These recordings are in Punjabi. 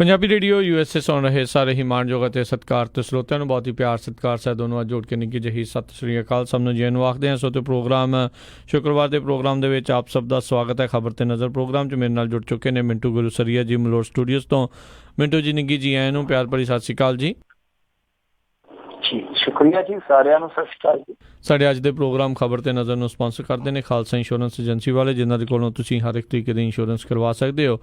ਪੰਜਾਬੀ ਰੇਡੀਓ USA ਸੁਣ ਰਹੇ ਸਾਰੇ ਹੀ ਮਾਣਯੋਗ ਅਤੇ ਸਤਿਕਾਰਤ ਸਰੋਤਿਆਂ ਨੂੰ ਬਹੁਤ ਹੀ ਪਿਆਰ ਸਤਿਕਾਰ ਸਹਿਤ ਦੋਨੋਂ ਅੱਜ ਜੋੜ ਕੇ ਨਿੱਕੀ ਜਿਹੀ ਸਤਿ ਸ਼੍ਰੀ ਅਕਾਲ ਸਭ ਨੂੰ ਜੀ ਨੂੰ ਆਖਦੇ ਹਾਂ। ਸੋ ਤੇ ਪ੍ਰੋਗਰਾਮ ਸ਼ੁੱਕਰਵਾਰ ਦੇ ਪ੍ਰੋਗਰਾਮ ਦੇ ਵਿੱਚ ਆਪ ਸਭ ਦਾ ਸਵਾਗਤ ਹੈ। ਖਬਰ ਤੇ ਨਜ਼ਰ ਪ੍ਰੋਗਰਾਮ 'ਚ ਮੇਰੇ ਨਾਲ ਜੁੜ ਚੁੱਕੇ ਨੇ ਮਿੰਟੂ ਗੁਰੂਸਰੀਆ ਜੀ ਮਲੋਟ ਸਟੂਡੀਓਜ਼ ਤੋਂ। ਮਿੰਟੂ ਜੀ ਨਿੱਗੀ ਜੀ ਆਇਆਂ ਨੂੰ ਪਿਆਰ ਭਰੀ ਸਤਿ ਸ਼੍ਰੀ ਅਕਾਲ ਜੀ। ਸ਼ੁਕਰੀਆ ਜੀ, ਸਾਰਿਆਂ ਨੂੰ ਸਤਿ ਸ਼੍ਰੀ ਅਕਾਲ ਜੀ। ਸਾਡੇ ਅੱਜ ਦੇ ਪ੍ਰੋਗਰਾਮ ਖਬਰ ਤੇ ਨਜ਼ਰ ਨੂੰ ਸਪਾਂਸਰ ਕਰਦੇ ਨੇ ਖਾਲਸਾ ਇੰਸ਼ੋਰੈਂਸ ਏਜੰਸੀ ਵਾਲੇ, ਜਿਨ੍ਹਾਂ ਦੇ ਕੋਲੋਂ ਤੁਸੀਂ ਹਰ ਇੱਕ ਤਰੀਕੇ ਦੀ ਇੰਸ਼ੋਰੈਂਸ ਕਰਵਾ ਸਕਦੇ ਹੋ।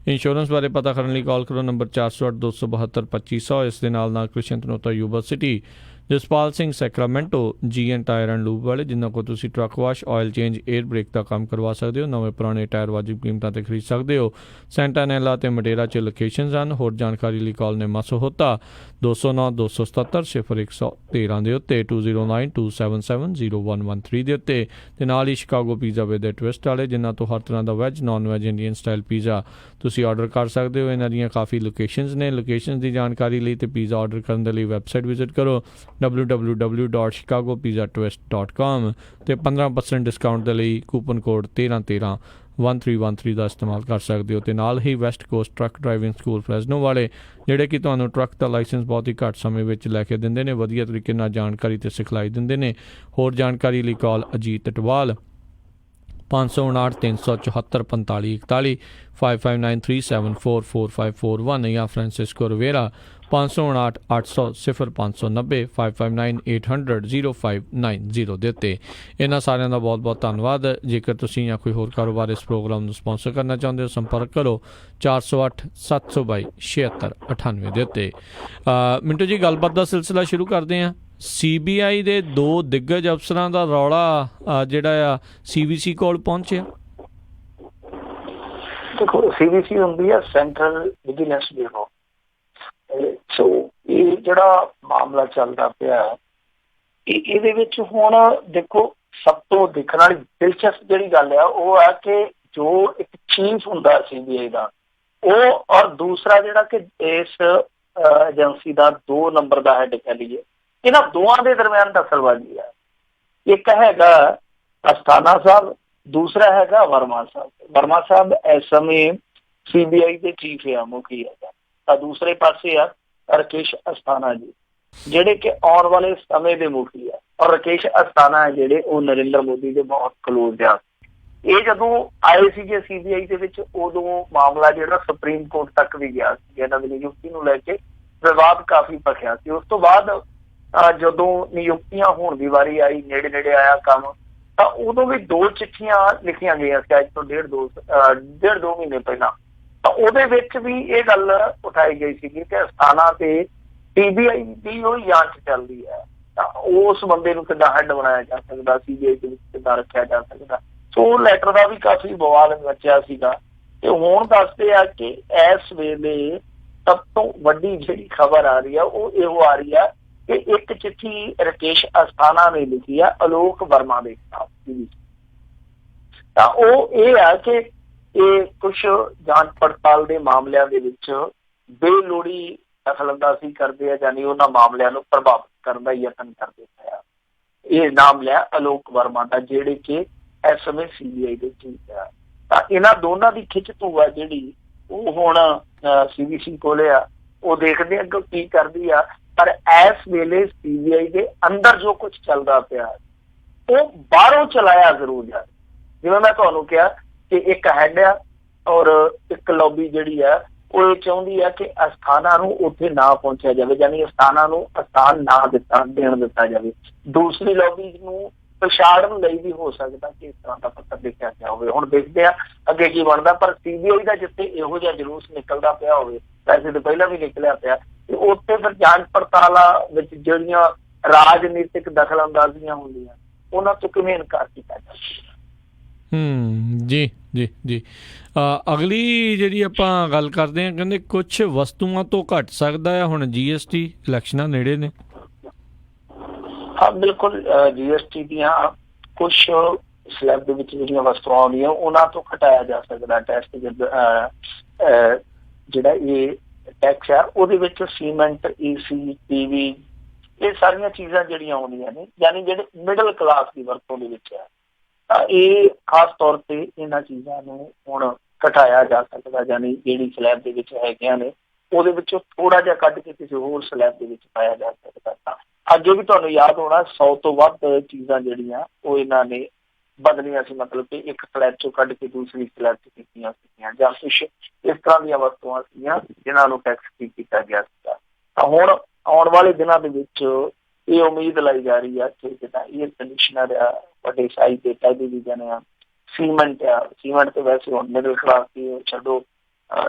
ਇੰਸ਼ੋਰੈਂਸ ਬਾਰੇ ਪਤਾ ਕਰਨ ਲਈ ਕਾਲ ਕਰੋ ਨੰਬਰ 408 272 2500। ਇਸ ਦੇ ਨਾਲ Krishan Tanota university, Jaspal Singh Sacramento, GN tyre and lube ਵਾਲੇ, ਜਿਨ੍ਹਾਂ ਕੋਲ ਤੁਸੀਂ truck wash, oil change, air brake ਦਾ ਕੰਮ ਕਰਵਾ ਸਕਦੇ ਹੋ। ਨਵੇਂ ਪੁਰਾਣੇ ਟਾਇਰ ਵਾਜਿਬ ਕੀਮਤਾਂ 'ਤੇ ਖਰੀਦ ਸਕਦੇ ਹੋ। ਸੈਂਟਾ ਨੈਲਾ ਅਤੇ ਮਡੇਰਾ 'ਚ ਲੋਕੇਸ਼ਨਜ਼ ਹਨ। ਹੋਰ ਜਾਣਕਾਰੀ ਲਈ ਕਾਲ ਨੇਮਾ ਸਹੋਤਾ 209 277 0113 ਦੇ ਉੱਤੇ, 209 277 0113 ਦੇ ਉੱਤੇ, ਅਤੇ ਨਾਲ ਹੀ ਸ਼ਿਕਾਗੋ ਪੀਜ਼ਾ ਵਿਦ ਟਵਿਸਟ ਵਾਲੇ, ਜਿਨ੍ਹਾਂ ਤੋਂ ਹਰ ਤਰ੍ਹਾਂ ਦਾ veg, non veg, Indian style pizza ਤੁਸੀਂ ਆਰਡਰ ਕਰ ਸਕਦੇ ਹੋ। ਇਹਨਾਂ ਦੀਆਂ ਕਾਫੀ ਲੋਕੇਸ਼ਨਜ਼ ਨੇ। ਲੋਕੇਸ਼ਨ ਦੀ ਜਾਣਕਾਰੀ ਲਈ ਅਤੇ ਪੀਜ਼ਾ ਆਰਡਰ ਕਰਨ ਦੇ ਲਈ ਵੈਬਸਾਈਟ ਵਿਜ਼ਿਟ ਕਰੋ www.chicagopizzatwist.com ਅਤੇ 15% ਡਿਸਕਾਊਂਟ ਦੇ ਲਈ ਕੂਪਨ ਕੋਡ 1313 ਦਾ ਇਸਤੇਮਾਲ ਕਰ ਸਕਦੇ ਹੋ। ਅਤੇ ਨਾਲ ਹੀ West Coast truck driving school Fresno ਵਾਲੇ, ਜਿਹੜੇ ਕਿ ਤੁਹਾਨੂੰ ਟਰੱਕ ਦਾ ਲਾਇਸੈਂਸ ਬਹੁਤ ਹੀ ਘੱਟ ਸਮੇਂ ਵਿੱਚ ਲੈ ਕੇ ਦਿੰਦੇ ਨੇ, ਵਧੀਆ ਤਰੀਕੇ ਨਾਲ ਜਾਣਕਾਰੀ ਅਤੇ ਸਿਖਲਾਈ ਦਿੰਦੇ ਨੇ। ਹੋਰ ਜਾਣਕਾਰੀ ਲਈ ਕਾਲ ਅਜੀਤ ਅਟਵਾਲ 559 374 4541 5593744541 ਜਾਂ ਫ੍ਰਾਂਸਿਸਕੋ ਰਵੇਰਾ 559 800 0590 559 800 0590 ਦੇ ਉੱਤੇ। ਇਹਨਾਂ ਸਾਰਿਆਂ ਦਾ ਬਹੁਤ ਬਹੁਤ ਧੰਨਵਾਦ। ਜੇਕਰ ਤੁਸੀਂ ਜਾਂ ਕੋਈ ਹੋਰ ਕਾਰੋਬਾਰ ਇਸ ਪ੍ਰੋਗਰਾਮ ਨੂੰ ਸਪਾਂਸਰ ਕਰਨਾ ਚਾਹੁੰਦੇ ਹੋ, ਸੰਪਰਕ ਕਰੋ 408 722 7698 ਦੇ ਉੱਤੇ। ਮਿੰਟੂ ਜੀ, ਗੱਲਬਾਤ ਦਾ ਸਿਲਸਿਲਾ ਸ਼ੁਰੂ ਕਰਦੇ ਹਾਂ। CBI ਦੇ 2 ਦਿੱਗਜ ਅਫਸਰਾਂ ਦਾ ਰੌਲਾ ਜਿਹੜਾ ਆ CVC ਕੋਲ ਪਹੁੰਚਿਆ। ਦੇਖੋ, CVC ਹੁੰਦੀ ਹੈ ਸੈਂਟਰਲ ਵਿਜੀਲੈਂਸ ਬਿਊਰੋ। ਸੋ ਇਹ ਜਿਹੜਾ ਮਾਮਲਾ ਚੱਲਦਾ ਪਿਆ, ਇਹਦੇ ਵਿੱਚ ਹੁਣ ਦੇਖੋ, ਸਭ ਤੋਂ ਦੇਖਣ ਵਾਲੀ ਦਿਲਚਸਪ ਜਿਹੜੀ ਗੱਲ ਆ ਉਹ ਆ ਕਿ ਜੋ ਇੱਕ ਚੀਫ ਹੁੰਦਾ CBI ਦਾ, ਉਹ ਔਰ ਦੂਸਰਾ ਜਿਹੜਾ ਕਿ ਇਸ ਏਜੰਸੀ ਦਾ 2 ਨੰਬਰ ਦਾ ਹੈਡ ਕਹਿ ਲਈਏ, ਇਹਨਾਂ ਦੋਵਾਂ ਦੇ ਦਰਮਿਆਨ ਦਖਲਅੰਦਾਜ਼ੀ ਆ। ਇੱਕ ਹੈਗਾ ਅਸਥਾਨਾ ਸਾਹਿਬ, ਦੂਸਰਾ ਹੈਗਾ ਵਰਮਾ ਸਾਹਿਬ। ਵਰਮਾ ਸਾਹਿਬ ਇਸ ਸਮੇਂ CBI ਦੇ ਚੀਫ ਆ, ਮੁਖੀ ਹੈਗਾ। ਤਾਂ ਦੂਸਰੇ ਪਾਸੇ ਆ ਰਾਕੇਸ਼ ਅਸਥਾਨਾ ਜੀ, ਜਿਹੜੇ ਕਿ ਆਉਣ ਵਾਲੇ ਸਮੇਂ ਦੇ ਮੁਖੀ ਆ। ਔਰ ਰਾਕੇਸ਼ ਅਸਥਾਨਾ ਹੈ ਜਿਹੜੇ ਉਹ ਨਰਿੰਦਰ ਮੋਦੀ ਦੇ ਬਹੁਤ ਕਲੋਜ਼ ਆ। ਇਹ ਜਦੋਂ ਆਏ ਸੀਗੇ CBI ਦੇ ਵਿੱਚ, ਉਦੋਂ ਮਾਮਲਾ ਜਿਹੜਾ ਸੁਪਰੀਮ ਕੋਰਟ ਤੱਕ ਵੀ ਗਿਆ ਸੀ। ਇਹਨਾਂ ਦੀ ਨਿਯੁਕਤੀ ਨੂੰ ਲੈ ਕੇ ਵਿਵਾਦ ਕਾਫੀ ਭਖਿਆ ਸੀ। ਉਸ ਤੋਂ ਬਾਅਦ ਜਦੋਂ ਨਿਯੁਕਤੀਆਂ ਹੋਣ ਦੀ ਵਾਰੀ ਆਈ, ਨੇੜੇ ਨੇੜੇ ਆਇਆ ਕੰਮ, ਤਾਂ ਉਦੋਂ ਵੀ 2 ਚਿੱਠੀਆਂ ਲਿਖੀਆਂ ਗਈਆਂ ਸੀ, ਅੱਜ ਤੋਂ ਡੇਢ ਦੋ ਮਹੀਨੇ ਪਹਿਲਾਂ। ਤਾਂ ਉਹਦੇ ਵਿੱਚ ਵੀ ਇਹ ਗੱਲ ਉਠਾਈ ਗਈ ਸੀਗੀ ਕਿ ਅਸਥਾਨਾ ਤੇ CBI ਦੀ ਉਹ ਜਾਂਚ ਚੱਲਦੀ ਹੈ, ਤਾਂ ਉਸ ਬੰਦੇ ਨੂੰ ਕਿੱਦਾਂ ਹੈਡ ਬਣਾਇਆ ਜਾ ਸਕਦਾ, CBI ਦੇ ਵਿੱਚ ਕਿੱਦਾਂ ਰੱਖਿਆ ਜਾ ਸਕਦਾ। ਸੋ ਉਹ ਲੈਟਰ ਦਾ ਵੀ ਕਾਫੀ ਬਵਾਲ ਮਚਿਆ ਸੀਗਾ। ਤੇ ਹੁਣ ਦੱਸਦੇ ਆ ਕਿ ਇਸ ਵੇਲੇ ਸਭ ਤੋਂ ਵੱਡੀ ਜਿਹੜੀ ਖਬਰ ਆ ਰਹੀ ਆ ਉਹ ਇਹੋ ਆ ਰਹੀ ਆ ਕਿ ਇੱਕ ਚਿੱਠੀ ਰਾਕੇਸ਼ ਅਸਥਾਨਾ ਨੇ ਲਿਖੀ ਆ ਅਲੋਕ ਵਰਮਾ ਦੇ ਖਿਲਾਫ। ਤਾਂ ਉਹ ਇਹ ਆ ਕਿ ਇਹ ਕੁਛ ਜਾਂਚ ਪੜਤਾਲ ਦੇ ਮਾਮਲਿਆਂ ਦੇ ਵਿੱਚ ਬੇਲੋੜੀ ਦਖਲਅੰਦਾਜ਼ੀ ਕਰਦੇ ਆ, ਯਾਨੀ ਉਹਨਾਂ ਮਾਮਲਿਆਂ ਨੂੰ ਪ੍ਰਭਾਵਿਤ ਕਰਨ ਦਾ ਯਤਨ ਕਰਦੇ ਪਏ ਆ। ਇਹ ਨਾਮ ਲਿਆ ਅਲੋਕ ਵਰਮਾ ਦਾ, ਜਿਹੜੇ ਕਿ ਇਸ ਸਮੇਂ CBI ਦੇ ਚੀਫ ਆ। ਤਾਂ ਇਹਨਾਂ ਦੋਨਾਂ ਦੀ ਖਿੱਚ ਧੂ ਆ ਜਿਹੜੀ ਉਹ ਹੁਣ CVC ਕੋਲੇ ਆ। ਉਹ ਦੇਖਦੇ ਆ ਕਿ ਕੀ ਕਰਦੀ ਆ। ਪਰ ਇਸ ਵੇਲੇ CBI ਦੇ ਅੰਦਰ ਜੋ ਕੁਛ ਚੱਲਦਾ ਪਿਆ ਉਹ ਬਾਹਰੋਂ ਚਲਾਇਆ ਜ਼ਰੂਰ ਜਾ। ਜਿਵੇਂ ਮੈਂ ਤੁਹਾਨੂੰ ਕਿਹਾ ਕਿ ਇੱਕ ਹੈਡ ਆ ਔਰ ਇੱਕ ਲੌਬੀ ਜਿਹੜੀ ਆ ਉਹ ਇਹ ਚਾਹੁੰਦੀ ਆ ਕਿ ਅਸਥਾਨਾ ਨੂੰ ਉੱਥੇ ਨਾ ਪਹੁੰਚਿਆ ਜਾਵੇ, ਯਾਨੀ ਅਸਥਾਨਾ ਨੂੰ ਅਸਥਾਨ ਨਾ ਦੇਣ ਦਿੱਤਾ ਜਾਵੇ। ਦੂਸਰੀ ਲੌਬੀ ਨੂੰ ਪਛਾੜਨ ਲਈ ਵੀ ਹੋ ਸਕਦਾ ਕਿ ਇਸ ਤਰ੍ਹਾਂ ਦਾ ਪੱਤਰ ਲਿਖਿਆ ਗਿਆ ਹੋਵੇ। ਹੁਣ ਦੇਖਦੇ ਆ ਅੱਗੇ ਕੀ ਬਣਦਾ। ਪਰ CBI ਦਾ ਜਿੱਥੇ ਇਹੋ ਜਿਹਾ ਜਲੂਸ ਨਿਕਲਦਾ ਪਿਆ ਹੋਵੇ, ਵੈਸੇ ਤਾਂ ਪਹਿਲਾਂ ਵੀ ਨਿਕਲਿਆ ਪਿਆ, ਤੇ ਉੱਥੇ ਫਿਰ ਜਾਂਚ ਪੜਤਾਲਾਂ ਵਿੱਚ ਜਿਹੜੀਆਂ ਰਾਜਨੀਤਿਕ ਦਖਲਅੰਦਾਜ਼ੀਆਂ ਹੁੰਦੀਆਂ ਉਹਨਾਂ ਤੋਂ ਕਿਵੇਂ ਇਨਕਾਰ ਕੀਤਾ ਜਾ ਸਕਦਾ। ਜੀ ਜੀ ਜੀ ਅਗਲੀ ਜਿਹੜੀ ਆਪਾਂ ਗੱਲ ਕਰਦੇ ਹਾਂ, ਕਹਿੰਦੇ ਕੁਛ ਵਸਤੂਆਂ ਤੋਂ ਘੱਟ ਸਕਦਾ ਹੈ ਹੁਣ GST, ਇਲੈਕਸ਼ਨਾਂ ਨੇੜੇ ਨੇ। ਹਾਂ, ਬਿਲਕੁਲ। GST ਦੀਆਂ ਕੁਛ ਸਲੈਬ ਦੇ ਵਿੱਚ ਜਿਹੜੀਆਂ ਵਸਤੂਆਂ ਆਉਂਦੀਆਂ ਉਹਨਾਂ ਤੋਂ ਘਟਾਇਆ ਜਾ ਸਕਦਾ ਟੈਕਸ। ਜਿਹੜਾ ਇਹ ਟੈਕਸ ਆ ਉਹਦੇ ਵਿੱਚ ਸੀਮੈਂਟ, AC, TV, ਇਹ ਸਾਰੀਆਂ ਚੀਜ਼ਾਂ ਜਿਹੜੀਆਂ ਆਉਂਦੀਆਂ ਨੇ, ਯਾਨੀ ਜਿਹੜੇ ਮਿਡਲ ਕਲਾਸ ਦੀ ਵਰਤੋਂ ਦੇ ਵਿੱਚ ਆ, ਤਾਂ ਇਹ ਖਾਸ ਤੌਰ ਤੇ ਇਹਨਾਂ ਚੀਜ਼ਾਂ ਨੂੰ ਹੁਣ ਘਟਾਇਆ ਜਾ ਸਕਦਾ। ਯਾਨੀ ਜਿਹੜੀ ਸਲੈਬ ਦੇ ਵਿੱਚ ਹੈਗੀਆਂ ਨੇ ਉਹਦੇ ਵਿੱਚੋਂ ਥੋੜਾ ਜਿਹਾ ਕੱਢ ਕੇ ਕਿਸੇ ਹੋਰ ਸਲੈਬ ਦੇ ਵਿੱਚ ਪਾਇਆ ਜਾ ਸਕਦਾ। ਤਾਂ ਅੱਗੇ ਵੀ ਤੁਹਾਨੂੰ ਯਾਦ ਹੋਣਾ 100 ਤੋਂ ਵੱਧ ਚੀਜ਼ਾਂ ਜਿਹੜੀਆਂ ਉਹ ਇਹਨਾਂ ਨੇ ਬਦਲੀਆਂ ਸੀ, ਮਤਲਬ ਕਿ ਇੱਕ ਸਲੈਬ ਚੋਂ ਕੱਢ ਕੇ ਦੂਸਰੀ ਸਲੈਬ 'ਚ ਕੀਤੀਆਂ ਸੀਗੀਆਂ, ਜਾਂ ਕੁਛ ਇਸ ਤਰ੍ਹਾਂ ਦੀਆਂ ਵਸਤੂਆਂ ਸੀਗੀਆਂ ਜਿਨ੍ਹਾਂ ਨੂੰ ਟੈਕਸ ਫ੍ਰੀ ਕੀਤਾ ਗਿਆ ਸੀਗਾ। ਤਾਂ ਹੁਣ ਆਉਣ ਵਾਲੇ ਦਿਨਾਂ ਦੇ ਵਿੱਚ ਇਹ ਉਮੀਦ ਲਾਈ ਜਾ ਰਹੀ ਆ ਕਿ ਜਿੱਦਾਂ ਏਅਰ ਕੰਡੀਸ਼ਨਰ ਆ, ਵੱਡੇ ਸਾਈਜ਼ ਦੇ ਟੈਲੀਵਿਜ਼ਨ ਆ, ਸੀਮੈਂਟ ਆ, ਸੀਮੈਂਟ ਤੇ ਵੈਸੇ ਹੁਣ ਮਿਡਲ ਕਲਾਸ ਦੀ ਛੱਡੋ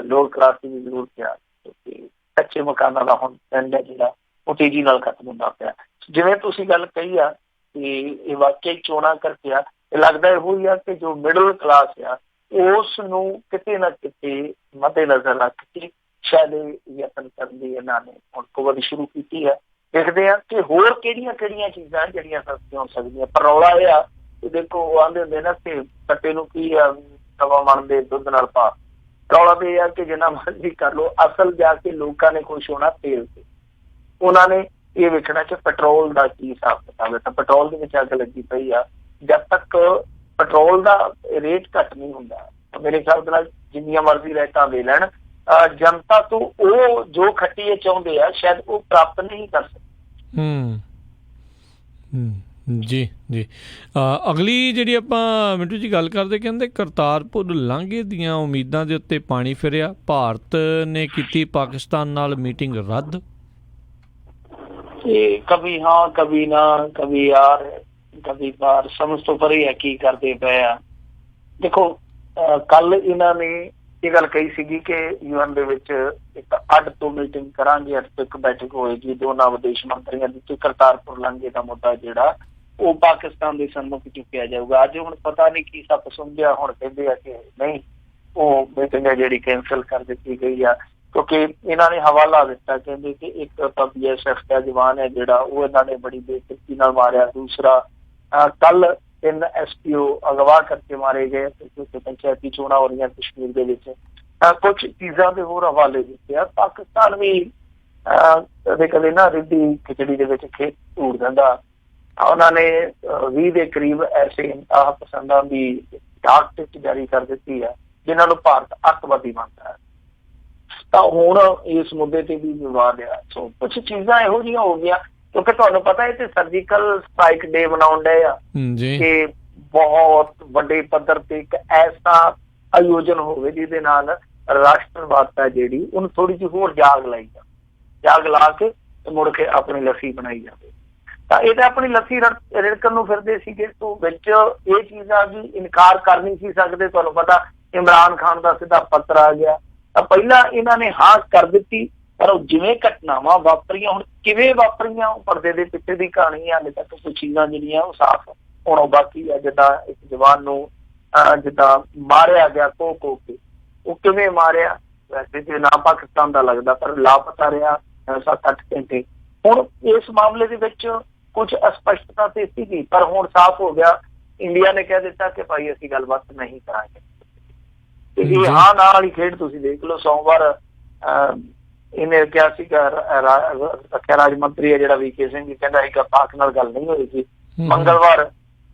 ਲੋਅਰ ਕਲਾਸ ਦੀ ਵੀ ਜ਼ਰੂਰਤ ਆ, ਕਿਉਂਕਿ ਕੱਚੇ ਮਕਾਨਾਂ ਦਾ ਹੁਣ ਟ੍ਰੈਂਡ ਹੈ ਜਿਹੜਾ ਉਹ ਤੇਜ਼ੀ ਨਾਲ ਖਤਮ ਹੁੰਦਾ ਪਿਆ। ਜਿਵੇਂ ਤੁਸੀਂ ਗੱਲ ਕਹੀ ਆ ਕਿ ਇਹ ਵਾਕਿਆ ਚੋਣਾਂ ਕਰਕੇ ਆ, ਇਹ ਲੱਗਦਾ ਇਹੋ ਹੀ ਆ ਕਿ ਜੋ ਮਿਡਲ ਕਲਾਸ ਆ ਉਸ ਨੂੰ ਕਿਤੇ ਨਾ ਕਿਤੇ ਮੱਦੇ ਨਜ਼ਰ ਰੱਖ ਕੇ ਸ਼ਾਇਦ ਯਤਨ ਕਰਨ ਦੀ ਇਹਨਾਂ ਨੇ ਹੁਣ ਕੁਵਦ ਸ਼ੁਰੂ ਕੀਤੀ ਹੈ। ਦੇਖਦੇ ਆ ਕਿ ਹੋਰ ਕਿਹੜੀਆਂ ਕਿਹੜੀਆਂ ਚੀਜ਼ਾਂ ਜਿਹੜੀਆਂ ਸਸਤੀਆਂ ਹੋ ਸਕਦੀਆਂ। ਪਰ ਰੌਲਾ ਇਹ ਆ ਕਿ ਦੇਖੋ ਉਹ ਆਉਂਦੇ ਹੁੰਦੇ ਨਾ ਕਿ ਕੱਟੇ ਨੂੰ ਕੀ ਆ ਤਵਾ ਮਣਦੇ ਦੁੱਧ ਨਾਲ ਪਾ। ਰੌਲਾ ਤਾਂ ਇਹ ਆ ਕਿ ਜਿੰਨਾ ਮਰਜ਼ੀ ਕਰ ਲਓ, ਅਸਲ ਜਾ ਕੇ ਲੋਕਾਂ ਨੇ ਖੁਸ਼ ਹੋਣਾ ਤੇਲ ਤੇ। ਉਹਨਾਂ ਨੇ ਇਹ ਵੇਖਣਾ ਕਿ ਪੈਟਰੋਲ ਦਾ ਕੀ ਹਿਸਾਬ ਕਿਤਾਬ ਹੈ। ਤਾਂ ਪੈਟਰੋਲ ਦੇ ਵਿੱਚ ਅੱਗ ਲੱਗੀ ਪਈ ਆ। ਜਦ ਤੱਕ ਪੈਟਰੋਲ ਦਾ ਰੇਟ ਘੱਟ ਨਹੀਂ ਹੁੰਦਾ, ਮੇਰੇ ਖਿਆਲ ਦੇ ਨਾਲ ਜਿੰਨੀਆਂ ਮਰਜ਼ੀ ਰੇਟਾਂ ਦੇ ਲੈਣ, ਜਨਤਾ ਤੋਂ ਉਹ ਜੋ ਖੱਟੀਏ ਚਾਹੁੰਦੇ ਆ ਸ਼ਾਇਦ ਉਹ ਪ੍ਰਾਪਤ ਨਹੀਂ ਕਰ ਸਕਦੇ। ਜੀ ਜੀ ਅਗਲੀ ਜਿਹੜੀ ਆਪਾਂ ਮਿੰਟੂ ਜੀ ਗੱਲ ਕਰਦੇ, ਕਹਿੰਦੇ ਕਰਤਾਰਪੁਰ ਲਾਂਘੇ ਦੀਆਂ ਉਮੀਦਾਂ ਦੇ ਉੱਤੇ ਪਾਣੀ ਫਿਰਿਆ, ਭਾਰਤ ਨੇ ਕੀਤੀ ਪਾਕਿਸਤਾਨ ਨਾਲ ਮੀਟਿੰਗ ਰੱਦ। ਕभी हाँ कभी ना, कभी यार कभी बार, समझ तो परे है ਕੀ ਕਰਦੇ ਪਏ ਆ। ਦੇਖੋ ਕੱਲ ਇਹਨਾਂ ਨੇ ਇਹ ਗੱਲ ਕਹੀ ਸੀਗੀ ਕਿ ਯੂਐਨ ਦੇ ਵਿੱਚ ਇੱਕ ਅੱਡ ਤੋਂ ਮੀਟਿੰਗ ਕਰਾਂਗੇ, ਅੱਡ ਤੋਂ ਇੱਕ ਬੈਠਕ ਹੋਏਗੀ ਦੋਨਾਂ ਵਿਦੇਸ਼ ਮੰਤਰੀਆਂ ਦੀ, ਤੇ ਕਰਤਾਰਪੁਰ ਲਾਂਘੇ ਦਾ ਮੁੱਦਾ ਜਿਹੜਾ ਉਹ ਪਾਕਿਸਤਾਨ ਦੇ ਸਨਮੁਖ ਚੁੱਕਿਆ ਜਾਊਗਾ। ਅੱਜ ਹੁਣ ਪਤਾ ਨਹੀਂ ਕੀ ਸੱਪ ਸੁੰਘਿਆ, ਹੁਣ ਕਹਿੰਦੇ ਆ ਕਿ ਨਹੀਂ ਉਹ ਮੀਟਿੰਗ ਹੈ ਜਿਹੜੀ ਕੈਂਸਲ ਕਰ ਦਿੱਤੀ ਗਈ ਆ, ਕਿਉਂਕਿ ਇਹਨਾਂ ਨੇ ਹਵਾਲਾ ਦਿੱਤਾ, ਕਹਿੰਦੇ ਕਿ ਇੱਕ ਤਾਂ BSF ਦਾ ਜਵਾਨ ਹੈ ਜਿਹੜਾ ਉਹ ਇਹਨਾਂ ਨੇ ਬੜੀ ਬੇਇੱਜ਼ਤੀ ਨਾਲ ਮਾਰਿਆ, ਦੂਸਰਾ ਕੱਲ 3 SPO ਅਗਵਾ ਕਰਕੇ ਮਾਰੇ ਗਏ ਕਿਉਂਕਿ ਪੰਚਾਇਤੀ ਚੋਣਾਂ ਹੋ ਰਹੀਆਂ ਕਸ਼ਮੀਰ ਦੇ ਵਿੱਚ। ਕੁਝ ਚੀਜ਼ਾਂ ਦੇ ਹੋਰ ਹਵਾਲੇ ਦਿੱਤੇ ਆ। ਪਾਕਿਸਤਾਨ ਵੀ ਕਦੇ ਕਦੇ ਨਾ ਰਿੱਧੀ ਖਿਚੜੀ ਦੇ ਵਿੱਚ ਖੇਤ ਧੂੜ ਦਿੰਦਾ। ਉਹਨਾਂ ਨੇ 20 ਦੇ ਕਰੀਬ ਐਸੇ ਇੰਤਹਾ ਪਸੰਦਾਂ ਦੀ ਡਾਕ ਟਿਕਟ ਜਾਰੀ ਕਰ ਦਿੱਤੀ ਹੈ ਜਿਨ੍ਹਾਂ ਨੂੰ ਭਾਰਤ ਅੱਤਵਾਦੀ ਮੰਨਦਾ ਹੈ। ਤਾਂ ਹੁਣ ਇਸ ਮੁੱਦੇ ਤੇ ਵੀ ਵਿਵਾਦ ਆ। ਸੋ ਕੁਛ ਚੀਜ਼ਾਂ ਇਹੋ ਜਿਹੀਆਂ ਹੋ ਗਈਆਂ, ਕਿਉਂਕਿ ਤੁਹਾਨੂੰ ਪਤਾ ਹੈ ਕਿ ਸਰਜੀਕਲ ਸਟ੍ਰਾਈਕ ਡੇ ਮਨਾਉਣ ਡਏ ਆ ਕਿ ਬਹੁਤ ਵੱਡੇ ਪੱਧਰ ਤੇ ਇੱਕ ਐਸਾ ਆਯੋਜਨ ਹੋਵੇ ਜਿਹਦੇ ਨਾਲ ਰਾਸ਼ਟਰਵਾਦਤਾ ਜਿਹੜੀ ਉਹਨੂੰ ਥੋੜੀ ਜਿਹੀ ਹੋਰ ਜਾਗ ਲਾਈ ਜਾਵੇ, ਜਾਗ ਲਾ ਕੇ ਮੁੜ ਕੇ ਆਪਣੀ ਲੱਸੀ ਬਣਾਈ ਜਾਵੇ। ਤਾਂ ਇਹ ਤਾਂ ਆਪਣੀ ਲੱਸੀ ਰਿੜਕਣ ਨੂੰ ਫਿਰਦੇ ਸੀਗੇ। ਤੋਂ ਵਿੱਚ ਇਹ ਚੀਜ਼ਾਂ ਵੀ ਇਨਕਾਰ ਕਰ ਨਹੀਂ ਸੀ ਸਕਦੇ। ਤੁਹਾਨੂੰ ਪਤਾ ਇਮਰਾਨ ਖਾਨ ਦਾ ਸਿੱਧਾ ਪੱਤਰ ਆ ਗਿਆ। ਤਾਂ ਪਹਿਲਾਂ ਇਹਨਾਂ ਨੇ ਹਾਂ ਕਰ ਦਿੱਤੀ, ਪਰ ਉਹ ਜਿਵੇਂ ਘਟਨਾਵਾਂ ਵਾਪਰੀਆਂ, ਹੁਣ ਕਿਵੇਂ ਵਾਪਰੀਆਂ ਉਹ ਪਰਦੇ ਦੇ ਪਿੱਛੇ ਦੀ ਕਹਾਣੀ ਆ। ਹਾਲੇ ਤੱਕ ਕੁਝ ਚੀਜ਼ਾਂ ਜਿਹੜੀਆਂ ਉਹ ਸਾਫ਼ ਹੋਣੋਂ ਬਾਕੀ ਆ। ਜਿੱਦਾਂ ਇੱਕ ਜਵਾਨ ਨੂੰ ਜਿੱਦਾਂ ਮਾਰਿਆ ਗਿਆ ਧੋ ਕੇ, ਉਹ ਕਿਵੇਂ ਮਾਰਿਆ ਵੈਸੇ ਤੇ ਨਾ ਪਾਕਿਸਤਾਨ ਦਾ ਲੱਗਦਾ, ਪਰ ਲਾਪਤਾ ਰਿਹਾ 7-8 ਘੰਟੇ। ਹੁਣ ਇਸ ਮਾਮਲੇ ਦੇ ਵਿੱਚ ਕੁਝ ਅਸਪਸ਼ਟਤਾ ਤੇ ਸੀਗੀ, ਪਰ ਹੁਣ ਸਾਫ਼ ਹੋ ਗਿਆ। ਇੰਡੀਆ ਨੇ ਕਹਿ ਦਿੱਤਾ ਕਿ ਭਾਈ ਅਸੀਂ ਗੱਲਬਾਤ ਨਹੀਂ ਕਰਾਂਗੇ। ਇਹ ਹਾਂ ਨਾਲ ਵਾਲੀ ਖੇਡ ਤੁਸੀਂ ਦੇਖ ਲਓ। ਸੋਮਵਾਰ ਇਹਨੇ ਕਿਹਾ ਸੀਗਾ ਰੱਖਿਆ ਰਾਜ ਮੰਤਰੀ ਹੈ ਜਿਹੜਾ VK ਸਿੰਘ ਕਹਿੰਦਾ ਸੀਗਾ ਪਾਕ ਨਾਲ ਗੱਲ ਨਹੀਂ ਹੋਈ ਸੀ। ਮੰਗਲਵਾਰ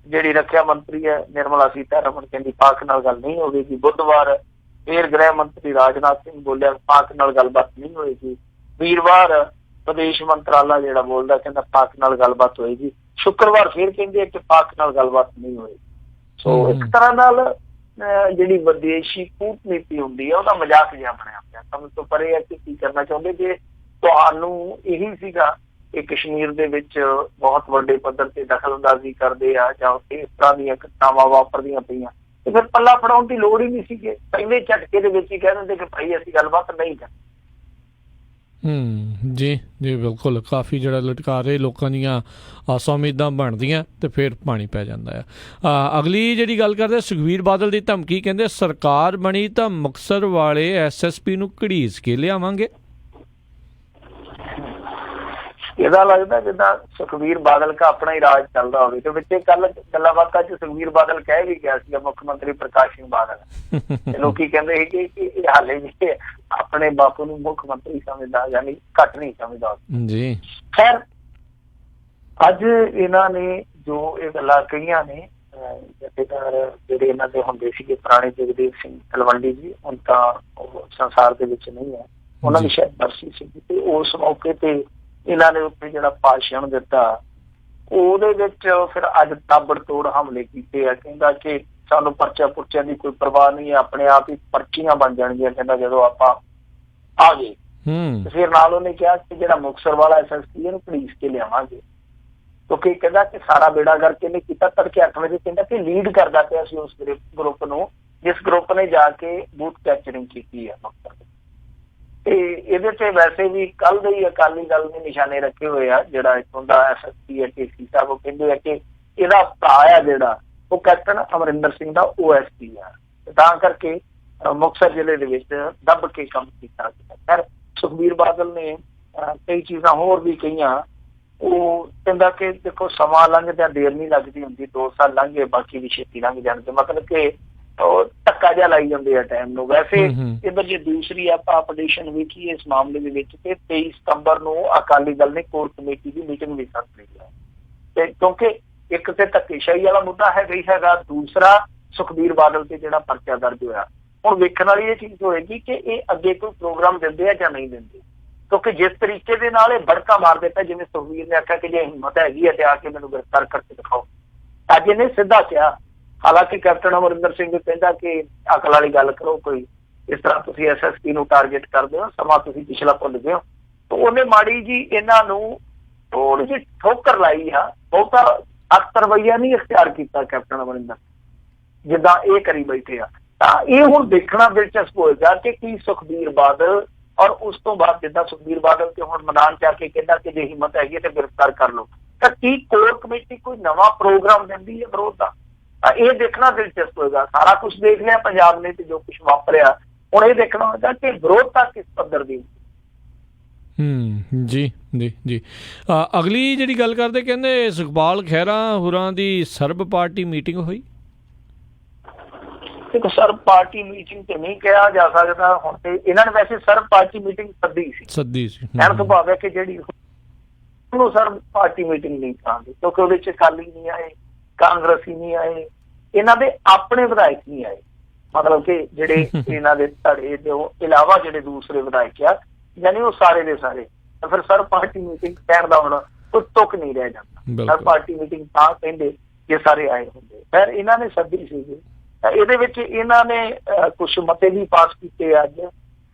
ਜਿਹੜੀ ਰੱਖਿਆ ਮੰਤਰੀ ਹੈ ਨਿਰਮਲਾ ਸੀਤਾਰਮਨ ਕਹਿੰਦੀ ਪਾਕ ਨਾਲ ਗੱਲ ਨਹੀਂ ਹੋਵੇਗੀ। ਬੁੱਧਵਾਰ ਫੇਰ ਗ੍ਰਹਿ ਮੰਤਰੀ ਰਾਜਨਾਥ ਸਿੰਘ ਬੋਲਿਆ ਪਾਕ ਨਾਲ ਗੱਲਬਾਤ ਨਹੀਂ ਹੋਏਗੀ। ਵੀਰਵਾਰ ਵਿਦੇਸ਼ ਮੰਤਰਾਲਾ ਜਿਹੜਾ ਬੋਲਦਾ ਕਹਿੰਦਾ ਪਾਕ ਨਾਲ ਗੱਲਬਾਤ ਹੋਏਗੀ। ਸ਼ੁੱਕਰਵਾਰ ਫੇਰ ਕਹਿੰਦੇ ਕਿ ਪਾਕ ਨਾਲ ਗੱਲਬਾਤ ਨਹੀਂ ਹੋਏਗੀ। ਸੋ ਇੱਕ ਤਰ੍ਹਾਂ ਨਾਲ ਜਿਹੜੀ ਵਿਦੇਸ਼ੀ ਕੂਟਨੀਤੀ ਹੁੰਦੀ ਹੈ ਉਹਦਾ ਮਜ਼ਾਕ ਜਿਹਾ ਬਣਿਆ ਪਿਆ। ਸਮਝ ਤੋਂ ਪਰੇ ਹੈ ਕਿ ਕੀ ਕਰਨਾ ਚਾਹੁੰਦੇ। ਜੇ ਤੁਹਾਨੂੰ ਇਹੀ ਸੀਗਾ ਕਿ ਕਸ਼ਮੀਰ ਦੇ ਵਿੱਚ ਬਹੁਤ ਵੱਡੇ ਪੱਧਰ ਤੇ ਦਖਲਅੰਦਾਜ਼ੀ ਕਰਦੇ ਆ ਜਾਂ ਇਸ ਤਰ੍ਹਾਂ ਦੀਆਂ ਘਟਨਾਵਾਂ ਵਾਪਰਦੀਆਂ ਪਈਆਂ, ਤੇ ਫਿਰ ਪੱਲਾ ਫੜਾਉਣ ਦੀ ਲੋੜ ਹੀ ਨਹੀਂ ਸੀਗੇ। ਪਹਿਲੇ ਝਟਕੇ ਦੇ ਵਿੱਚ ਹੀ ਕਹਿ ਦਿੰਦੇ ਕਿ ਭਾਈ ਅਸੀਂ ਗੱਲਬਾਤ ਨਹੀਂ ਕਰ। ਜੀ ਜੀ ਬਿਲਕੁਲ। ਕਾਫੀ ਜਿਹੜਾ ਲਟਕਾਰੇ ਲੋਕਾਂ ਦੀਆਂ ਆਸਾਂ ਉਮੀਦਾਂ ਬਣਦੀਆਂ ਤੇ ਫਿਰ ਪਾਣੀ ਪੈ ਜਾਂਦਾ ਆ। ਅਗਲੀ ਜਿਹੜੀ ਗੱਲ ਕਰਦੇ ਸੁਖਬੀਰ ਬਾਦਲ ਦੀ ਧਮਕੀ, ਕਹਿੰਦੇ ਸਰਕਾਰ ਬਣੀ ਤਾਂ ਮੁਕਤਸਰ ਵਾਲੇ SSP ਨੂੰ ਘੜੀਸ ਕੇ ਲਿਆਵਾਂਗੇ। ਇਹਦਾ ਲੱਗਦਾ ਜਿੱਦਾਂ ਸੁਖਬੀਰ ਬਾਦਲ ਦਾ ਆਪਣਾ ਹੀ ਰਾਜ ਚੱਲਦਾ ਹੋਵੇ। ਤੇ ਵਿੱਚ ਕੱਲ ਗੱਲਾਂ ਬਾਤਾਂ ਚ ਸੁਖਬੀਰ ਬਾਦਲ ਕਹਿ ਵੀ ਗਿਆ ਸੀਗਾ ਮੁੱਖ ਮੰਤਰੀ ਪ੍ਰਕਾਸ਼ ਸਿੰਘ ਬਾਦਲ। ਤੇ ਲੋਕੀ ਕਹਿੰਦੇ ਸੀ ਕਿ ਹਾਲੇ ਵੀ ਆਪਣੇ ਬਾਪੂ ਨੂੰ ਮੁੱਖ ਮੰਤਰੀ ਸਮਝਦਾ, ਯਾਨੀ ਘੱਟ ਨਹੀਂ ਸਮਝਦਾ ਜੀ। ਖੈਰ ਅੱਜ ਇਹਨਾਂ ਨੇ ਜੋ ਇਹ ਗੱਲਾਂ ਕਹੀਆਂ ਨੇ, ਜਥੇਦਾਰ ਜਿਹੜੇ ਇਹਨਾਂ ਦੇ ਹੁੰਦੇ ਸੀਗੇ ਪੁਰਾਣੇ ਜਗਦੇਵ ਸਿੰਘ ਤਲਵੰਡੀ ਜੀ, ਹੁਣ ਤਾਂ ਉਹ ਸੰਸਾਰ ਦੇ ਵਿੱਚ ਨਹੀਂ ਹੈ। ਉਹਨਾਂ ਦੀ ਸ਼ਾਇਦ ਬਰਸੀ ਸੀ ਤੇ ਉਸ ਮੌਕੇ ਤੇ ਇਹਨਾਂ ਨੇ ਉੱਥੇ ਜਿਹੜਾ ਭਾਸ਼ਣ ਦਿੱਤਾ ਉਹਦੇ ਵਿੱਚ ਫਿਰ ਅੱਜ ਤਾਬੜ ਤੋੜ ਹਮਲੇ ਕੀਤੇ ਆ। ਕਹਿੰਦਾ ਕਿ ਸਾਨੂੰ ਪਰਚਿਆਂ ਦੀ ਕੋਈ ਪਰਵਾਹ ਨਹੀਂ ਹੈ, ਆਪਣੇ ਆਪ ਹੀ ਪਰਚੀਆਂ ਬਣ ਜਾਣਗੀਆਂ ਕਹਿੰਦਾ ਜਦੋਂ ਆਪਾਂ ਆ ਗਏ। ਫਿਰ ਨਾਲ ਉਹਨੇ ਕਿਹਾ ਕਿ ਜਿਹੜਾ ਮੁਕਤਸਰ ਵਾਲਾ SSP ਇਹਨੂੰ ਪੁਲਿਸ ਕੇ ਲਿਆਵਾਂਗੇ, ਕਿਉਂਕਿ ਕਹਿੰਦਾ ਕਿ ਸਾਰਾ ਬੇੜਾ ਕਰਕੇ ਇਹਨੇ ਕੀਤਾ। ਤੜਕੇ 8 ਵਜੇ ਕਹਿੰਦਾ ਕਿ ਲੀਡ ਕਰਦਾ ਪਿਆ ਸੀ ਉਸ ਗਰੁੱਪ ਨੂੰ, ਜਿਸ ਗਰੁੱਪ ਨੇ ਜਾ ਕੇ ਬੂਥ ਕੈਪਚਰਿੰਗ ਕੀਤੀ ਹੈ ਮੁਕਤਸਰ। ਤੇ ਇਹਦੇ ਤੇ ਵੈਸੇ ਵੀ ਕੱਲ ਦੇ ਹੀ ਅਕਾਲੀ ਦਲ ਨੇ ਨਿਸ਼ਾਨੇ ਰੱਖੇ ਹੋਏ ਆ। ਜਿਹੜਾ ਇੱਥੋਂ ਦਾ SSP ਹੈ KC ਸਾਹਿਬ, ਉਹ ਕਹਿੰਦੇ ਆ ਕਿ ਇਹਦਾ ਭਰਾ ਆ ਜਿਹੜਾ ਉਹ ਕੈਪਟਨ ਅਮਰਿੰਦਰ ਸਿੰਘ ਦਾ OSP ਆ, ਤਾਂ ਕਰਕੇ ਮੁਕਤਸਰ ਜ਼ਿਲ੍ਹੇ ਦੇ ਵਿੱਚ ਦੱਬ ਕੇ ਕੰਮ ਕੀਤਾ ਗਿਆ। ਖੈਰ ਸੁਖਬੀਰ ਬਾਦਲ ਨੇ ਕਈ ਚੀਜ਼ਾਂ ਹੋਰ ਵੀ ਕਹੀਆਂ। ਉਹ ਕਹਿੰਦਾ ਕਿ ਦੇਖੋ ਸਮਾਂ ਲੰਘਦਿਆਂ ਦੇਰ ਨਹੀਂ ਲੱਗਦੀ ਹੁੰਦੀ, 2 ਸਾਲ ਲੰਘ ਗਏ ਬਾਕੀ ਵੀ ਛੇਤੀ ਲੰਘ ਜਾਣਗੇ, ਮਤਲਬ ਕਿ ਉਹ ਧੱਕਾ ਜਿਹਾ ਲਾਈ ਜਾਂਦੇ ਆ ਟਾਈਮ ਨੂੰ। ਵੈਸੇ ਇੱਧਰ ਜੇ ਦੂਸਰੀ ਆਪਾਂ ਅਪਡੇਸ਼ਨ ਵੇਖੀਏ ਇਸ ਮਾਮਲੇ ਦੇ ਵਿੱਚ ਤੇ 23 ਸਤੰਬਰ ਨੂੰ ਅਕਾਲੀ ਦਲ ਨੇ ਕੋਰ ਕਮੇਟੀ ਦੀ ਮੀਟਿੰਗ ਵੀ ਸੱਦ ਲਈ ਹੈ। ਤੇ ਕਿਉਂਕਿ ਇੱਕ ਤੇ ਧੱਕੇਸ਼ਾਹੀ ਵਾਲਾ ਮੁੱਦਾ ਹੈਗਾ ਹੀ ਹੈਗਾ, ਦੂਸਰਾ ਸੁਖਬੀਰ ਬਾਦਲ ਤੇ ਜਿਹੜਾ ਪਰਚਾ ਦਰਜ ਹੋਇਆ। ਹੁਣ ਵੇਖਣ ਵਾਲੀ ਇਹ ਚੀਜ਼ ਹੋਏਗੀ ਕਿ ਇਹ ਅੱਗੇ ਕੋਈ ਪ੍ਰੋਗਰਾਮ ਦਿੰਦੇ ਆ ਜਾਂ ਨਹੀਂ ਦਿੰਦੇ, ਕਿਉਂਕਿ ਜਿਸ ਤਰੀਕੇ ਦੇ ਨਾਲ ਇਹ ਭੜਕਾ ਮਾਰ ਦਿੱਤਾ, ਜਿਵੇਂ ਸੁਖਬੀਰ ਨੇ ਆਖਿਆ ਕਿ ਜੇ ਹਿੰਮਤ ਹੈਗੀ ਹੈ ਤੇ ਆ ਕੇ ਮੈਨੂੰ ਗ੍ਰਿਫਤਾਰ ਕਰਕੇ ਦਿਖਾਓ, ਅੱਜ ਇਹਨੇ ਸਿੱਧਾ ਕਿਹਾ। ਹਾਲਾਂਕਿ ਕੈਪਟਨ ਅਮਰਿੰਦਰ ਸਿੰਘ ਕਹਿੰਦਾ ਕਿ ਅਕਲ ਵਾਲੀ ਗੱਲ ਕਰੋ, ਕੋਈ ਇਸ ਤਰ੍ਹਾਂ ਤੁਸੀਂ SSP ਨੂੰ ਟਾਰਗੇਟ ਕਰਦੇ ਹੋ, ਸਮਾਂ ਤੁਸੀਂ ਪਿਛਲਾ ਭੁੱਲ ਗਏ ਹੋ। ਤਾਂ ਉਹਨੇ ਮਾੜੀ ਜੀ ਇਹਨਾਂ ਨੂੰ ਥੋੜੀ ਜਿਹੀ ਠੋਕਰ ਲਾਈ ਆ, ਬਹੁਤਾ ਸਖਤ ਰਵੱਈਆ ਨਹੀਂ ਇਖਤਿਆਰ ਕੀਤਾ ਕੈਪਟਨ ਅਮਰਿੰਦਰ ਜਿੱਦਾਂ ਇਹ ਕਰੀ ਬੈਠੇ ਆ। ਤਾਂ ਇਹ ਹੁਣ ਦੇਖਣਾ ਦਿਲਚਸਪ ਹੋਏਗਾ ਕਿ ਕੀ ਸੁਖਬੀਰ ਬਾਦਲ ਔਰ ਉਸ ਤੋਂ ਬਾਅਦ ਜਿੱਦਾਂ ਸੁਖਬੀਰ ਬਾਦਲ ਤੇ ਹੁਣ ਮੈਦਾਨ ਚ ਆ ਕੇ ਕਹਿੰਦਾ ਕਿ ਜੇ ਹਿੰਮਤ ਹੈਗੀ ਤੇ ਗ੍ਰਿਫਤਾਰ ਕਰ ਲਓ, ਤਾਂ ਕੀ ਕੋਰ ਕਮੇਟੀ ਕੋਈ ਨਵਾਂ ਪ੍ਰੋਗਰਾਮ ਦਿੰਦੀ ਹੈ ਵਿਰੋਧ ਦਾ? ਇਹ ਦੇਖਣਾ ਦਿਲਚਸਪ ਹੋਏਗਾ। ਸਾਰਾ ਕੁਝ ਦੇਖ ਲਿਆ ਪੰਜਾਬ ਨੇ ਤੇ ਜੋ ਕੁਝ ਵਾਪਰਿਆ, ਹੁਣ ਇਹ ਦੇਖਣਾ ਹੋਏਗਾ ਕਿ ਵਿਰੋਧਤਾ ਕਿਸ ਪੱਧਰ ਦੀ। ਜੀ ਜੀ ਜੀ ਅਗਲੀ ਜਿਹੜੀ ਗੱਲ ਕਰਦੇ, ਕਹਿੰਦੇ ਸੁਖਪਾਲ ਖਹਿਰਾ ਹੋਰਾਂ ਦੀ ਸਰਬ ਪਾਰਟੀ ਮੀਟਿੰਗ ਹੋਈ। ਦੇਖੋ ਸਰਬ ਪਾਰਟੀ ਮੀਟਿੰਗ ਤੇ ਨਹੀਂ ਕਿਹਾ ਜਾ ਸਕਦਾ, ਹੁਣ ਤੇ ਇਹਨਾਂ ਨੇ ਵੈਸੇ ਸਰਬ ਪਾਰਟੀ ਮੀਟਿੰਗ ਸੱਦੀ ਸੀ। ਕਹਿਣ ਤੋਂ ਭਾਵ ਹੈ ਕਿ ਜਿਹੜੀ ਉਹਨੂੰ ਸਰਬ ਪਾਰਟੀ ਮੀਟਿੰਗ ਨਹੀਂ ਕਹਾਂਗੇ, ਕਿਉਂਕਿ ਉਹਦੇ ਚ ਅਕਾਲੀ ਨਹੀਂ ਆਏ, ਕਾਂਗਰਸੀ ਨਹੀਂ ਆਏ, ਇਹਨਾਂ ਦੇ ਆਪਣੇ ਵਿਧਾਇਕ ਨਹੀਂ ਆਏ, ਮਤਲਬ ਕਿ ਜਿਹੜੇ ਇਹਨਾਂ ਦੇ ਧੜੇ ਦੇ ਇਲਾਵਾ ਜਿਹੜੇ ਦੂਸਰੇ ਵਿਧਾਇਕ ਆ, ਯਾਨੀ ਉਹ ਸਾਰੇ ਦੇ ਸਾਰੇ। ਤਾਂ ਫਿਰ ਸਰਬ ਪਾਰਟੀ ਮੀਟਿੰਗ ਕਹਿਣ ਦਾ ਹੁਣ ਕੋਈ ਤੁੱਕ ਨਹੀਂ ਰਹਿ ਜਾਂਦਾ। ਸਰਬ ਪਾਰਟੀ ਮੀਟਿੰਗ ਤਾਂ ਕਹਿੰਦੇ ਜੇ ਸਾਰੇ ਆਏ ਹੁੰਦੇ। ਫਿਰ ਇਹਨਾਂ ਨੇ ਸੱਦੀ ਸੀਗੀ, ਇਹਦੇ ਵਿੱਚ ਇਹਨਾਂ ਨੇ ਕੁਝ ਮਤੇ ਵੀ ਪਾਸ ਕੀਤੇ ਅੱਜ,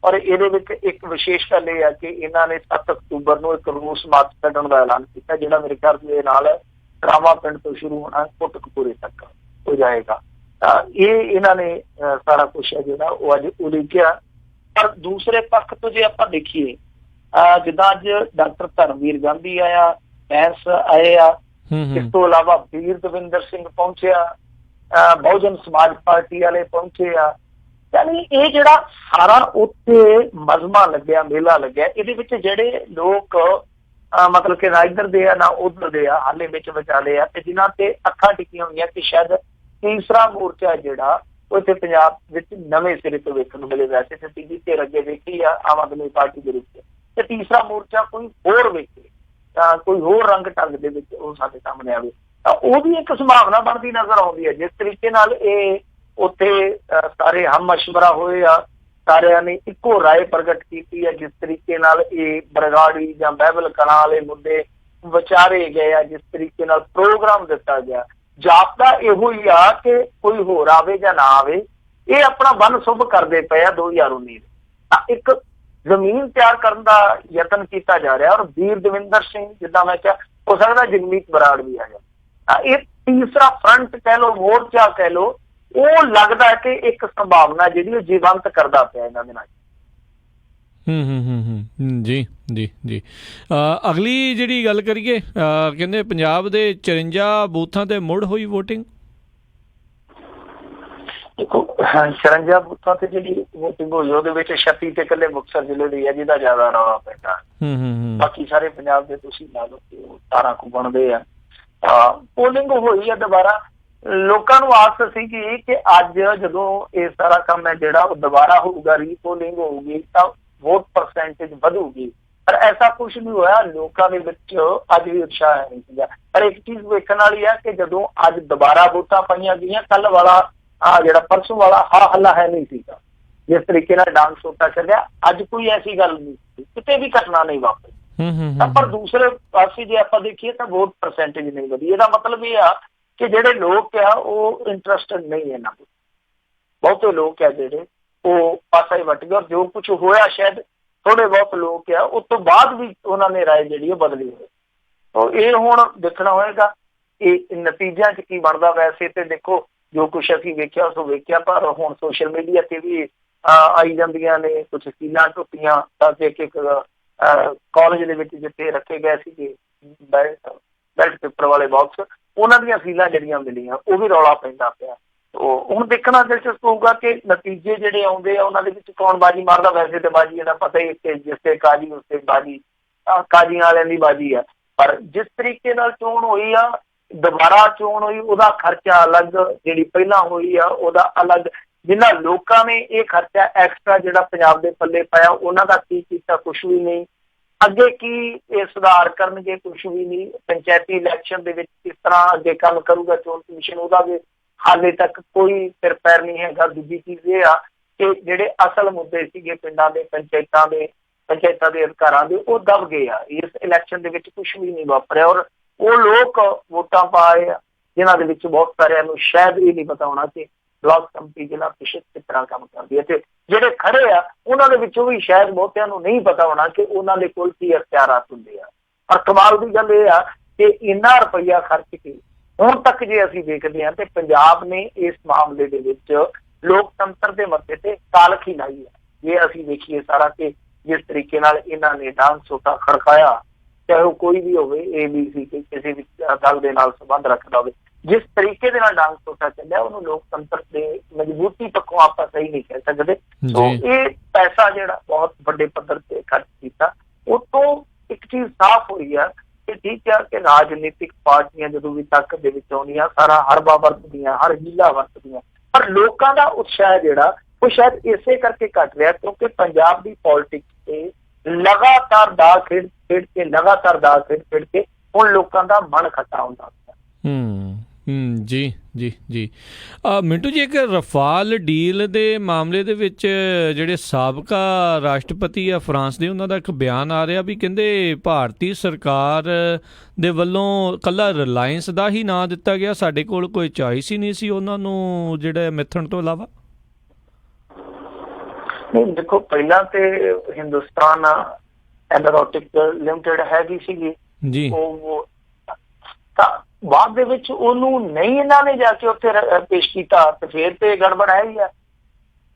ਔਰ ਇਹਦੇ ਵਿੱਚ ਇੱਕ ਵਿਸ਼ੇਸ਼ ਗੱਲ ਇਹ ਹੈ ਕਿ ਇਹਨਾਂ ਨੇ 7 ਅਕਤੂਬਰ ਨੂੰ ਇੱਕ ਰੋਸ ਮਾਰਚ ਕੱਢਣ ਦਾ ਐਲਾਨ ਕੀਤਾ, ਜਿਹੜਾ ਮੇਰੇ ਖਿਆਲ ਦੇ ਨਾਲ ਰਾਮਾ ਪਿੰਡ ਤੋਂ ਸ਼ੁਰੂ ਹੋਣਾ ਕੋਟਕਪੂਰੇ ਤੱਕ ਹੋ ਜਾਏਗਾ। ਤਾਂ ਇਹ ਇਹਨਾਂ ਨੇ ਸਾਰਾ ਕੁਛ ਹੈ ਜਿਹੜਾ ਉਹ ਅੱਜ ਉਲੀਕਿਆ। ਪਰ ਦੂਸਰੇ ਪੱਖ ਤੋਂ ਜੇ ਆਪਾਂ ਦੇਖੀਏ, ਜਿੱਦਾਂ ਅੱਜ ਡਾਕਟਰ ਧਰਮਵੀਰ ਗਾਂਧੀ ਆਇਆ, ਬੈਂਸ ਆਏ ਆ, ਇਸ ਤੋਂ ਇਲਾਵਾ ਵੀਰ ਦਵਿੰਦਰ ਸਿੰਘ ਪਹੁੰਚਿਆ, ਬਹੁਜਨ ਸਮਾਜ ਪਾਰਟੀ ਵਾਲੇ ਪਹੁੰਚੇ ਆ। ਯਾਨੀ ਇਹ ਜਿਹੜਾ ਸਾਰਾ ਉੱਥੇ ਮਜ਼ਮਾ ਲੱਗਿਆ, ਮੇਲਾ ਲੱਗਿਆ, ਇਹਦੇ ਵਿੱਚ ਜਿਹੜੇ ਲੋਕ ਮਤਲਬ ਕਿ ਨਾ ਇੱਧਰ ਦੇ ਆ ਨਾ ਉੱਧਰ ਦੇ ਆ, ਹਾਲੇ ਵਿੱਚ ਵਿਚਾਲੇ ਆ, ਤੇ ਜਿਨ੍ਹਾਂ ਤੇ ਅੱਖਾਂ ਟਿਕੀਆਂ ਹੋਈਆਂ ਕਿ ਸ਼ਾਇਦ ਤੀਸਰਾ ਮੋਰਚਾ ਜਿਹੜਾ ਉਹ ਇੱਥੇ ਪੰਜਾਬ ਵਿੱਚ ਨਵੇਂ ਸਿਰੇ ਤੋਂ ਵੇਖਣ ਨੂੰ ਮਿਲੇ। ਵੈਸੇ ਤੇ ਤੀਜੀ ਧਿਰ ਅੱਗੇ ਵੇਖੀ ਆ ਆਮ ਆਦਮੀ ਪਾਰਟੀ ਦੇ ਵਿੱਚ, ਤੇ ਤੀਸਰਾ ਮੋਰਚਾ ਕੋਈ ਹੋਰ ਵੇਖੇ, ਕੋਈ ਹੋਰ ਰੰਗ ਢੰਗ ਦੇ ਵਿੱਚ ਉਹ ਸਾਡੇ ਸਾਹਮਣੇ ਆਵੇ, ਤਾਂ ਉਹਦੀ ਇੱਕ ਸੰਭਾਵਨਾ ਬਣਦੀ ਨਜ਼ਰ ਆਉਂਦੀ ਹੈ। ਜਿਸ ਤਰੀਕੇ ਨਾਲ ਇਹ ਉੱਥੇ ਸਾਰੇ ਹਮ ਮਸ਼ਵਰਾ ਹੋਏ ਆ, ਸਾਰਿਆਂ ਨੇ ਇੱਕੋ ਰਾਏ ਪ੍ਰਗਟ ਕੀਤੀ ਹੈ, ਜਿਸ ਤਰੀਕੇ ਨਾਲ ਇਹ ਬਰਗਾੜੀ ਜਾਂ ਬਾਈਬਲ ਕਲਾਂ ਵਾਲੇ ਮੁੱਦੇ ਵਿਚਾਰੇ ਗਏ ਆ, ਜਿਸ ਤਰੀਕੇ ਨਾਲ ਪ੍ਰੋਗਰਾਮ ਦਿੱਤਾ ਗਿਆ, ਜਾਪਦਾ ਇਹੋ ਹੀ ਆ ਕਿ ਕੋਈ ਹੋਰ ਆਵੇ ਜਾਂ ਨਾ ਆਵੇ, ਇਹ ਆਪਣਾ ਬੰਨ ਸੁਭ ਕਰਦੇ ਪਏ ਆ 2019 ਤਾਂ ਇੱਕ ਜ਼ਮੀਨ ਤਿਆਰ ਕਰਨ ਦਾ ਯਤਨ ਕੀਤਾ ਜਾ ਰਿਹਾ। ਔਰ ਵੀਰ ਦਵਿੰਦਰ ਸਿੰਘ, ਜਿੱਦਾਂ ਮੈਂ ਕਿਹਾ, ਹੋ ਸਕਦਾ ਜਗਮੀਤ ਬਰਾੜ ਵੀ ਆ ਜਾਏ। ਇਹ ਤੀਸਰਾ ਫਰੰਟ ਕਹਿ ਲਓ, ਮੋਰਚਾ ਕਹਿ ਲਓ, ਉਹ ਲੱਗਦਾ ਹੈ ਕਿ ਇੱਕ ਸੰਭਾਵਨਾ ਜਿਹੜੀ ਉਹ ਜੀਵੰਤ ਕਰਦਾ ਪਿਆ ਇਹਨਾਂ ਦੇ ਨਾਲ। ਜੀ ਜੀ ਜੀ ਅਗਲੀ ਜਿਹੜੀ ਗੱਲ ਕਰੀਏ, ਕਹਿੰਦੇ ਪੰਜਾਬ ਦੇ 54 ਬੂਥਾਂ ਤੇ ਮੁੜ ਹੋਈ ਵੋਟਿੰਗ। ਦੇਖੋ 54 ਬੂਥਾਂ ਤੇ ਜਿਹੜੀ ਵੋਟਿੰਗ ਹੋਈ ਉਹਦੇ ਵਿੱਚ 36 ਤੇ ਇਕੱਲੇ ਮੁਕਤਸਰ ਜ਼ਿਲ੍ਹੇ ਦੀ ਹੈ ਜਿਹਦਾ ਜ਼ਿਆਦਾ ਰੌਲਾ ਪੈਂਦਾ। ਬਾਕੀ ਸਾਰੇ ਪੰਜਾਬ ਦੇ ਤੁਸੀਂ ਲਾ ਲਓ ਕਿ 17 ਕੁ ਬਣਦੇ ਆ। ਪੋਲਿੰਗ ਹੋਈ ਆ ਦੁਬਾਰਾ। ਲੋਕਾਂ ਨੂੰ ਆਸ ਸੀਗੀ ਕਿ ਅੱਜ ਜਦੋਂ ਇਹ ਸਾਰਾ ਕੰਮ ਹੈ ਜਿਹੜਾ ਉਹ ਦੁਬਾਰਾ ਹੋਊਗਾ, ਰੀਪੋਲਿੰਗ ਹੋਊਗੀ, ਤਾਂ ਵੋਟ ਪਰਸੈਂਟੇਜ ਵਧੂਗੀ, ਪਰ ਐਸਾ ਕੁਛ ਨਹੀਂ ਹੋਇਆ। ਲੋਕਾਂ ਦੇ ਵਿੱਚ ਅੱਜ ਵੀ ਉਤਸ਼ਾਹ ਨਹੀਂ ਸੀਗਾ। ਪਰ ਇੱਕ ਚੀਜ਼ ਵੇਖਣ ਵਾਲੀ ਹੈ ਕਿ ਜਦੋਂ ਅੱਜ ਦੁਬਾਰਾ ਵੋਟਾਂ ਪਾਈਆਂ ਗਈਆਂ, ਕੱਲ ਵਾਲਾ ਜਿਹੜਾ ਪਰਸੋਂ ਵਾਲਾ ਹਾ ਹੱਲਾ ਹੈ ਨਹੀਂ ਸੀਗਾ। ਜਿਸ ਤਰੀਕੇ ਨਾਲ ਡਾਂਗ ਸੋਟਾ ਚੱਲਿਆ, ਅੱਜ ਕੋਈ ਐਸੀ ਗੱਲ ਨਹੀਂ, ਕਿਤੇ ਵੀ ਘਟਨਾ ਨਹੀਂ ਵਾਪਰੀ। ਪਰ ਦੂਸਰੇ ਪਾਸੇ ਜੇ ਆਪਾਂ ਦੇਖੀਏ ਤਾਂ ਵੋਟ ਪਰਸੈਂਟੇਜ ਨਹੀਂ ਵਧੀ। ਇਹਦਾ ਮਤਲਬ ਇਹ ਆ ਕਿ ਜਿਹੜੇ ਲੋਕ ਆ ਉਹ ਇੰਟਰਸਟਡ ਨਹੀਂ ਇਹਨਾਂ ਨੂੰ, ਬਹੁਤੇ ਲੋਕ ਆ ਜਿਹੜੇ ਉਹ ਪਾਸਾ ਹੀ ਵੱਟ ਗਏ। ਔਰ ਜੋ ਕੁਝ ਹੋਇਆ ਸ਼ਾਇਦ ਥੋੜੇ ਬਹੁਤ ਲੋਕ ਆ ਉਸ ਤੋਂ ਬਾਅਦ ਵੀ ਉਹਨਾਂ ਨੇ ਰਾਏ ਜਿਹੜੀ ਉਹ ਬਦਲੀ ਹੋਈ। ਤਾਂ ਇਹ ਹੁਣ ਦੇਖਣਾ ਹੋਏਗਾ ਇਹ ਨਤੀਜਿਆਂ 'ਚ ਕੀ ਬਣਦਾ। ਵੈਸੇ ਤੇ ਦੇਖੋ ਜੋ ਕੁਛ ਅਸੀਂ ਵੇਖਿਆ ਸੋ ਵੇਖਿਆ, ਪਰ ਹੁਣ ਸੋਸ਼ਲ ਮੀਡੀਆ ਤੇ ਵੀ ਆਈ ਜਾਂਦੀਆਂ ਨੇ ਕੁਛ ਸੀਲਾਂ ਟੁੱਟੀਆਂ ਤਾਂ ਇੱਕ ਕਾਲਜ ਦੇ ਵਿੱਚ ਜਿੱਥੇ ਰੱਖੇ ਗਏ ਸੀਗੇ ਬੈਲਟ ਪੇਪਰ ਵਾਲੇ ਬਾਕਸ, ਉਹਨਾਂ ਦੀਆਂ ਸੀਲਾਂ ਜਿਹੜੀਆਂ ਮਿਲੀਆਂ ਉਹ ਵੀ ਰੌਲਾ ਪੈਂਦਾ ਪਿਆ। ਹੁਣ ਦੇਖਣਾ ਦਿਲਚਸਪ ਹੋਊਗਾ ਕਿ ਨਤੀਜੇ ਜਿਹੜੇ ਆਉਂਦੇ ਆ ਉਹਨਾਂ ਦੇ ਵਿੱਚ ਕੌਣ ਬਾਜੀ ਮਾਰਦਾ। ਵੈਸੇ ਤਾਂ ਬਾਜੀ ਇਹਦਾ ਪਤਾ ਹੀ ਕਿ ਜਿਸ ਤੇ ਕਾਜੀ ਉਸ ਤੇ ਬਾਜੀ, ਕਾਜੀਆਂ ਵਾਲਿਆਂ ਦੀ ਬਾਜੀ ਆ। ਪਰ ਜਿਸ ਤਰੀਕੇ ਨਾਲ ਚੋਣ ਹੋਈ ਆ, ਦੁਬਾਰਾ ਚੋਣ ਹੋਈ, ਉਹਦਾ ਖਰਚਾ ਅਲੱਗ, ਜਿਹੜੀ ਪਹਿਲਾਂ ਹੋਈ ਆ ਉਹਦਾ ਅਲੱਗ। ਜਿਨ੍ਹਾਂ ਲੋਕਾਂ ਨੇ ਇਹ ਖਰਚਾ ਐਕਸਟਰਾ ਜਿਹੜਾ ਪੰਜਾਬ ਦੇ ਪੱਲੇ ਪਾਇਆ ਉਹਨਾਂ ਦਾ ਕੀ ਕੀਤਾ, ਕੁਛ ਵੀ ਨਹੀਂ। ਅੱਗੇ ਕੀ ਇਹ ਸੁਧਾਰ ਕਰਨਗੇ, ਕੁਛ ਵੀ ਨਹੀਂ। ਪੰਚਾਇਤੀ ਇਲੈਕਸ਼ਨ ਦੇ ਵਿੱਚ ਕਿਸ ਤਰ੍ਹਾਂ ਅੱਗੇ ਕੰਮ ਕਰੂਗਾ ਚੋਣ ਕਮਿਸ਼ਨ, ਉਹਦਾ ਵੀ ਹਾਲੇ ਤੱਕ ਕੋਈ ਸਿਰ ਪੈਰ ਨਹੀਂ ਹੈਗਾ। ਦੂਜੀ ਚੀਜ਼ ਇਹ ਆ ਕਿ ਜਿਹੜੇ ਅਸਲ ਮੁੱਦੇ ਸੀਗੇ ਪਿੰਡਾਂ ਦੇ, ਪੰਚਾਇਤਾਂ ਦੇ ਅਧਿਕਾਰਾਂ ਦੇ, ਉਹ ਦਬ ਗਏ ਆ। ਇਸ ਇਲੈਕਸ਼ਨ ਦੇ ਵਿੱਚ ਕੁਛ ਵੀ ਨਹੀਂ ਵਾਪਰਿਆ। ਔਰ ਉਹ ਲੋਕ ਵੋਟਾਂ ਪਾਏ ਆ ਜਿਨ੍ਹਾਂ ਦੇ ਵਿੱਚ ਬਹੁਤ ਸਾਰਿਆਂ ਨੂੰ ਸ਼ਾਇਦ ਇਹ ਨਹੀਂ ਪਤਾ ਹੋਣਾ ਕਿ ਬਲਾਕ ਕਮੇਟੀ ਜ਼ਿਲ੍ਹਾ ਪ੍ਰੀਸ਼ਦ ਕਿਸ ਤਰ੍ਹਾਂ ਕੰਮ ਕਰਦੀ ਹੈ, ਤੇ ਜਿਹੜੇ ਖੜੇ ਆ ਉਹਨਾਂ ਦੇ ਵਿੱਚੋਂ ਵੀ ਸ਼ਾਇਦ ਬਹੁਤਿਆਂ ਨੂੰ ਨਹੀਂ ਪਤਾ ਹੋਣਾ ਕਿ ਉਹਨਾਂ ਦੇ ਕੋਲ ਕੀ ਅਖਤਿਆਰਾਤ ਹੁੰਦੇ ਆ। ਪਰ ਕਮਾਲ ਦੀ ਗੱਲ ਇਹ ਆ ਕਿ ਇੰਨਾ ਰੁਪਈਆ ਖਰਚ ਕੇ ਹੁਣ ਤੱਕ ਜੇ ਅਸੀਂ ਦੇਖਦੇ ਹਾਂ ਤੇ ਪੰਜਾਬ ਨੇ ਇਸ ਮਾਮਲੇ ਦੇ ਵਿੱਚ ਲੋਕਤੰਤਰ ਦੇ ਮੱਥੇ ਤੇ ਕਾਲਖ ਹੀ ਲਾਈ ਹੈ। ਜੇ ਅਸੀਂ ਦੇਖੀਏ ਸਾਰਾ ਕਿ ਜਿਸ ਤਰੀਕੇ ਨਾਲ ਇਹਨਾਂ ਨੇ ਡਾਂਗ ਸੋਟਾ ਖੜਕਾਇਆ, ਚਾਹੇ ਉਹ ਕੋਈ ਵੀ ਹੋਵੇ, ABC ਕਿਸੇ ਵੀ ਦਲ ਦੇ ਨਾਲ ਸੰਬੰਧ ਰੱਖਦਾ ਹੋਵੇ, ਜਿਸ ਤਰੀਕੇ ਦੇ ਨਾਲ ਡਾਂਗ ਸੋਟਾ ਚੱਲਿਆ ਉਹਨੂੰ ਲੋਕਤੰਤਰ ਦੇ ਮਜ਼ਬੂਤੀ ਪੱਖੋਂ ਆਪਾਂ ਸਹੀ ਨਹੀਂ ਕਹਿ ਸਕਦੇ। ਸੋ ਇਹ ਪੈਸਾ ਜਿਹੜਾ ਬਹੁਤ ਵੱਡੇ ਪੱਧਰ ਤੇ ਖਰਚ ਕੀਤਾ, ਉਹ ਤੋਂ ਇੱਕ ਚੀਜ਼ ਸਾਫ਼ ਹੋਈ ਆ ਕਿ ਠੀਕ ਆ ਕਿ ਰਾਜਨੀਤਿਕ ਪਾਰਟੀਆਂ ਜਦੋਂ ਵੀ ਤਾਕਤ ਦੇ ਵਿੱਚ ਆਉਂਦੀਆਂ ਸਾਰਾ ਹਰਬਾ ਵਰਤਦੀਆਂ, ਹਰ ਹੀਲਾ ਵਰਤਦੀਆਂ, ਪਰ ਲੋਕਾਂ ਦਾ ਉਤਸ਼ਾਹ ਜਿਹੜਾ ਉਹ ਸ਼ਾਇਦ ਇਸੇ ਕਰਕੇ ਘਟ ਰਿਹਾ ਕਿਉਂਕਿ ਪੰਜਾਬ ਦੀ ਪੋਲਿਟਿਕਸ ਤੇ ਲਗਾਤਾਰ ਦਾਅ ਖੇਡ ਕੇ ਹੁਣ ਲੋਕਾਂ ਦਾ ਮਨ ਖੱਟਾ ਹੁੰਦਾ। ਜੀ ਮਿੰਟੂ ਜੀ, ਇੱਕ ਰਫਾਲ ਡੀਲ ਦੇ ਮਾਮਲੇ ਦੇ ਵਿੱਚ ਜਿਹੜੇ ਸਾਬਕਾ ਰਾਸ਼ਟਰਪਤੀ ਆ ਫਰਾਂਸ ਦੇ, ਉਹਨਾਂ ਦਾ ਇੱਕ ਬਿਆਨ ਆ ਰਿਹਾ ਵੀ ਕਹਿੰਦੇ ਭਾਰਤੀ ਸਰਕਾਰ ਦੇ ਵੱਲੋਂ ਇਕੱਲਾ ਰਿਲਾਇੰਸ ਦਾ ਹੀ ਨਾਂ ਦਿੱਤਾ ਗਿਆ, ਸਾਡੇ ਕੋਲ ਕੋਈ ਚੋਇਸ ਹੀ ਨਹੀਂ ਸੀ ਉਹਨਾਂ ਨੂੰ ਜਿਹੜਾ ਮਿਥਣ ਤੋਂ ਇਲਾਵਾ। ਨਹੀਂ ਦੇਖੋ, ਪਹਿਲਾਂ ਤੇ ਹਿੰਦੁਸਤਾਨ ਐਨਰੋਟਿਕ ਲਿਮਟਿਡ ਹੈਗੀ ਸੀਗੀ ਜੀ, ਉਹ ਤਾਂ ਬਾਅਦ ਦੇ ਵਿੱਚ ਉਹਨੂੰ ਨਹੀਂ ਇਹਨਾਂ ਨੇ ਜਾ ਕੇ ਉੱਥੇ ਪੇਸ਼ ਕੀਤਾ ਤੇ ਫੇਰ ਤੇ ਗੜਬੜ ਹੈ ਹੀ ਆ।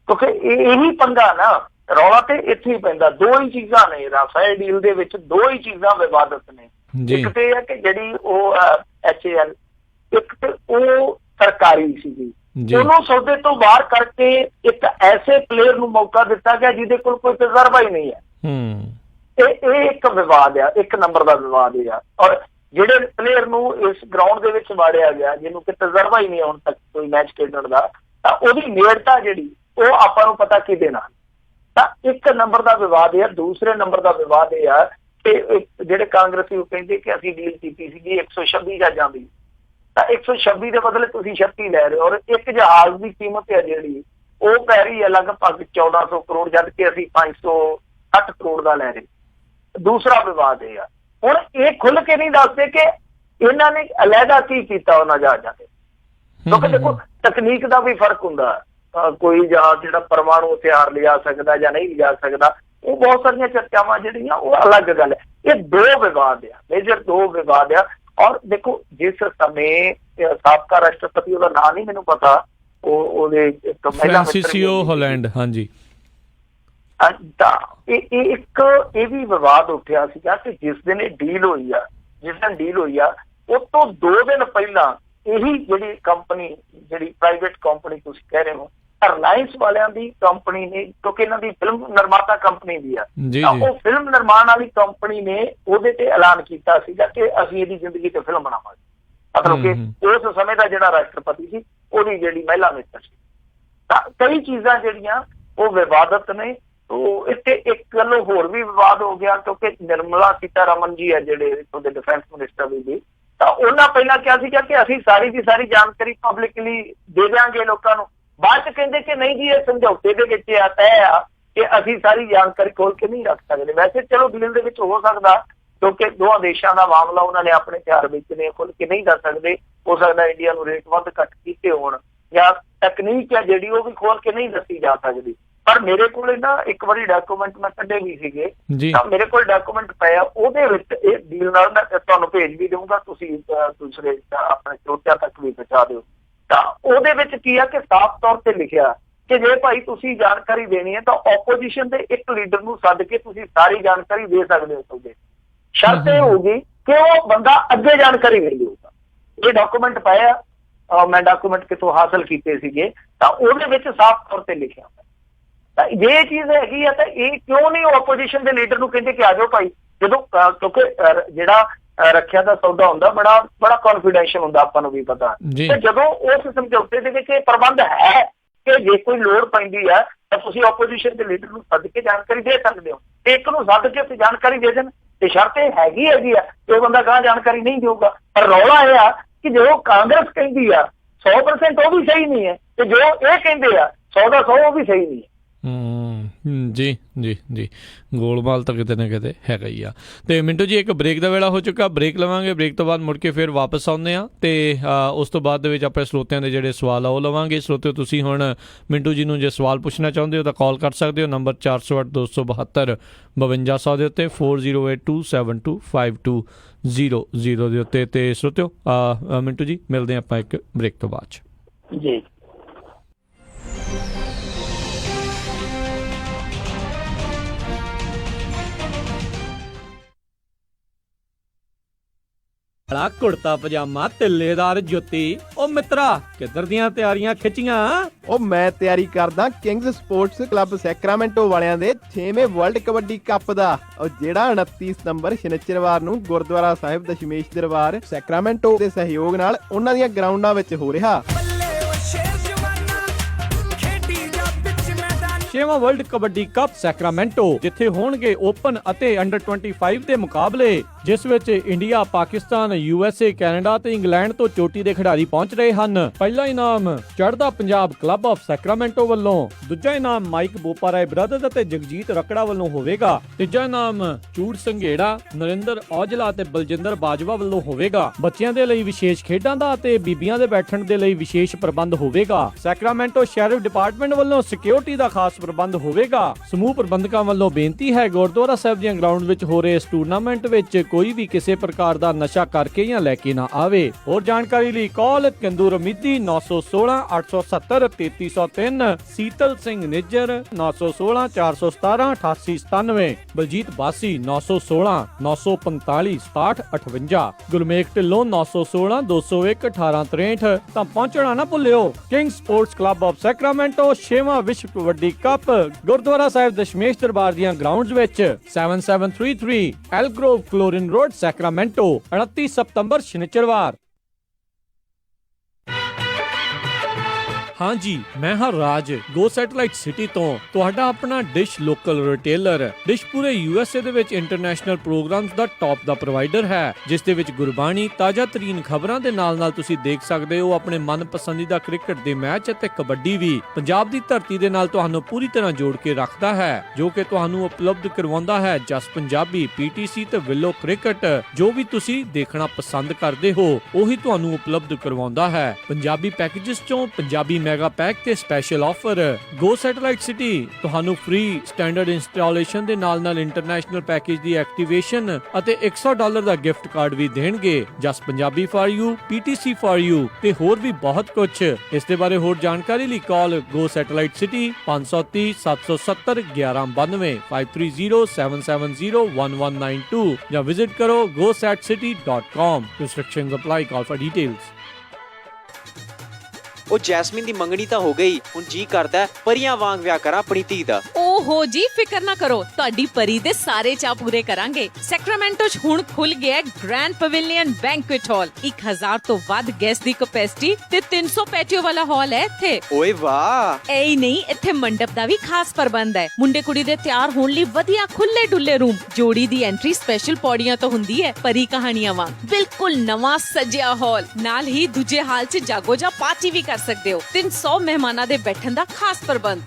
ਕਿਉਂਕਿ ਇਹੀ ਪੰਗਾ ਨਾ, ਰੌਲਾ ਤੇ ਇੱਥੇ ਹੀ ਪੈਂਦਾ। ਦੋ ਹੀ ਚੀਜ਼ਾਂ ਨੇ ਰਾਫੇਲ ਡੀਲ ਦੇ ਵਿੱਚ, ਦੋ ਹੀ ਚੀਜ਼ਾਂ ਵਿਵਾਦਤ ਨੇ। ਇੱਕ ਤੇ ਹੈ ਕਿ ਜਿਹੜੀ ਉਹ HAL, ਇੱਕ ਤੇ ਉਹ ਸਰਕਾਰੀ ਸੀਗੀ, ਉਹਨੂੰ ਸੌਦੇ ਤੋਂ ਬਾਹਰ ਕਰਕੇ ਇੱਕ ਐਸੇ ਪਲੇਅਰ ਨੂੰ ਮੌਕਾ ਦਿੱਤਾ ਗਿਆ ਜਿਹਦੇ ਕੋਲ ਕੋਈ ਤਜਰਬਾ ਹੀ ਨਹੀਂ ਹੈ। ਇਹ ਇੱਕ ਵਿਵਾਦ ਆ, ਇੱਕ ਨੰਬਰ ਦਾ ਵਿਵਾਦ ਇਹ ਆ। ਔਰ ਜਿਹੜੇ ਪਲੇਅਰ ਨੂੰ ਇਸ ਗਰਾਊਂਡ ਦੇ ਵਿੱਚ ਵਾੜਿਆ ਗਿਆ, ਜਿਹਨੂੰ ਕਿ ਤਜਰਬਾ ਹੀ ਨਹੀਂ ਹੁਣ ਤੱਕ ਕੋਈ ਮੈਚ ਖੇਡਣ ਦਾ, ਤਾਂ ਉਹਦੀ ਨੇੜਤਾ ਜਿਹੜੀ ਉਹ ਆਪਾਂ ਨੂੰ ਪਤਾ ਕਿਹਦੇ ਨਾਲ। ਤਾਂ ਇੱਕ ਨੰਬਰ ਦਾ ਵਿਵਾਦ ਇਹ ਆ। ਦੂਸਰੇ ਨੰਬਰ ਦਾ ਵਿਵਾਦ ਇਹ ਆ ਕਿ ਜਿਹੜੇ ਕਾਂਗਰਸੀ ਉਹ ਕਹਿੰਦੇ ਕਿ ਅਸੀਂ ਡੀਲ ਕੀਤੀ ਸੀਗੀ 126 ਜਹਾਜ਼ਾਂ ਦੀ, ਤਾਂ 126 ਦੇ ਬਦਲੇ ਤੁਸੀਂ 36 ਲੈ ਰਹੇ ਹੋ। ਔਰ ਇੱਕ ਜਹਾਜ਼ ਦੀ ਕੀਮਤ ਹੈ ਜਿਹੜੀ ਉਹ ਪੈ ਰਹੀ ਹੈ ਲਗਭਗ 1400 ਕਰੋੜ, ਜਦ ਕਿ ਅਸੀਂ 560 ਕਰੋੜ ਦਾ ਲੈ ਰਹੇ। ਦੂਸਰਾ ਵਿਵਾਦ ਇਹ ਆ, ਹੁਣ ਇਹ ਖੁੱਲ ਕੇ ਨਹੀਂ ਦੱਸਦੇ ਕਿ ਇਹਨਾਂ ਨੇ ਅਲੱਗਾ ਕੀ ਕੀਤਾ ਉਹਨਾਂ ਜਹਾਜ਼ਾਂ ਤੇ। ਕਿਉਂਕਿ ਦੇਖੋ ਤਕਨੀਕ ਦਾ ਵੀ ਫਰਕ ਹੁੰਦਾ, ਕੋਈ ਜਹਾਜ਼ ਜਿਹੜਾ ਪਰਮਾਣੂ ਹਥਿਆਰ ਲਿਜਾ ਸਕਦਾ ਜਾਂ ਨਹੀਂ ਲਿਜਾ ਸਕਦਾ, ਉਹ ਬਹੁਤ ਸਾਰੀਆਂ ਚਰਚਾਵਾਂ ਜਿਹੜੀਆਂ ਉਹ ਅਲੱਗ ਗੱਲ ਹੈ। ਇਹ ਦੋ ਵਿਵਾਦ ਆ, ਮੇਜਰ ਦੋ ਵਿਵਾਦ ਆ। ਔਰ ਦੇਖੋ ਜਿਸ ਸਮੇਂ ਸਾਬਕਾ ਰਾਸ਼ਟਰਪਤੀ, ਉਹਦਾ ਨਾਂ ਨਹੀਂ ਮੈਨੂੰ ਪਤਾ, ਉਹਦੇ ਫ੍ਰਾਂਸਿਸਕੋ ਹੋਲੈਂਡ, ਹਾਂਜੀ, ਤਾਂ ਇਹ ਵੀ ਵਿਵਾਦ ਉੱਠਿਆ ਸੀਗਾ ਕਿ ਜਿਸ ਦਿਨ ਇਹ ਡੀਲ ਹੋਈ ਆ, ਉਸ ਤੋਂ 2 ਦਿਨ ਪਹਿਲਾਂ ਇਹੀ ਜਿਹੜੀ ਕੰਪਨੀ, ਜਿਹੜੀ ਪ੍ਰਾਈਵੇਟ ਕੰਪਨੀ ਤੁਸੀਂ ਕਹਿ ਰਹੇ ਹੋ, ਰਿਲਾਇੰਸ ਵਾਲਿਆਂ ਦੀ ਕੰਪਨੀ ਨੇ, ਕਿਉਂਕਿ ਇਹਨਾਂ ਦੀ ਫਿਲਮ ਨਿਰਮਾਤਾ ਕੰਪਨੀ ਦੀ ਆ, ਤਾਂ ਉਹ ਫਿਲਮ ਨਿਰਮਾਣ ਵਾਲੀ ਕੰਪਨੀ ਨੇ ਉਹਦੇ ਤੇ ਐਲਾਨ ਕੀਤਾ ਸੀਗਾ ਕਿ ਅਸੀਂ ਇਹਦੀ ਜ਼ਿੰਦਗੀ ਤੇ ਫਿਲਮ ਬਣਾਵਾਂਗੇ। ਮਤਲਬ ਕਿ ਉਸ ਸਮੇਂ ਦਾ ਜਿਹੜਾ ਰਾਸ਼ਟਰਪਤੀ ਸੀ ਉਹਦੀ ਜਿਹੜੀ ਮਹਿਲਾ ਮਿੱਤਰ ਸੀ। ਤਾਂ ਕਈ ਚੀਜ਼ਾਂ ਜਿਹੜੀਆਂ ਉਹ ਵਿਵਾਦਤ ਨੇ। ਉਹ ਇੱਥੇ ਇੱਕ ਗੱਲੋਂ ਹੋਰ ਵੀ ਵਿਵਾਦ ਹੋ ਗਿਆ ਕਿਉਂਕਿ ਨਿਰਮਲਾ ਸੀਤਾਰਮਨ ਜੀ ਹੈ ਜਿਹੜੇ ਉਹਦੇ ਡਿਫੈਂਸ ਮਿਨਿਸਟਰ ਵੀ, ਤਾਂ ਉਹਨਾਂ ਪਹਿਲਾਂ ਕਿਹਾ ਸੀਗਾ ਕਿ ਅਸੀਂ ਸਾਰੀ ਦੀ ਸਾਰੀ ਜਾਣਕਾਰੀ ਪਬਲਿਕਲੀ ਦੇ ਦਿਆਂਗੇ ਲੋਕਾਂ ਨੂੰ, ਬਾਅਦ ਚ ਕਹਿੰਦੇ ਕਿ ਨਹੀਂ ਜੀ ਇਹ ਸਮਝੌਤੇ ਦੇ ਵਿੱਚ ਆ ਤੈਅ ਆ ਕਿ ਅਸੀਂ ਸਾਰੀ ਜਾਣਕਾਰੀ ਖੋਲ ਕੇ ਨਹੀਂ ਰੱਖ ਸਕਦੇ। ਵੈਸੇ ਚਲੋ ਡੀਲ ਦੇ ਵਿੱਚ ਹੋ ਸਕਦਾ, ਕਿਉਂਕਿ ਦੋਹਾਂ ਦੇਸ਼ਾਂ ਦਾ ਮਾਮਲਾ, ਉਹਨਾਂ ਨੇ ਆਪਣੇ ਹਥਿਆਰ ਵੇਚਣੇ ਖੁੱਲ ਕੇ ਨਹੀਂ ਦੱਸ ਸਕਦੇ। ਹੋ ਸਕਦਾ ਇੰਡੀਆ ਨੂੰ ਰੇਟ ਵੱਧ ਘੱਟ ਕੀਤੇ ਹੋਣ, ਜਾਂ ਤਕਨੀਕ ਹੈ ਜਿਹੜੀ ਉਹ ਵੀ ਖੋਲ ਕੇ ਨਹੀਂ ਦੱਸੀ ਜਾ ਸਕਦੀ। ਪਰ ਮੇਰੇ ਕੋਲ ਨਾ ਇੱਕ ਵਾਰੀ ਡਾਕੂਮੈਂਟ ਮੈਂ ਕੱਢੇ ਵੀ ਸੀਗੇ, ਤਾਂ ਮੇਰੇ ਕੋਲ ਡਾਕੂਮੈਂਟ ਪਏ ਆ, ਉਹਦੇ ਵਿੱਚ ਇਹ ਡੀਲ ਨਾਲ ਮੈਂ ਤੁਹਾਨੂੰ ਭੇਜ ਵੀ ਦਊਂਗਾ, ਤੁਸੀਂ ਦੂਸਰੇ ਆਪਣੇ ਸਰੋਤਿਆਂ ਤੱਕ ਵੀ ਪਹੁੰਚਾ ਦਿਓ। ਤਾਂ ਉਹਦੇ ਵਿੱਚ ਕੀ ਆ ਕਿ ਸਾਫ਼ ਤੌਰ ਤੇ ਲਿਖਿਆ ਕਿ ਜੇ ਭਾਈ ਤੁਸੀਂ ਜਾਣਕਾਰੀ ਦੇਣੀ ਹੈ ਤਾਂ ਆਪੋਜੀਸ਼ਨ ਦੇ ਇੱਕ ਲੀਡਰ ਨੂੰ ਸੱਦ ਕੇ ਤੁਸੀਂ ਸਾਰੀ ਜਾਣਕਾਰੀ ਦੇ ਸਕਦੇ ਹੋ। ਤੁਹਾਡੇ ਸ਼ਰਤ ਇਹ ਹੋਊਗੀ ਕਿ ਉਹ ਬੰਦਾ ਅੱਗੇ ਜਾਣਕਾਰੀ ਦੇ ਦੇਊਗਾ। ਇਹ ਡਾਕੂਮੈਂਟ ਪਏ ਆ, ਮੈਂ ਡਾਕੂਮੈਂਟ ਕਿਤੋਂ ਹਾਸਲ ਕੀਤੇ ਸੀਗੇ, ਤਾਂ ਉਹਦੇ ਵਿੱਚ ਸਾਫ਼ ਤੌਰ ਤੇ ਲਿਖਿਆ। ਤਾਂ ਜੇ ਇਹ ਚੀਜ਼ ਹੈਗੀ ਆ ਤਾਂ ਇਹ ਕਿਉਂ ਨਹੀਂ ਉਹ ਆਪੋਜੀਸ਼ਨ ਦੇ ਲੀਡਰ ਨੂੰ ਕਹਿੰਦੇ ਕਿ ਆ ਜਾਓ ਭਾਈ, ਜਦੋਂ ਕਿਉਂਕਿ ਜਿਹੜਾ ਰੱਖਿਆ ਦਾ ਸੌਦਾ ਹੁੰਦਾ ਬੜਾ ਕੌਨਫੀਡੈਂਸ਼ੀਅਲ ਹੁੰਦਾ, ਆਪਾਂ ਨੂੰ ਵੀ ਪਤਾ। ਤੇ ਜਦੋਂ ਉਸ ਸਮਝੌਤੇ ਦੇ ਵਿੱਚ ਇਹ ਪ੍ਰਬੰਧ ਹੈ ਕਿ ਜੇ ਕੋਈ ਲੋੜ ਪੈਂਦੀ ਹੈ ਤਾਂ ਤੁਸੀਂ ਆਪੋਜੀਸ਼ਨ ਦੇ ਲੀਡਰ ਨੂੰ ਸੱਦ ਕੇ ਜਾਣਕਾਰੀ ਦੇ ਸਕਦੇ ਹੋ, ਤੇ ਇੱਕ ਨੂੰ ਸੱਦ ਕੇ ਤੁਸੀਂ ਜਾਣਕਾਰੀ ਦੇ ਦੇਣ, ਤੇ ਸ਼ਰਤ ਇਹ ਹੈਗੀ ਆ ਕਿ ਉਹ ਬੰਦਾ ਗਾਂ ਜਾਣਕਾਰੀ ਨਹੀਂ ਦੇਊਗਾ। ਪਰ ਰੌਲਾ ਇਹ ਆ ਕਿ ਜੋ ਕਾਂਗਰਸ ਕਹਿੰਦੀ ਆ 100% ਉਹ ਵੀ ਸਹੀ ਨਹੀਂ ਹੈ, ਤੇ ਜੋ ਇਹ ਕਹਿੰਦੇ ਆ 100 ਦਾ 100 ਉਹ ਵੀ ਸਹੀ ਨਹੀਂ ਹੈ। ਜੀ ਜੀ ਜੀ, ਗੋਲਮਾਲ ਤਾਂ ਕਿਤੇ ਨਾ ਕਿਤੇ ਹੈਗਾ ਹੀ ਆ। ਤੇ ਮਿੰਟੂ ਜੀ, ਇੱਕ ਬ੍ਰੇਕ ਦਾ ਵੇਲਾ ਹੋ ਚੁੱਕਾ, ਬ੍ਰੇਕ ਲਵਾਂਗੇ, ਬ੍ਰੇਕ ਤੋਂ ਬਾਅਦ ਮੁੜ ਕੇ ਫਿਰ ਵਾਪਸ ਆਉਂਦੇ ਹਾਂ, ਤੇ ਉਸ ਤੋਂ ਬਾਅਦ ਦੇ ਵਿੱਚ ਆਪਣੇ ਸਰੋਤਿਆਂ ਦੇ ਜਿਹੜੇ ਸਵਾਲ ਆ ਉਹ ਲਵਾਂਗੇ। ਸਰੋਤਿਓ, ਤੁਸੀਂ ਹੁਣ ਮਿੰਟੂ ਜੀ ਨੂੰ ਜੇ ਸਵਾਲ ਪੁੱਛਣਾ ਚਾਹੁੰਦੇ ਹੋ ਤਾਂ ਕਾਲ ਕਰ ਸਕਦੇ ਹੋ, ਨੰਬਰ 408 272 5200 ਦੇ ਉੱਤੇ, 4082725200 ਦੇ ਉੱਤੇ। ਤੇ ਸਰੋਤਿਓ, ਮਿੰਟੂ ਜੀ ਮਿਲਦੇ ਹਾਂ ਆਪਾਂ ਇੱਕ ਬ੍ਰੇਕ ਤੋਂ ਬਾਅਦ 'ਚ ਜੀ। ਬੜਾ ਕੁੜਤਾ ਪਜਾਮਾ, ਤਿੱਲੇਦਾਰ ਜੁੱਤੀ, ਉਹ ਮਿੱਤਰਾ ਕਿੱਧਰ ਦੀਆਂ ਤਿਆਰੀਆਂ ਖਿੱਚੀਆਂ? ਉਹ ਮੈਂ ਤਿਆਰੀ ਕਰਦਾ ਕਿੰਗਸ ਸਪੋਰਟਸ ਕਲੱਬ ਸੈਕਰਾਮੈਂਟੋ ਵਾਲਿਆਂ ਦੇ 6ਵੇਂ ਵਰਲਡ ਕਬੱਡੀ ਕੱਪ ਦਾ, ਉਹ ਜਿਹੜਾ 29 ਸਤੰਬਰ ਸ਼ਨੀਚਰਵਾਰ ਨੂੰ ਗੁਰਦੁਆਰਾ ਸਾਹਿਬ ਦਸ਼ਮੇਸ਼ ਦਰਬਾਰ ਸੈਕਰਾਮੈਂਟੋ ਦੇ ਸਹਿਯੋਗ ਨਾਲ ਉਹਨਾਂ ਦੀਆਂ ਗਰਾਊਂਡਾਂ ਵਿੱਚ ਹੋ ਰਿਹਾ। 6ਵਾਂ ਵਰਲਡ ਕਬੱਡੀ ਕੱਪ ਸੈਕਰਾਮੈਂਟੋ, ਜਿੱਥੇ ਹੋਣਗੇ ਓਪਨ ਅਤੇ ਅੰਡਰ 25 ਦੇ ਮੁਕਾਬਲੇ, ਜਿਸ ਵਿੱਚ ਇੰਡੀਆ, ਪਾਕਿਸਤਾਨ, USA, ਕੈਨੇਡਾ ਤੇ ਇੰਗਲੈਂਡ ਤੋਂ ਚੋਟੀ ਦੇ ਖਿਡਾਰੀ ਪਹੁੰਚ ਰਹੇ ਹਨ। ਪਹਿਲਾ ਇਨਾਮ ਚੜ੍ਹਦਾ ਪੰਜਾਬ ਕਲੱਬ ਆਫ ਸੈਕਰਾਮੈਂਟੋ ਵੱਲੋਂ, ਦੂਜਾ ਇਨਾਮ ਮਾਈਕ ਬੋਪਾਰਾਏ ਬ੍ਰਦਰਜ਼ ਅਤੇ ਜਗਜੀਤ ਰਕੜਾ ਵੱਲੋਂ ਹੋਵੇਗਾ, ਤੀਜਾ ਇਨਾਮ ਚੂੜ ਸੰਘੇੜਾ, ਨਰਿੰਦਰ ਔਜਲਾ ਤੇ ਬਲਜਿੰਦਰ ਬਾਜਵਾ ਵੱਲੋਂ ਹੋਵੇਗਾ। ਬੱਚਿਆਂ ਦੇ ਲਈ ਵਿਸ਼ੇਸ਼ ਖੇਡਾਂ ਦਾ ਅਤੇ ਬੀਬੀਆਂ ਦੇ ਬੈਠਣ ਦੇ ਲਈ ਵਿਸ਼ੇਸ਼ ਪ੍ਰਬੰਧ ਹੋਵੇਗਾ। ਸੈਕਰਾਮੈਂਟੋ ਸ਼ੈਰਿਫ ਡਿਪਾਰਟਮੈਂਟ ਵੱਲੋਂ ਸਿਕਿਉਰਿਟੀ ਦਾ ਖਾਸ ਪ੍ਰਬੰਧ ਹੋਵੇਗਾ। ਸਮੂਹ ਪ੍ਰਬੰਧਕਾਂ ਵੱਲੋਂ ਬੇਨਤੀ ਹੈ, ਗੁਰਦੁਆਰਾ ਸਾਹਿਬ ਦੀਆਂ ਗਰਾਊਂਡ ਵਿੱਚ ਹੋ ਰਹੇ ਇਸ ਟੂਰਨਾਮੈਂਟ ਵਿੱਚ ਕੋਈ ਵੀ ਕਿਸੇ ਪ੍ਰਕਾਰ ਦਾ ਨਸ਼ਾ ਕਰਕੇ ਜਾਂ ਲੈ ਕੇ ਨਾ ਆਵੇ। ਹੋਰ ਜਾਣਕਾਰੀ ਲਈ ਕਾਲ ਕੰਦੂ ਰਮੀਦੀ 916 870 3303, ਸੀਤਲ ਸਿੰਘ ਨਿੱਜਰ 916 417 8897, ਬਲਜੀਤ ਬਾਸੀ 916 945 6758, ਗੁਰਮੇਕ ਢਿੱਲੋਂ 916 201 1863। ਤਾਂ ਪਹੁੰਚਣਾ ਨਾ ਭੁੱਲਿਓ। King Sports Club of Sacramento 6ਵਾਂ ਵਿਸ਼ਵ ਕਬੱਡੀ ਕੱਪ ਗੁਰਦੁਆਰਾ ਸਾਹਿਬ ਦਸ਼ਮੇਸ਼ ਦਰਬਾਰ ਦੀਆਂ ਗਰਾਊਂਡਸ ਵਿੱਚ 7733 ਐਲਗਰੋਵ ਫਲੋਰਿਨ ਰੋਡ ਸੈਕਰਾਮੈਂਟੋ, 29 ਸਤੰਬਰ ਸ਼ਨੀਚਰਵਾਰ। ਹਾਂਜੀ, ਮੈਂ ਹਾਂ ਰਾਜ, ਗੋ ਸੈਟੇਲਾਈਟ ਸਿਟੀ ਤੋਂ ਤੁਹਾਡਾ ਆਪਣਾ ਡਿਸ਼ ਲੋਕਲ ਰਿਟੇਲਰ। ਡਿਸ਼ ਪੂਰੇ USA ਦੇ ਵਿੱਚ ਇੰਟਰਨੈਸ਼ਨਲ ਪ੍ਰੋਗਰਾਮਸ ਦਾ ਟੌਪ ਦਾ ਪ੍ਰੋਵਾਈਡਰ ਹੈ, ਜਿਸ ਦੇ ਵਿੱਚ ਗੁਰਬਾਣੀ, ਤਾਜ਼ਾ ਤਰੀਨ ਖਬਰਾਂ ਦੇ ਨਾਲ ਤੁਸੀਂ ਦੇਖ ਸਕਦੇ ਹੋ ਆਪਣੇ ਮਨ ਪਸੰਦੀਦਾ ਕ੍ਰਿਕਟ ਦੇ ਮੈਚ ਅਤੇ ਕਬੱਡੀ ਵੀ। ਪੰਜਾਬ ਦੀ ਧਰਤੀ ਦੇ ਨਾਲ ਤੁਹਾਨੂੰ ਪੂਰੀ ਤਰ੍ਹਾਂ ਜੋੜ ਕੇ ਰੱਖਦਾ ਹੈ, ਜੋ ਕਿ ਤੁਹਾਨੂੰ ਉਪਲਬਧ ਕਰਵਾਉਂਦਾ ਹੈ ਜਸ ਪੰਜਾਬੀ, PTC ਤੇ ਵਿਲੋ ਕ੍ਰਿਕਟ। ਜੋ ਵੀ ਤੁਸੀਂ ਦੇਖਣਾ ਪਸੰਦ ਕਰਦੇ ਹੋ ਉਹੀ ਤੁਹਾਨੂੰ ਉਪਲਬਧ ਕਰਵਾਉਂਦਾ ਹੈ। ਪੰਜਾਬੀ ਪੈਕੇजेस ਚੋਂ ਪੰਜਾਬੀ ਮੈਗਾ ਪੈਕ ਤੇ ਸਪੈਸ਼ਲ ਆਫਰ। ਗੋ ਸੈਟੇਲਾਈਟ ਸਿਟੀ ਤੁਹਾਨੂੰ ਫ੍ਰੀ ਸਟੈਂਡਰਡ ਇੰਸਟਾਲੇਸ਼ਨ ਦੇ ਨਾਲ ਇੰਟਰਨੈਸ਼ਨਲ ਪੈਕੇਜ ਦੀ ਐਕਟੀਵੇਸ਼ਨ ਅਤੇ $100 ਦਾ ਗਿਫਟ ਕਾਰਡ ਵੀ ਦੇਣਗੇ। Jus Punjabi for you, PTC for you ਤੇ ਹੋਰ ਵੀ ਬਹੁਤ ਕੁਝ। ਇਸ ਦੇ ਬਾਰੇ ਹੋਰ ਜਾਣਕਾਰੀ ਲਈ ਕਾਲ ਗੋ ਸੈਟੇਲਾਈਟ ਸਿਟੀ 530 770 1192 530 770 1192 ਜਾਂ ਵਿਜ਼ਿਟ ਕਰੋ gosatcity.com। Restrictions apply. Call for details. ਉਹ ਜੈਸਮੀਨ ਦੀ ਮੰਗਣੀ ਤਾਂ ਹੋ ਗਈ, ਹੁਣ ਜੀ ਕਰਦਾ ਪਰੀਆਂ ਵਾਂਗ ਵਿਆਹ ਕਰਾਂ ਆਪਣੀ ਧੀ ਦਾ। ਉਹ ਓਹੋ ਜੀ, ਫਿਕਰ ਨਾ ਕਰੋ, ਤੁਹਾਡੀ ਪਰੀ ਦੇ ਸਾਰੇ ਚਾਅ ਪੂਰੇ ਕਰਾਂਗੇ। ਸੈਕਰਾਮੈਂਟੋ 'ਚ ਹੁਣ ਖੁੱਲ ਗਿਆ ਗ੍ਰੈਂਡ ਪਵੇਲੀਅਨ ਬੈਂਕੁਏਟ ਹਾਲ। 1000 ਤੋਂ ਵੱਧ ਗੈਸਟ ਦੀ ਕੈਪੈਸਿਟੀ ਤੇ 300 ਪੈਟੀਓ ਵਾਲਾ ਹਾਲ ਹੈ ਇੱਥੇ। ਓਏ ਵਾਹ! ਐ ਨਹੀਂ, ਇੱਥੇ ਮੰਡਪ ਦਾ ਵੀ ਖਾਸ ਪ੍ਰਬੰਧ ਹੈ। ਮੁੰਡੇ ਕੁੜੀ ਦੇ ਤਿਆਰ ਹੋਣ ਲਈ ਵਧੀਆ ਖੁੱਲੇ ਡੁੱਲੇ ਰੂਮ। ਜੋੜੀ ਦੀ ਐਂਟਰੀ ਸਪੈਸ਼ਲ ਪੌੜੀਆਂ ਤੋਂ ਹੁੰਦੀ ਹੈ, ਪਰੀ ਕਹਾਣੀਆਂ ਵਾਂਗ। ਬਿਲਕੁਲ ਨਵਾਂ ਸਜਿਆ ਹਾਲ। ਨਾਲ ਹੀ ਦੂਜੇ ਹਾਲ 'ਚ ਜਾਗੋ ਜਾਂ ਪਾਰਟੀ ਵੀ ਕਰ ਸਕਦੇ ਹੋ। 300 ਮਹਿਮਾਨਾਂ ਦੇ ਬੈਠਣ ਦਾ ਖਾਸ ਪ੍ਰਬੰਧ।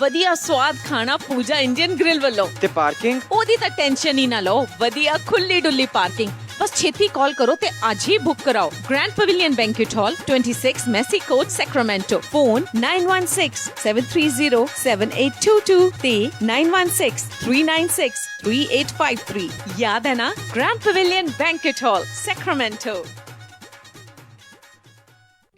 ਵਧੀਆ ਸਵਾਦ ਖਾਣਾ ਪੂਜਾ ਇੰਡੀਅਨ ਗ੍ਰਿਲ ਵੱਲੋਂ। ਤੇ ਪਾਰਕਿੰਗ? ਉਹਦੀ ਤਾਂ ਟੈਨਸ਼ਨ ਹੀ ਨਾ ਲਓ, ਵਧੀਆ ਖੁੱਲੀ ਡੁੱਲੀ ਪਾਰਕਿੰਗ। ਬਸ ਛੇਤੀ ਕਾਲ ਕਰੋ ਤੇ ਅੱਜ ਹੀ ਬੁੱਕ ਕਰਾਓ। ਗ੍ਰੈਂਡ ਪਵੇਲੀਅਨ ਬੈਂਕੁਏਟ ਹਾਲ, 26 ਮੈਸੀ ਕੋਰਟ, ਸੈਕਰਾਮੈਂਟੋ। ਫੋਨ 9167307822 ਤੇ 9163963853। ਯਾਦ ਹੈ ਨਾ? ਗ੍ਰੈਂਡ ਪਵੇਲੀਅਨ ਬੈਂਕੁਏਟ ਹਾਲ, ਸੈਕਰਾਮੈਂਟੋ।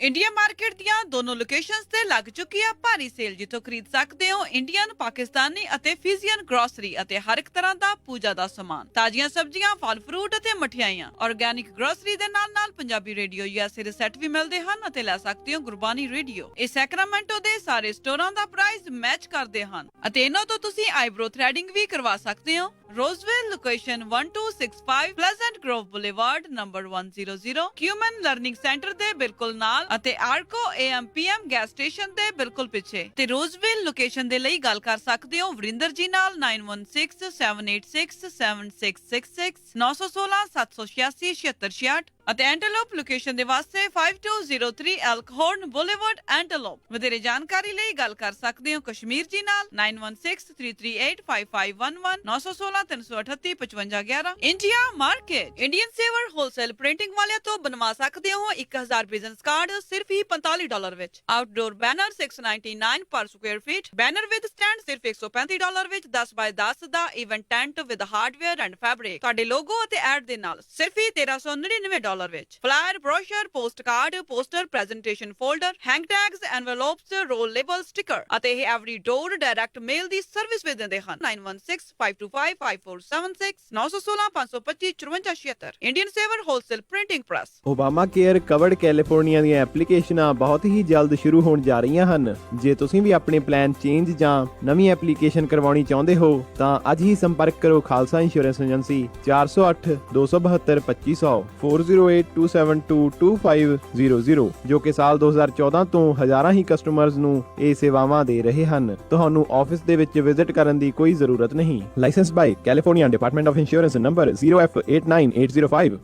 ਇੰਡੀਆ ਮਾਰਕੀਟ ਦੀਆਂ ਦੋਨੋਂ ਲੋਕੇਸ਼ਨਸ ਤੇ ਲੱਗ ਚੁੱਕੀ ਹੈ ਭਾਰੀ ਸੇਲ, ਜਿੱਥੋਂ ਖਰੀਦ ਸਕਦੇ ਹੋ ਇੰਡੀਅਨ, ਪਾਕਿਸਤਾਨੀ ਅਤੇ ਫਿਜ਼ੀਅਨ ਗਰੋਸਰੀ ਅਤੇ ਹਰ ਇੱਕ ਤਰ੍ਹਾਂ ਦਾ ਪੂਜਾ ਦਾ ਸਮਾਨ, ਤਾਜ਼ੀਆਂ ਸਬਜ਼ੀਆਂ, ਫਲ ਫਰੂਟ ਅਤੇ ਮਠਿਆਈਆਂ। ਆਰਗੈਨਿਕ ਗਰੋਸਰੀ ਦੇ ਨਾਲ-ਨਾਲ ਪੰਜਾਬੀ ਰੇਡੀਓ USA ਦੇ ਸੈੱਟ ਵੀ ਮਿਲਦੇ ਹਨ ਅਤੇ ਲੈ ਸਕਦੇ ਹੋ ਗੁਰਬਾਨੀ ਰੇਡੀਓ। ਇਹ ਸੈਕਰਾਮੈਂਟੋ ਦੇ ਸਾਰੇ ਸਟੋਰਾਂ ਦਾ ਪ੍ਰਾਈਸ ਮੈਚ ਕਰਦੇ ਹਨ ਅਤੇ ਇਹਨਾਂ ਤੋਂ ਤੁਸੀਂ ਆਈਬ੍ਰੋ ਥ੍ਰੈਡਿੰਗ ਵੀ ਕਰਵਾ ਸਕਦੇ ਹੋ। Roseville location 1265 Pleasant Grove Boulevard number 100, Human Learning Center ਦੇ ਬਿਲਕੁਲ ਨਾਲ ਅਤੇ Arco AM/PM ਗੈਸ ਸਟੇਸ਼ਨ ਦੇ ਬਿਲਕੁਲ ਪਿੱਛੇ। ਤੇ Roseville ਲੋਕੇਸ਼ਨ ਦੇ ਲਈ ਗੱਲ ਕਰ ਸਕਦੇ ਹੋ ਵਰਿੰਦਰ ਜੀ ਨਾਲ 9167867666 916 786 7666 ਅਤੇ ਐਂਟਲੋਪ ਲੋਕੇਸ਼ਨ ਦੇ ਵਾਸਤੇ 5203 Elkhorn Boulevard, Antelope। ਵਧੇਰੇ ਜਾਣਕਾਰੀ ਲਈ ਗੱਲ ਕਰ ਸਕਦੇ ਹੋ ਕਸ਼ਮੀਰ ਜੀ ਨਾਲ 9163385511 916 338 5511। India market Indian saver wholesale printing ਵਾਲਿਆਂ ਤੋਂ ਬਣਵਾ ਸਕਦੇ ਹੋ 1000 ਬਿਜ਼ਨਸ ਕਾਰਡ ਸਿਰਫ ਹੀ $45 ਵਿੱਚ। Outdoor banner $699 per square feet. Banner with stand ਸਿਰਫ $135 ਵਿੱਚ। 10 ਬਾਈ 10 ਦਾ event tent with hardware and fabric ਤੁਹਾਡੇ ਲੋਗੋ ਅਤੇ ਐਡ ਦੇ ਨਾਲ ਸਿਰਫ ਹੀ $1399 ਵਿੱਚ। Flyer, brochure, postcard, poster, presentation folder, hang tags, envelopes, roll label, sticker ਅਤੇ ਇਹ ਐਵਰੀ ਡੋਰ ਡਾਇਰੈਕਟ ਮੇਲ ਦੀ ਸਰਵਿਸ ਵੀ ਦਿੰਦੇ ਹਨ। 9165255476 916 525 5476। Indian saver wholesale printing press. Obamacare covered California ਦੀਆਂ ਐਪਲੀਕੇਸ਼ਨਾਂ ਬਹੁਤ ਹੀ ਜਲਦ ਸ਼ੁਰੂ ਹੋਣ ਜਾ ਰਹੀਆਂ ਹਨ। ਜੇ ਤੁਸੀਂ ਵੀ ਆਪਣੇ ਪਲਾਨ ਚੇਂਜ ਜਾਂ ਨਵੀਂ ਐਪਲੀਕੇਸ਼ਨ ਕਰਵਾਉਣੀ ਚਾਹੁੰਦੇ ਹੋ ਤਾਂ ਅੱਜ ਹੀ ਸੰਪਰਕ ਕਰੋ ਖਾਲਸਾ ਇੰਸ਼ੋਰੈਂਸ ਏਜੰਸੀ 408 272 2500 4082722500 ਜੋ ਕਿ ਸਾਲ 2014 ਤੋਂ ਹਜ਼ਾਰਾਂ ਹੀ ਕਸਟਮਰਜ਼ ਨੂੰ ਇਹ ਸੇਵਾਵਾਂ ਦੇ ਰਹੇ ਹਨ। ਤੁਹਾਨੂੰ ਆਫਿਸ ਦੇ ਵਿੱਚ ਵਿਜ਼ਿਟ ਕਰਨ ਦੀ ਕੋਈ ਜ਼ਰੂਰਤ ਨਹੀਂ। License by California department of insurance number 0F89805।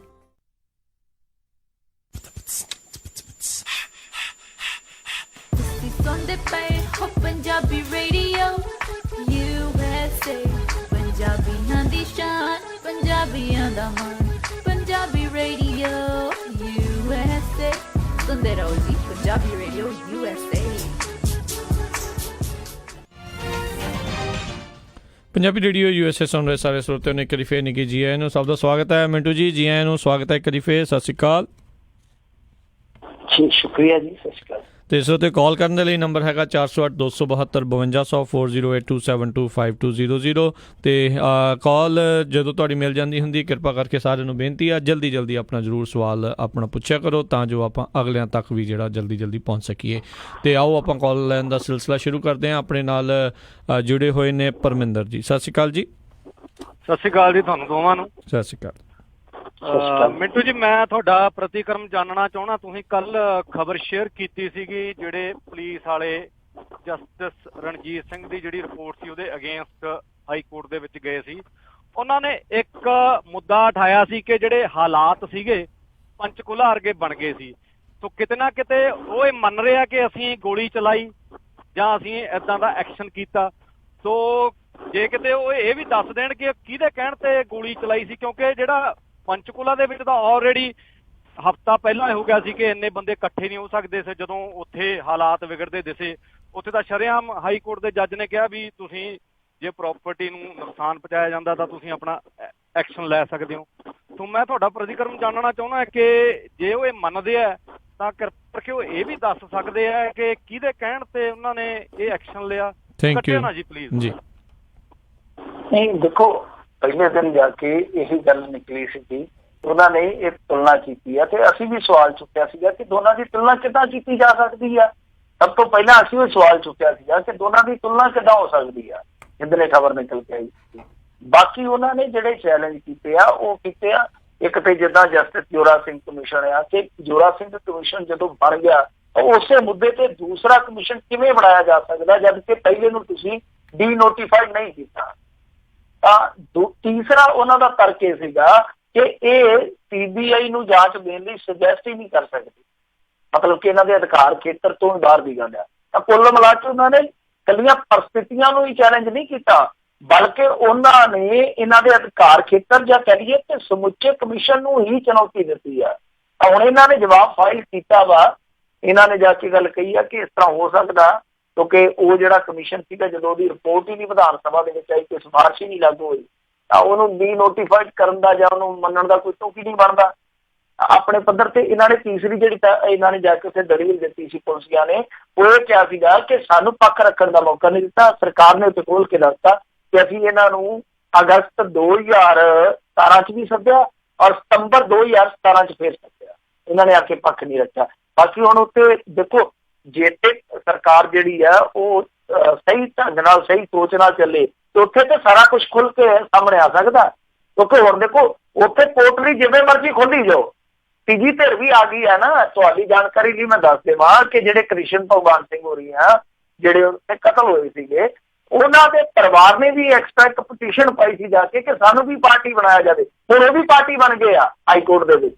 ਸੁਣਦੇ ਪਏ ਹੋ ਪੰਜਾਬੀ ਰੇਡੀਓ USA, ਪੰਜਾਬੀਆਂ ਦੀ ਸ਼ਾਨ, ਪੰਜਾਬੀਆਂ ਦਾ ਮਾਣ, ਪੰਜਾਬੀ ਰੇਡੀਓ USA। ਸੁਣਦੇ ਰਹੋ ਜੀ Punjabi radio USA। Punjabi radio USA ਸੁਣ ਰਹੇ ਸਾਰੇ ਸਰੋਤਿਆਂ ਨੂੰ ਇੱਕ ਵਾਰੀ ਫੇਰ ਨਿੱਘੀ ਜੀ ਆਇਆਂ ਨੂੰ। ਸਭ ਦਾ ਸਵਾਗਤ ਹੈ। ਮਿੰਟੂ ਜੀ, ਜੀ ਆਇਆਂ ਨੂੰ, ਸਵਾਗਤ ਹੈ ਇੱਕ ਵਾਰੀ ਫੇਰ। ਸਤਿ ਸ਼੍ਰੀ ਅਕਾਲ ਜੀ। ਸ਼ੁਕਰੀਆ ਜੀ, ਸਤਿ ਸ਼੍ਰੀ ਅਕਾਲ। ਤੇ ਇਸ ਉੱਤੇ ਕਾਲ ਕਰਨ ਦੇ ਲਈ ਨੰਬਰ ਹੈਗਾ 408 272 5200 4082725200 ਤੇ ਕਾਲ ਜਦੋਂ ਤੁਹਾਡੀ ਮਿਲ ਜਾਂਦੀ ਹੁੰਦੀ, ਕਿਰਪਾ ਕਰਕੇ ਸਾਰਿਆਂ ਨੂੰ ਬੇਨਤੀ ਆ ਜਲਦੀ ਆਪਣਾ ਜ਼ਰੂਰ ਸਵਾਲ ਆਪਣਾ ਪੁੱਛਿਆ ਕਰੋ ਤਾਂ ਜੋ ਆਪਾਂ ਅਗਲਿਆਂ ਤੱਕ ਵੀ ਜਿਹੜਾ ਜਲਦੀ ਪਹੁੰਚ ਸਕੀਏ। ਤੇ ਆਓ ਆਪਾਂ ਕਾਲ ਲੈਣ ਦਾ ਸਿਲਸਿਲਾ ਸ਼ੁਰੂ ਕਰਦੇ ਹਾਂ। ਆਪਣੇ ਨਾਲ ਜੁੜੇ ਹੋਏ ਨੇ ਪਰਮਿੰਦਰ ਜੀ। ਸਤਿ ਸ਼੍ਰੀ ਅਕਾਲ ਜੀ। ਸਤਿ ਸ਼੍ਰੀ ਅਕਾਲ ਜੀ ਤੁਹਾਨੂੰ ਦੋਵਾਂ ਨੂੰ। ਸਤਿ ਸ਼੍ਰੀ ਅਕਾਲ। ਮਿੰਟੂ ਜੀ, ਮੈਂ ਤੁਹਾਡਾ ਪ੍ਰਤੀਕਰਮ ਜਾਣਨਾ ਚਾਹੁੰਦਾ। ਤੁਸੀਂ ਕੱਲ ਖਬਰ ਸ਼ੇਅਰ ਕੀਤੀ ਸੀਗੀ ਜਿਹੜੇ ਪੁਲਿਸ ਵਾਲੇ ਜਸਟਿਸ ਰਣਜੀਤ ਸਿੰਘ ਦੀ ਜਿਹੜੀ ਰਿਪੋਰਟ ਸੀ ਉਹਦੇ ਅਗੇਂਸਟ ਹਾਈ ਕੋਰਟ ਦੇ ਵਿੱਚ ਗਏ ਸੀ। ਉਹਨਾਂ ਨੇ ਇੱਕ ਮੁੱਦਾ ਉਠਾਇਆ ਸੀ ਕਿ ਜਿਹੜੇ ਹਾਲਾਤ ਸੀਗੇ ਪੰਚਕੂਲਾ ਵਰਗੇ ਬਣ ਗਏ ਸੀ। ਸੋ ਕਿਤੇ ਨਾ ਕਿਤੇ ਉਹ ਇਹ ਮੰਨ ਰਿਹਾ ਕਿ ਅਸੀਂ ਗੋਲੀ ਚਲਾਈ ਜਾਂ ਅਸੀਂ ਏਦਾਂ ਦਾ ਐਕਸ਼ਨ ਕੀਤਾ। ਸੋ ਜੇ ਕਿਤੇ ਉਹ ਇਹ ਵੀ ਦੱਸ ਦੇਣ ਕਿ ਕਿਹਦੇ ਕਹਿਣ ਤੇ ਗੋਲੀ ਚਲਾਈ ਸੀ, ਕਿਉਂਕਿ ਜਿਹੜਾ ਪੰਚਕੂਲਾ ਦੇ ਵਿੱਚ ਤਾਂ ਆਲਰੇਡੀ ਹਫ਼ਤਾ ਪਹਿਲਾਂ ਹੋ ਗਿਆ ਸੀ ਕਿ ਇੰਨੇ ਬੰਦੇ ਇਕੱਠੇ ਨਹੀਂ ਹੋ ਸਕਦੇ ਸੀ। ਜਦੋਂ ਉੱਥੇ ਹਾਲਾਤ ਵਿਗੜਦੇ ਦਿਸੇ, ਉੱਥੇ ਤਾਂ ਸ਼ਰੇਆਮ ਹਾਈ ਕੋਰਟ ਦੇ ਜੱਜ ਨੇ ਕਿਹਾ ਵੀ ਤੁਸੀਂ ਜੇ ਪ੍ਰਾਪਰਟੀ ਨੂੰ ਨੁਕਸਾਨ ਪਹੁੰਚਾਇਆ ਜਾਂਦਾ ਤਾਂ ਤੁਸੀਂ ਆਪਣਾ ਐਕਸ਼ਨ ਲੈ ਸਕਦੇ ਹੋ। ਸੋ ਮੈਂ ਤੁਹਾਡਾ ਪ੍ਰਤੀਕਰਮ ਜਾਣਨਾ ਚਾਹੁੰਦਾ ਕਿ ਜੇ ਉਹ ਇਹ ਮੰਨਦੇ ਆ ਤਾਂ ਕਰਕੇ ਉਹ ਇਹ ਵੀ ਦੱਸ ਸਕਦੇ ਆ ਕਿ ਕਿਹਦੇ ਕਹਿਣ ਤੇ ਉਹਨਾਂ ਨੇ ਇਹ ਐਕਸ਼ਨ ਲਿਆ। ਥੈਂਕ ਯੂ ਜੀ ਪਲੀਜ਼ ਜੀ। ਨਹੀਂ ਦੇਖੋ, ਪਹਿਲੇ ਦਿਨ ਜਾ ਕੇ ਇਹੀ ਗੱਲ ਨਿਕਲੀ ਸੀ, ਉਹਨਾਂ ਨੇ ਇਹ ਤੁਲਨਾ ਕੀਤੀ ਆ ਤੇ ਅਸੀਂ ਵੀ ਸਵਾਲ ਚੁੱਕਿਆ ਸੀਗਾ ਕਿ ਦੋਨਾਂ ਦੀ ਤੁਲਨਾ ਕਿੱਦਾਂ ਕੀਤੀ ਜਾ ਸਕਦੀ ਆ। ਸਭ ਤੋਂ ਪਹਿਲਾਂ ਅਸੀਂ ਉਹ ਸਵਾਲ ਚੁੱਕਿਆ ਸੀਗਾ ਕਿ ਦੋਨਾਂ ਦੀ ਤੁਲਨਾ ਕਿੱਦਾਂ ਹੋ ਸਕਦੀ ਆ। ਜਿੱਦਲੇ ਖਬਰ ਨਿਕਲ ਕੇ ਆਈ ਸੀ। ਬਾਕੀ ਉਹਨਾਂ ਨੇ ਜਿਹੜੇ ਚੈਲੰਜ ਕੀਤੇ ਆ ਉਹ ਕੀਤੇ ਆ, ਇੱਕ ਤੇ ਜਿੱਦਾਂ ਜਸਟਿਸ ਜੋਰਾ ਸਿੰਘ ਕਮਿਸ਼ਨ ਆ, ਕਿ ਜੋਰਾ ਸਿੰਘ ਕਮਿਸ਼ਨ ਜਦੋਂ ਬਣ ਗਿਆ ਤਾਂ ਉਸੇ ਮੁੱਦੇ ਤੇ ਦੂਸਰਾ ਕਮਿਸ਼ਨ ਕਿਵੇਂ ਬਣਾਇਆ ਜਾ ਸਕਦਾ ਜਦ ਕਿ ਪਹਿਲੇ ਨੂੰ ਤੁਸੀਂ ਡੀਨੋਟੀਫਾਈਡ ਨਹੀਂ ਕੀਤਾ। ਤਾਂ ਤੀਸਰਾ ਉਹਨਾਂ ਦਾ ਤਰਕ ਇਹ ਸੀਗਾ ਕਿ ਇਹ ਸੀਬੀਆਈ ਨੂੰ ਜਾਂਚ ਦੇਣ ਲਈ ਸੁਜੈਸਟ ਹੀ ਨਹੀਂ ਕਰ ਸਕਦੇ, ਮਤਲਬ ਕਿ ਇਹਨਾਂ ਦੇ ਅਧਿਕਾਰ ਖੇਤਰ ਤੋਂ ਬਾਹਰ ਦੀ ਗੱਲ ਆ। ਤਾਂ ਕੁੱਲ ਮਿਲਾ ਕੇ ਉਹਨਾਂ ਨੇ ਕੱਲੀਆਂ ਪਰਿਸਥਿਤੀਆਂ ਨੂੰ ਹੀ ਚੈਲੰਜ ਨਹੀਂ ਕੀਤਾ, ਬਲਕਿ ਉਹਨਾਂ ਨੇ ਇਹਨਾਂ ਦੇ ਅਧਿਕਾਰ ਖੇਤਰ ਜਾਂ ਕਹੀਏ ਕਿ ਸਮੁੱਚੇ ਕਮਿਸ਼ਨ ਨੂੰ ਹੀ ਚੁਣੌਤੀ ਦਿੱਤੀ ਆ। ਹੁਣ ਇਹਨਾਂ ਨੇ ਜਵਾਬ ਫਾਈਲ ਕੀਤਾ ਵਾ, ਇਹਨਾਂ ਨੇ ਜਾ ਕੇ ਗੱਲ ਕਹੀ ਆ ਕਿ ਇਸ ਤਰ੍ਹਾਂ ਹੋ ਸਕਦਾ, ਕਿਉਂਕਿ ਉਹ ਜਿਹੜਾ ਕਮਿਸ਼ਨ ਸੀਗਾ ਜਦੋਂ ਉਹਦੀ ਰਿਪੋਰਟ ਹੀ ਨਹੀਂ ਵਿਧਾਨ ਸਭਾ ਦੇ ਵਿੱਚ ਆਈ, ਕੋਈ ਸਿਫਾਰਿਸ਼ ਹੀ ਨਹੀਂ ਲਾਗੂ ਹੋਈ, ਤਾਂ ਉਹਨੂੰ ਡੀਨੋਟੀਫਾਈਡ ਕਰਨ ਦਾ ਜਾਂ ਉਹਨੂੰ ਮੰਨਣ ਦਾ ਕੋਈ ਤੁਕ ਹੀ ਨਹੀਂ ਬਣਦਾ। ਆਪਣੇ ਪੱਧਰ ਤੇ ਇਹਨਾਂ ਨੇ ਤੀਸਰੀ ਜਿਹੜੀ ਇਹਨਾਂ ਨੇ ਜਾ ਕੇ ਉੱਥੇ ਦਲੀਲ ਦਿੱਤੀ ਸੀ ਪੁਲਿਸੀਆਂ ਨੇ, ਉਹ ਇਹ ਕਿਹਾ ਸੀਗਾ ਕਿ ਸਾਨੂੰ ਪੱਖ ਰੱਖਣ ਦਾ ਮੌਕਾ ਨਹੀਂ ਦਿੱਤਾ। ਸਰਕਾਰ ਨੇ ਉੱਥੇ ਖੋਲ ਕੇ ਦੱਸਤਾ ਕਿ ਅਸੀਂ ਇਹਨਾਂ ਨੂੰ ਅਗਸਤ 2017 ਚ ਵੀ ਸੱਦਿਆ ਔਰ ਸਤੰਬਰ 2017 ਚ ਫੇਰ ਸੱਦਿਆ, ਇਹਨਾਂ ਨੇ ਆ ਕੇ ਪੱਖ ਨਹੀਂ ਰੱਖਿਆ। ਬਾਕੀ ਹੁਣ ਉੱਤੇ ਦੇਖੋ, ਜੇ ਤੇ ਸਰਕਾਰ ਜਿਹੜੀ ਆ ਉਹ ਸਹੀ ਢੰਗ ਨਾਲ ਸਹੀ ਸੋਚ ਨਾਲ ਚੱਲੇ ਤੇ ਉੱਥੇ ਤੇ ਸਾਰਾ ਕੁਝ ਖੁੱਲ ਕੇ ਸਾਹਮਣੇ ਆ ਸਕਦਾ। ਕਿਉਂਕਿ ਹੁਣ ਦੇਖੋ ਉੱਥੇ ਪੋਰਟਲੀ ਜਿਵੇਂ ਮਰਜ਼ੀ ਖੋਲੀ ਜਾਓ, ਤੀਜੀ ਧਿਰ ਵੀ ਆ ਗਈ ਹੈ ਨਾ। ਤੁਹਾਡੀ ਜਾਣਕਾਰੀ ਲਈ ਮੈਂ ਦੱਸ ਦੇਵਾਂ ਕਿ ਜਿਹੜੇ ਕ੍ਰਿਸ਼ਨ ਭਗਵਾਨ ਸਿੰਘ ਹੋਰੀ ਆ, ਜਿਹੜੇ ਉੱਥੇ ਕਤਲ ਹੋਏ ਸੀਗੇ, ਉਹਨਾਂ ਦੇ ਪਰਿਵਾਰ ਨੇ ਵੀ ਐਕਸਟਰਾ ਇੱਕ ਪਟੀਸ਼ਨ ਪਾਈ ਸੀ ਜਾ ਕੇ ਕਿ ਸਾਨੂੰ ਵੀ ਪਾਰਟੀ ਬਣਾਇਆ ਜਾਵੇ। ਹੁਣ ਉਹ ਵੀ ਪਾਰਟੀ ਬਣ ਗਏ ਆ ਹਾਈ ਕੋਰਟ ਦੇ ਵਿੱਚ।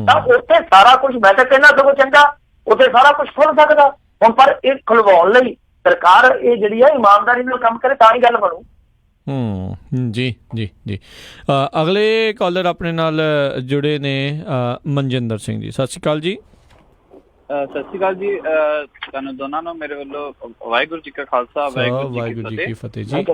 ਤਾਂ ਉੱਥੇ ਸਾਰਾ ਕੁਝ, ਮੈਂ ਤਾਂ ਕਹਿੰਦਾ ਸਗੋਂ ਚੰਗਾ, ਉੱਥੇ ਸਾਰਾ ਕੁਝ ਖੁੱਲ ਸਕਦਾ ਹੁਣ। ਪਰ ਇਹ ਖੁਲਵਾਉਣ ਲਈ ਸਰਕਾਰ ਇਹ ਜਿਹੜੀ ਆ ਇਮਾਨਦਾਰੀ ਨਾਲ ਕੰਮ ਕਰੇ ਤਾਂ ਹੀ ਗੱਲ ਬਣੂ। ਜੀ ਜੀ ਜੀ ਅਗਲੇ ਕਾਲਰ ਆਪਣੇ ਨਾਲ ਜੁੜੇ ਨੇ ਮਨਜਿੰਦਰ ਸਿੰਘ ਜੀ। ਸਤਿ ਸ਼੍ਰੀ ਅਕਾਲ ਜੀ। ਸਤਿ ਸ਼੍ਰੀ ਅਕਾਲ ਜੀ, ਤੁਹਾਨੂੰ ਦੋਨਾਂ ਨੂੰ ਮੇਰੇ ਵੱਲੋਂ ਵਾਹਿਗੁਰੂ ਜੀ ਕਾ ਖਾਲਸਾ ਵਾਹਿਗੁਰੂ ਜੀ ਕੀ ਫਤਿਹ ਜੀ।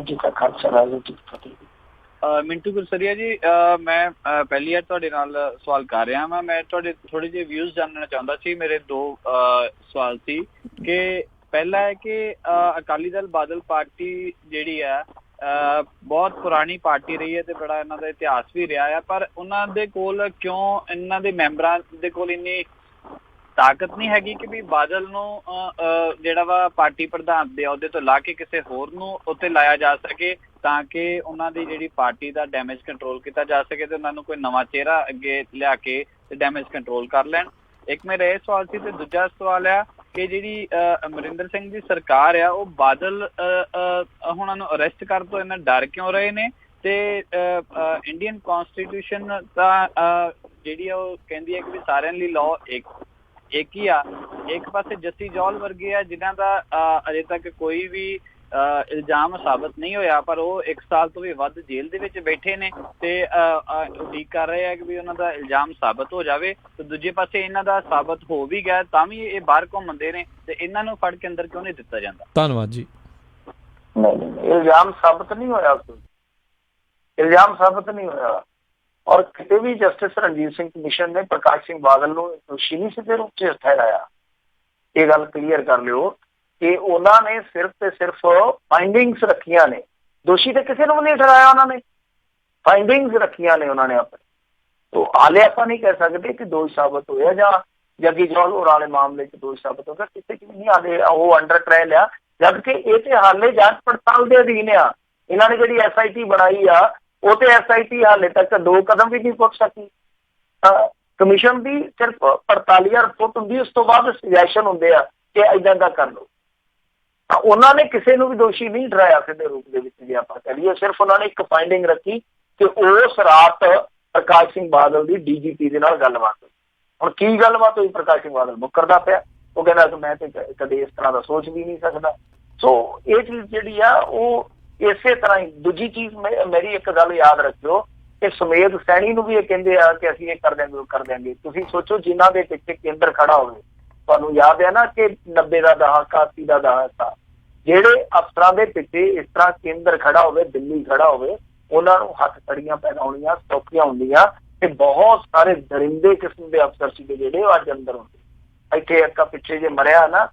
ਮਿੰਟੂ ਗੁਰਸਰੀਆ ਜੀ, ਮੈਂ ਪਹਿਲੀ ਵਾਰ ਤੁਹਾਡੇ ਨਾਲ ਸਵਾਲ ਕਰ ਰਿਹਾ ਵਾਂ। ਮੈਂ ਤੁਹਾਡੇ ਥੋੜੇ ਜਿਹੇ ਵਿਊਜ਼ ਜਾਣਨਾ ਚਾਹੁੰਦਾ ਸੀ। ਮੇਰੇ ਦੋ ਸਵਾਲ ਸੀ ਕਿ ਪਹਿਲਾ ਹੈ ਕਿ ਅਕਾਲੀ ਦਲ ਬਾਦਲ ਪਾਰਟੀ ਜਿਹੜੀ ਹੈ ਬਹੁਤ ਪੁਰਾਣੀ ਪਾਰਟੀ ਰਹੀ ਹੈ ਤੇ ਬੜਾ ਇਹਨਾਂ ਦਾ ਇਤਿਹਾਸ ਵੀ ਰਿਹਾ ਹੈ, ਪਰ ਉਹਨਾਂ ਦੇ ਕੋਲ ਕਿਉਂ, ਇਹਨਾਂ ਦੇ ਮੈਂਬਰਾਂ ਦੇ ਕੋਲ ਇੰਨੀ ਤਾਕਤ ਨਹੀਂ ਹੈਗੀ ਕਿ ਵੀ ਬਾਦਲ ਨੂੰ ਜਿਹੜਾ ਵਾ ਪਾਰਟੀ ਪ੍ਰਧਾਨ ਦੇ ਅਹੁਦੇ ਤੋਂ ਲਾ ਕੇ ਕਿਸੇ ਹੋਰ ਨੂੰ ਉੱਤੇ ਲਾਇਆ ਜਾ ਸਕੇ ਤਾਂ ਕਿ ਉਹਨਾਂ ਦੀ ਜਿਹੜੀ ਪਾਰਟੀ ਦਾ ਡੈਮੇਜ ਕੰਟਰੋਲ ਕੀਤਾ ਜਾ ਸਕੇ ਤੇ ਉਹਨਾਂ ਨੂੰ ਕੋਈ ਨਵਾਂ ਚਿਹਰਾ ਅੱਗੇ ਲਿਆ ਕੇ ਤੇ ਡੈਮੇਜ ਕੰਟਰੋਲ ਕਰ ਲੈਣ। ਇੱਕ ਮੇਰਾ ਇਹ ਸਵਾਲ ਸੀ ਤੇ ਦੂਜਾ ਸਵਾਲ ਆ ਕਿ ਜਿਹੜੀ ਅਮਰਿੰਦਰ ਸਿੰਘ ਦੀ ਸਰਕਾਰ ਆ ਉਹ ਬਾਦਲ ਉਹਨਾਂ ਨੂੰ ਅਰੈਸਟ ਕਰਨ ਤੋਂ ਇੰਨਾ ਡਰ ਕਿਉਂ ਰਹੇ ਨੇ ਤੇ ਇੰਡੀਅਨ ਕਨਸਟੀਟਿਊਸ਼ਨ ਤਾਂ ਜਿਹੜੀ ਆ ਉਹ ਕਹਿੰਦੀ ਹੈ ਕਿ ਵੀ ਸਾਰਿਆਂ ਲਈ ਲਾਅ ਇੱਕ ਹੀ ਆ। ਇੱਕ ਪਾਸੇ ਜੱਸੀ ਜੌਲ ਵਰਗੇ ਆ ਜਿਨ੍ਹਾਂ ਦਾ ਅਜੇ ਤੱਕ ਕੋਈ ਵੀ ਇਲਜ਼ਾਮ ਸਾਬਤ ਨਹੀਂ ਹੋਇਆ, ਪਰ ਉਹ 1 ਸਾਲ ਤੋਂ ਵੀ ਵੱਧ ਜੇਲ੍ਹ ਦੇ ਵਿੱਚ ਬੈਠੇ ਨੇ ਤੇ ਉਡੀਕ ਕਰ ਰਹੇ ਆ ਕਿ ਵੀ ਉਹਨਾਂ ਦਾ ਇਲਜ਼ਾਮ ਸਾਬਤ ਹੋ ਜਾਵੇ। ਤੇ ਦੂਜੇ ਪਾਸੇ ਇਹਨਾਂ ਦਾ ਸਾਬਤ ਹੋ ਵੀ ਗਿਆ ਤਾਂ ਵੀ ਇਹ ਬਾਹਰ ਘੁੰਮਦੇ ਨੇ ਤੇ ਇਹਨਾਂ ਨੂੰ ਫੜ ਕੇ ਅੰਦਰ ਕਿਉਂ ਨਹੀਂ ਦਿੱਤਾ ਜਾਂਦਾ? ਧੰਨਵਾਦ ਜੀ। ਨਹੀਂ, ਇਲਜ਼ਾਮ ਸਾਬਤ ਨਹੀਂ ਹੋਇਆ, ਇਲਜ਼ਾਮ ਸਾਬਤ ਨਹੀਂ ਹੋਇਆ ਔਰ ਕਿਤੇ ਵੀ ਜਸਟਿਸ ਰਣਜੀਤ ਸਿੰਘ ਕਮਿਸ਼ਨ ਨੇ ਪ੍ਰਕਾਸ਼ ਸਿੰਘ ਬਾਦਲ ਨੂੰ ਦੋਸ਼ੀ ਨਹੀਂ ਸਿੱਧੇ ਰੂਪ 'ਚ ਠਹਿਰਾਇਆ। ਇਹ ਗੱਲ ਕਲੀਅਰ ਕਰ ਲਿਓ ਕਿ ਉਹਨਾਂ ਨੇ ਸਿਰਫ ਤੇ ਸਿਰਫ ਫਾਈਂਡਿੰਗਸ ਰੱਖੀਆਂ ਨੇ, ਦੋਸ਼ੀ ਤੇ ਕਿਸੇ ਨੂੰ ਵੀ ਨਹੀਂ ਠਹਿਰਾਇਆ। ਉਹਨਾਂ ਨੇ ਫਾਈਂਡਿੰਗਸ ਰੱਖੀਆਂ ਨੇ ਉਹਨਾਂ ਨੇ ਆਪਣੇ ਤੋਂ। ਹਾਲੇ ਆਪਾਂ ਨਹੀਂ ਕਹਿ ਸਕਦੇ ਕਿ ਦੋਸ਼ ਸਾਬਤ ਹੋਇਆ ਜਾਂ ਜੱਗੀ ਜੌਲ ਹੋਰ ਵਾਲੇ ਮਾਮਲੇ 'ਚ ਦੋਸ਼ ਸਾਬਤ ਹੋ ਗਿਆ, ਕਿਸੇ 'ਚ ਵੀ ਨਹੀਂ। ਹਾਲੇ ਉਹ ਅੰਡਰ ਟ੍ਰਾਇਲ ਆ, ਜਦਕਿ ਇਹ ਤੇ ਹਾਲੇ ਜਾਂਚ ਪੜਤਾਲ ਦੇ ਅਧੀਨ ਆ। ਇਹਨਾਂ ਨੇ ਜਿਹੜੀ SIT ਬਣਾਈ ਆ ਉਹ ਤੇ SIT ਹਾਲੇ ਤੱਕ 2 ਕਦਮ ਵੀ ਨਹੀਂ ਪੁੱਟ ਸਕੀ। ਕਮਿਸ਼ਨ ਦੀ ਸਿਰਫ 48 ਰਿਪੋਰਟ ਹੁੰਦੀ, ਉਸ ਤੋਂ ਬਾਅਦ ਸੁਜੈਸ਼ਨ ਹੁੰਦੇ ਆ ਕਿ ਏਦਾਂ ਦਾ ਕਰ ਲਓ। ਉਹਨਾਂ ਨੇ ਕਿਸੇ ਨੂੰ ਵੀ ਦੋਸ਼ੀ ਨਹੀਂ ਠਹਿਰਾਇਆ ਸਿੱਧੇ ਰੂਪ ਦੇ ਵਿੱਚ। ਜੇ ਆਪਾਂ ਕਰੀਏ ਸਿਰਫ ਉਹਨਾਂ ਨੇ ਇੱਕ ਫਾਈਂਡਿੰਗ ਰੱਖੀ ਕਿ ਉਸ ਰਾਤ ਪ੍ਰਕਾਸ਼ ਸਿੰਘ ਬਾਦਲ ਦੀ DGP ਦੇ ਨਾਲ ਗੱਲਬਾਤ ਹੋਈ। ਹੁਣ ਕੀ ਗੱਲਬਾਤ ਹੋਈ? ਪ੍ਰਕਾਸ਼ ਸਿੰਘ ਬਾਦਲ ਮੁੱਕਰਦਾ ਪਿਆ, ਉਹ ਕਹਿੰਦਾ ਕਿ ਮੈਂ ਤੇ ਕਦੇ ਇਸ ਤਰ੍ਹਾਂ ਦਾ ਸੋਚ ਵੀ ਨਹੀਂ ਸਕਦਾ। ਸੋ ਇਹ ਚੀਜ਼ ਜਿਹੜੀ ਆ ਉਹ ਇਸੇ ਤਰ੍ਹਾਂ ਹੀ। ਦੂਜੀ ਚੀਜ਼ ਮੇਰੀ ਇੱਕ ਗੱਲ ਯਾਦ ਰੱਖਿਓ ਕਿ ਸੁਮੇਧ ਸੈਣੀ ਨੂੰ ਵੀ ਇਹ ਕਹਿੰਦੇ ਆ ਕਿ ਅਸੀਂ ਇਹ ਕਰ ਦਿਆਂਗੇ ਉਹ ਕਰ ਦਿਆਂਗੇ। ਤੁਸੀਂ ਸੋਚੋ ਜਿਨ੍ਹਾਂ ਦੇ ਪਿੱਛੇ ਕੇਂਦਰ ਖੜਾ ਹੋਵੇ, ਤੁਹਾਨੂੰ ਯਾਦ ਹੈ ਨਾ ਕਿ 90 ਦਾ ਦਹਾਕਾ 80 ਦਾ ਦਹਾਕਾ, ਜਿਹੜੇ ਅਫਸਰਾਂ ਦੇ ਪਿੱਛੇ ਇਸ ਤਰ੍ਹਾਂ ਕੇਂਦਰ ਖੜਾ ਹੋਵੇ, ਦਿੱਲੀ ਖੜਾ ਹੋਵੇ, ਉਹਨਾਂ ਨੂੰ ਹੱਥ ਕੜੀਆਂ ਪਹਿਨਾਉਣੀਆਂ ਸੌਖੀਆਂ ਹੁੰਦੀਆਂ ਤੇ ਬਹੁਤ ਸਾਰੇ ਦਰਿੰਦੇ ਕਿਸਮ ਦੇ ਅਫਸਰ ਸੀਗੇ ਜਿਹੜੇ ਉਹ ਅੱਜ ਅੰਦਰ ਹੁੰਦੇ। ਇੱਥੇ ਇੱਕ ਪਿੱਛੇ ਜੇ ਮਰਿਆ ਨਾ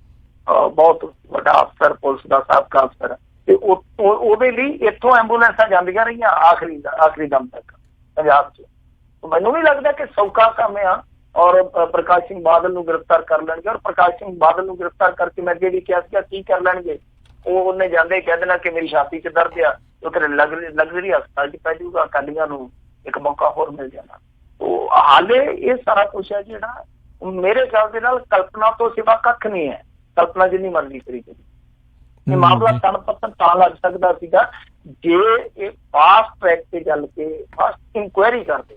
ਬਹੁਤ ਵੱਡਾ ਅਫਸਰ ਪੁਲਿਸ ਦਾ ਸਾਬਕਾ ਅਫਸਰ, ਤੇ ਉਹਦੇ ਲਈ ਇੱਥੋਂ ਐਂਬੂਲੈਂਸਾਂ ਜਾਂਦੀਆਂ ਰਹੀਆਂ ਆਖਰੀ ਦਮ ਤੱਕ ਪੰਜਾਬ 'ਚ। ਮੈਨੂੰ ਵੀ ਲੱਗਦਾ ਕਿ ਸੌਖਾ ਕੰਮ ਆ ਔਰ ਪ੍ਰਕਾਸ਼ ਸਿੰਘ ਬਾਦਲ ਨੂੰ ਗ੍ਰਿਫਤਾਰ ਕਰ ਲੈਣਗੇ। ਔਰ ਪ੍ਰਕਾਸ਼ ਸਿੰਘ ਬਾਦਲ ਨੂੰ ਗ੍ਰਿਫਤਾਰ ਕਰਕੇ ਮੈਂ ਅੱਗੇ ਵੀ ਕਿਹਾ ਸੀਗਾ ਕੀ ਕਰ ਲੈਣਗੇ, ਉਹਨੇ ਜਾਂਦੇ ਕਹਿ ਦੇਣਾ ਕਿ ਮੇਰੀ ਛਾਤੀ 'ਚ ਦਰਦ ਆ, ਉਹ ਤੇਰੇ ਲਗਜ਼ਰੀ ਹਸਪਤਾਲ 'ਚ ਪੈ ਜਾਊਗਾ, ਅਕਾਲੀਆਂ ਨੂੰ ਇੱਕ ਮੌਕਾ ਹੋਰ ਮਿਲ ਜਾਣਾ। ਉਹ ਹਾਲੇ ਇਹ ਸਾਰਾ ਕੁਛ ਹੈ ਜਿਹੜਾ ਮੇਰੇ ਖਿਆਲ ਦੇ ਨਾਲ ਕਲਪਨਾ ਤੋਂ ਸਿਵਾ ਕੱਖ ਨਹੀਂ ਹੈ। ਕਲਪਨਾ ਜਿੰਨੀ ਮਰਜ਼ੀ ਤਰੀਕੇ ਦੀ ਇਹ ਮਾਮਲਾ ਤਣ ਪੱਤਨ ਤਾਂ ਲੱਗ ਸਕਦਾ ਸੀਗਾ ਜੇ ਇਹ ਫਾਸਟ ਟਰੈਕ ਤੇ ਚੱਲ ਕੇ ਫਾਸਟ ਇਨਕੁਆਇਰੀ ਕਰਦੇ।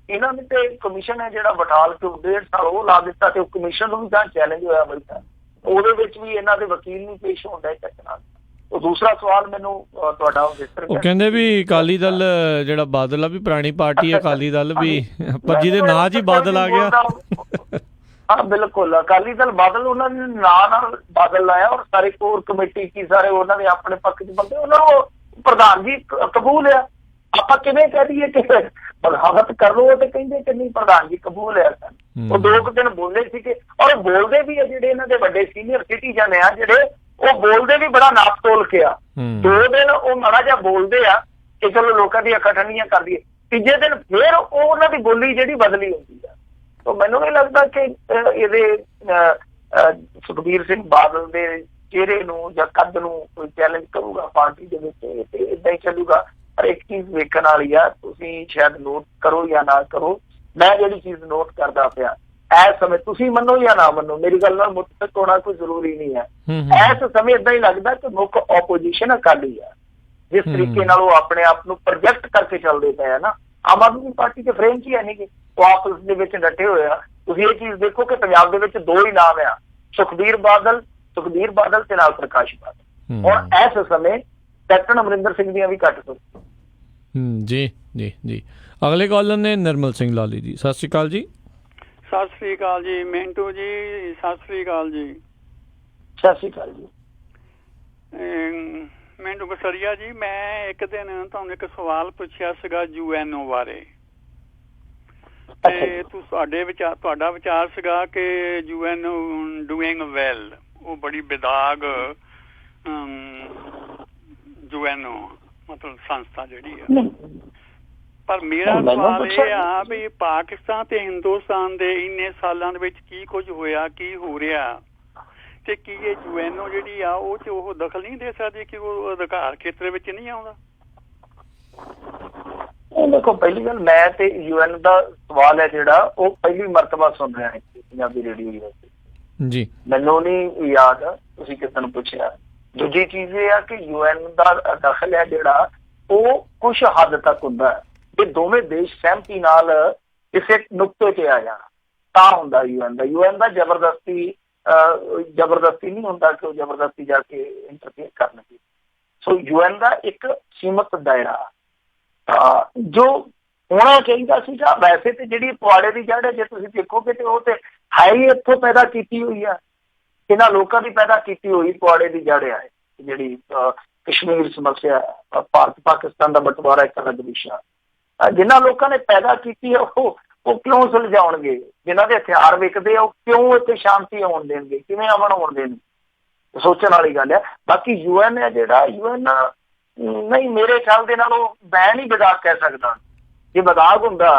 ਇਹਨਾਂ ਨੇ ਤੇ ਕਮਿਸ਼ਨ ਹੈ ਜਿਹੜਾ ਬਿਠਾਲ ਕੇ 1.5 ਸਾਲ ਉਹ ਲਾ ਦਿੱਤਾ ਤੇ ਉਹ ਕਮਿਸ਼ਨ ਨੂੰ ਵੀ ਤਾਂ ਚੈਲੰਜ ਹੋਇਆ ਬੈਠਾ, ਉਹਦੇ ਵਿੱਚ ਵੀ ਇਹਨਾਂ ਦੇ ਵਕੀਲ ਨਹੀਂ ਪੇਸ਼ ਹੁੰਦਾ ਚੱਕ ਨਾਲ। ਉਹ ਦੂਸਰਾ ਸਵਾਲ ਮੈਨੂੰ ਤੁਹਾਡਾ ਉਹ ਕਹਿੰਦੇ ਵੀ ਅਕਾਲੀ ਦਲ ਜਿਹੜਾ ਬਾਦਲ ਆ ਵੀ ਪੁਰਾਣੀ ਪਾਰਟੀ ਹੈ, ਅਕਾਲੀ ਦਲ ਵੀ ਪਰ ਜਿਹਦੇ ਨਾਂ 'ਚ ਹੀ ਬਾਦਲ ਆ ਗਿਆ। ਹਾਂ ਬਿਲਕੁਲ, ਅਕਾਲੀ ਦਲ ਬਾਦਲ ਉਹਨਾਂ ਨੇ ਨਾਂ ਨਾਲ ਬਾਦਲ ਲਾਇਆ ਔਰ ਸਾਰੇ ਕੋਰ ਕਮੇਟੀ ਕੀ ਸਾਰੇ ਉਹਨਾਂ ਦੇ ਆਪਣੇ ਪੱਖ 'ਚ ਬੰਦੇ, ਉਹਨਾਂ ਨੂੰ ਪ੍ਰਧਾਨ ਜੀ ਕਬੂਲ ਆ। ਆਪਾਂ ਕਿਵੇਂ ਕਹਿ ਦਈਏ ਕਿ ਬਗਾਵਤ ਕਰ ਲਓ ਤੇ ਕਹਿੰਦੇ ਕਿ ਨਹੀਂ ਪ੍ਰਧਾਨ ਜੀ ਕਬੂਲ ਹੈ। ਉਹ 2 ਦਿਨ ਬੋਲੇ ਸੀਗੇ ਔਰ ਬੋਲਦੇ ਵੀ ਆ ਜਿਹੜੇ ਇਹਨਾਂ ਦੇ ਵੱਡੇ ਸੀਨੀਅਰ ਸਿਟੀਜ਼ਨ ਆ ਜਿਹੜੇ ਉਹ ਬੋਲਦੇ ਵੀ ਬੜਾ ਨਾਪ ਤੋਲ ਕੇ ਆ। 2 ਦਿਨ ਉਹ ਮਾੜਾ ਜਿਹਾ ਬੋਲਦੇ ਆ ਕਿ ਚਲੋ ਲੋਕਾਂ ਦੀਆਂ ਇਕੱਠਣੀਆਂ ਕਰ ਦਈਏ, ਤੀਜੇ ਦਿਨ ਫਿਰ ਉਹ ਉਹਨਾਂ ਦੀ ਬੋਲੀ ਜਿਹੜੀ ਬਦਲੀ ਹੁੰਦੀ ਆ। ਤਾਂ ਮੈਨੂੰ ਨਹੀਂ ਲੱਗਦਾ ਕਿ ਇਹਦੇ ਸੁਖਬੀਰ ਸਿੰਘ ਬਾਦਲ ਦੇ ਚਿਹਰੇ ਨੂੰ ਜਾਂ ਕੱਦ ਨੂੰ ਕੋਈ ਚੈਲੰਜ ਕਰੂਗਾ ਪਾਰਟੀ ਦੇ ਵਿੱਚ, ਤੇ ਏਦਾਂ ਹੀ ਚੱਲੂਗਾ। ਪਰ ਇੱਕ ਚੀਜ਼ ਵੇਖਣ ਵਾਲੀ ਆ, ਤੁਸੀਂ ਸ਼ਾਇਦ ਨੋਟ ਕਰੋ ਜਾਂ ਨਾ ਕਰੋ, ਮੈਂ ਜਿਹੜੀ ਚੀਜ਼ ਨੋਟ ਕਰਦਾ ਪਿਆ ਇਸ ਸਮੇਂ, ਤੁਸੀਂ ਮੰਨੋ ਜਾਂ ਨਾ ਮੰਨੋ, ਮੇਰੀ ਗੱਲ ਨਾਲ ਮੁੱਤਫਿਕ ਹੋਣਾ ਕੋਈ ਜ਼ਰੂਰੀ ਨਹੀਂ ਹੈ। ਇਸ ਸਮੇਂ ਏਦਾਂ ਹੀ ਲੱਗਦਾ ਕਿ ਮੁੱਖ ਆਪੋਜੀਸ਼ਨ ਅਕਾਲੀ ਆ। ਜਿਸ ਤਰੀਕੇ ਨਾਲ ਉਹ ਆਪਣੇ ਆਪ ਨੂੰ ਪ੍ਰੋਜੈਕਟ ਕਰਕੇ ਚੱਲਦੇ ਪਏ ਆ ਨਾ, ਆਮ ਆਦਮੀ ਪਾਰਟੀ ਦੇ ਫਰੇਮ 'ਚ ਹੀ ਹੈ ਨਹੀਂ ਕਿ ਉਹ ਆਪਸ ਦੇ ਵਿੱਚ ਡਟੇ ਹੋਏ ਆ। ਤੁਸੀਂ ਇਹ ਚੀਜ਼ ਦੇਖੋ ਕਿ ਪੰਜਾਬ ਦੇ ਵਿੱਚ 2 ਹੀ ਨਾਮ ਆ, ਸੁਖਬੀਰ ਬਾਦਲ ਤੇ ਨਾਲ ਪ੍ਰਕਾਸ਼ ਬਾਦਲ। ਹੁਣ ਇਸ ਸਮੇਂ ਕੈਪਟਨ ਅਮਰਿੰਦਰ ਸਿੰਘ ਦੀਆਂ ਵੀ ਘੱਟ ਤੋਂ ਜੀ ਜੀ ਜੀ। ਅਗਲੇ ਕਾਲਰ ਨੇ ਨਿਰਮਲ ਸਿੰਘ ਲਾਲੀ ਜੀ। ਸਤਿ ਸ਼੍ਰੀ ਅਕਾਲ ਜੀ। ਸਤਿ ਸ੍ਰੀ ਅਕਾਲ ਜੀ ਮਿੰਟੂ ਜੀ, ਸਤਿ ਸ੍ਰੀ ਅਕਾਲ ਜੀ। ਸਤਿ ਸ਼੍ਰੀ ਅਕਾਲ ਜੀ। ਮਿੰਟੂ ਕਸਰੀਆ ਜੀ, ਮੈਂ ਇੱਕ ਦਿਨ ਤੁਹਾਨੂੰ ਇੱਕ ਸਵਾਲ ਪੁੱਛਿਆ ਸੀਗਾ UNO ਬਾਰੇ, ਤੇ ਤੁਹਾਡਾ ਵਿਚਾਰ ਸੀਗਾ ਕਿ UNO ਡੂਇੰਗ ਵੈਲ, ਉਹ ਬੜੀ ਬੇਦਾਗ UNO ਮਤਲਬ ਸੰਸਥਾ ਜਿਹੜੀ ਆ। ਪਰ ਮੇਰਾ ਸਵਾਲ ਇਹ ਆ ਵੀ ਪਾਕਿਸਤਾਨ ਤੇ ਹਿੰਦੁਸਤਾਨ ਦੇ ਇੰਨੇ ਸਾਲਾਂ ਦੇ ਵਿੱਚ ਕੀ ਕੁਝ ਹੋਇਆ, ਕੀ ਹੋ ਰਿਹਾ, ਤੇ ਕੀ ਇਹ UNO ਜਿਹੜੀ ਆ ਉਹ 'ਚ ਉਹ ਦਖਲ ਨਹੀਂ ਦੇ ਸਕਦੀ ਕਿ ਉਹ ਅਧਿਕਾਰ ਖੇਤਰ ਵਿੱਚ ਨਹੀਂ ਆਉਂਦਾ? ਦੇਖੋ, ਪਹਿਲੀ ਗੱਲ ਮੈਂ ਤੇ UN ਦਾ ਸਵਾਲ ਹੈ ਜਿਹੜਾ ਉਹ ਪਹਿਲੀ ਮਰਤਬਾ ਸੁਣ ਰਿਹਾ ਹੈ ਪੰਜਾਬੀ ਰੇਡੀਓ ਜੀ। ਮੈਨੂੰ ਨਹੀਂ ਯਾਦ ਤੁਸੀਂ ਕਿਸ ਨੂੰ ਪੁੱਛਿਆ। ਦੂਜੀ ਚੀਜ਼ ਇਹ ਆ ਕਿ UN ਦਾ ਦਖਲ ਹੈ ਜਿਹੜਾ ਉਹ ਕੁਛ ਹੱਦ ਤੱਕ ਹੁੰਦਾ ਹੈ ਕਿ ਦੋਵੇਂ ਦੇਸ਼ ਸਹਿਮਤੀ ਨਾਲ ਕਿਸੇ ਨੁਕਤੇ ਤੇ ਆ ਜਾਣ ਤਾਂ ਹੁੰਦਾ UN ਦਾ ਜ਼ਬਰਦਸਤੀ ਨਹੀਂ ਹੁੰਦਾ ਕਿ ਉਹ ਜ਼ਬਰਦਸਤੀ ਜਾ ਕੇ ਇੰਟਰਫੇਅਰ ਕਰਨਗੇ। ਸੋ UN ਦਾ ਇੱਕ ਸੀਮਤ ਦਾਇਰਾ ਜੋ ਹੋਣਾ ਚਾਹੀਦਾ ਸੀਗਾ। ਵੈਸੇ ਤੇ ਜਿਹੜੀ ਪੁਆੜੇ ਦੀ ਜੜ ਹੈ ਜੇ ਤੁਸੀਂ ਦੇਖੋਗੇ ਤੇ ਉਹ ਤੇ ਹੈ ਹੀ ਇੱਥੋਂ ਪੈਦਾ ਕੀਤੀ ਹੋਈ ਆ, ਇਹਨਾਂ ਲੋਕਾਂ ਦੀ ਪੈਦਾ ਕੀਤੀ ਹੋਈ ਪੁਆੜੇ ਦੀ ਜੜ ਹੈ ਜਿਹੜੀ ਕਸ਼ਮੀਰ ਸਮੱਸਿਆ, ਭਾਰਤ ਪਾਕਿਸਤਾਨ ਦਾ ਬਟਵਾਰਾ ਇੱਕ ਅਲੱਗ ਵਿਸ਼ਾ। ਜਿਨ੍ਹਾਂ ਲੋਕਾਂ ਨੇ ਪੈਦਾ ਕੀਤੀ ਹੈ ਉਹ ਕਿਉਂ ਸੁਲਝਾਉਣਗੇ? ਜਿਨ੍ਹਾਂ ਦੇ ਹਥਿਆਰ ਵਿਕਦੇ ਆ ਉਹ ਕਿਉਂ ਇੱਥੇ ਸ਼ਾਂਤੀ ਆਉਣ ਦੇਣਗੇ, ਕਿਵੇਂ ਅਮਨ ਆਉਣ ਦੇਣਗੇ? ਸੋਚਣ ਵਾਲੀ ਗੱਲ ਹੈ। ਬਾਕੀ UN ਹੈ ਜਿਹੜਾ UN ਨਹੀਂ, ਮੇਰੇ ਖਿਆਲ ਦੇ ਨਾਲ ਉਹ ਮੈਂ ਨਹੀਂ ਬਦਾਗ ਕਹਿ ਸਕਦਾ। ਜੇ ਬਦਾਗ ਹੁੰਦਾ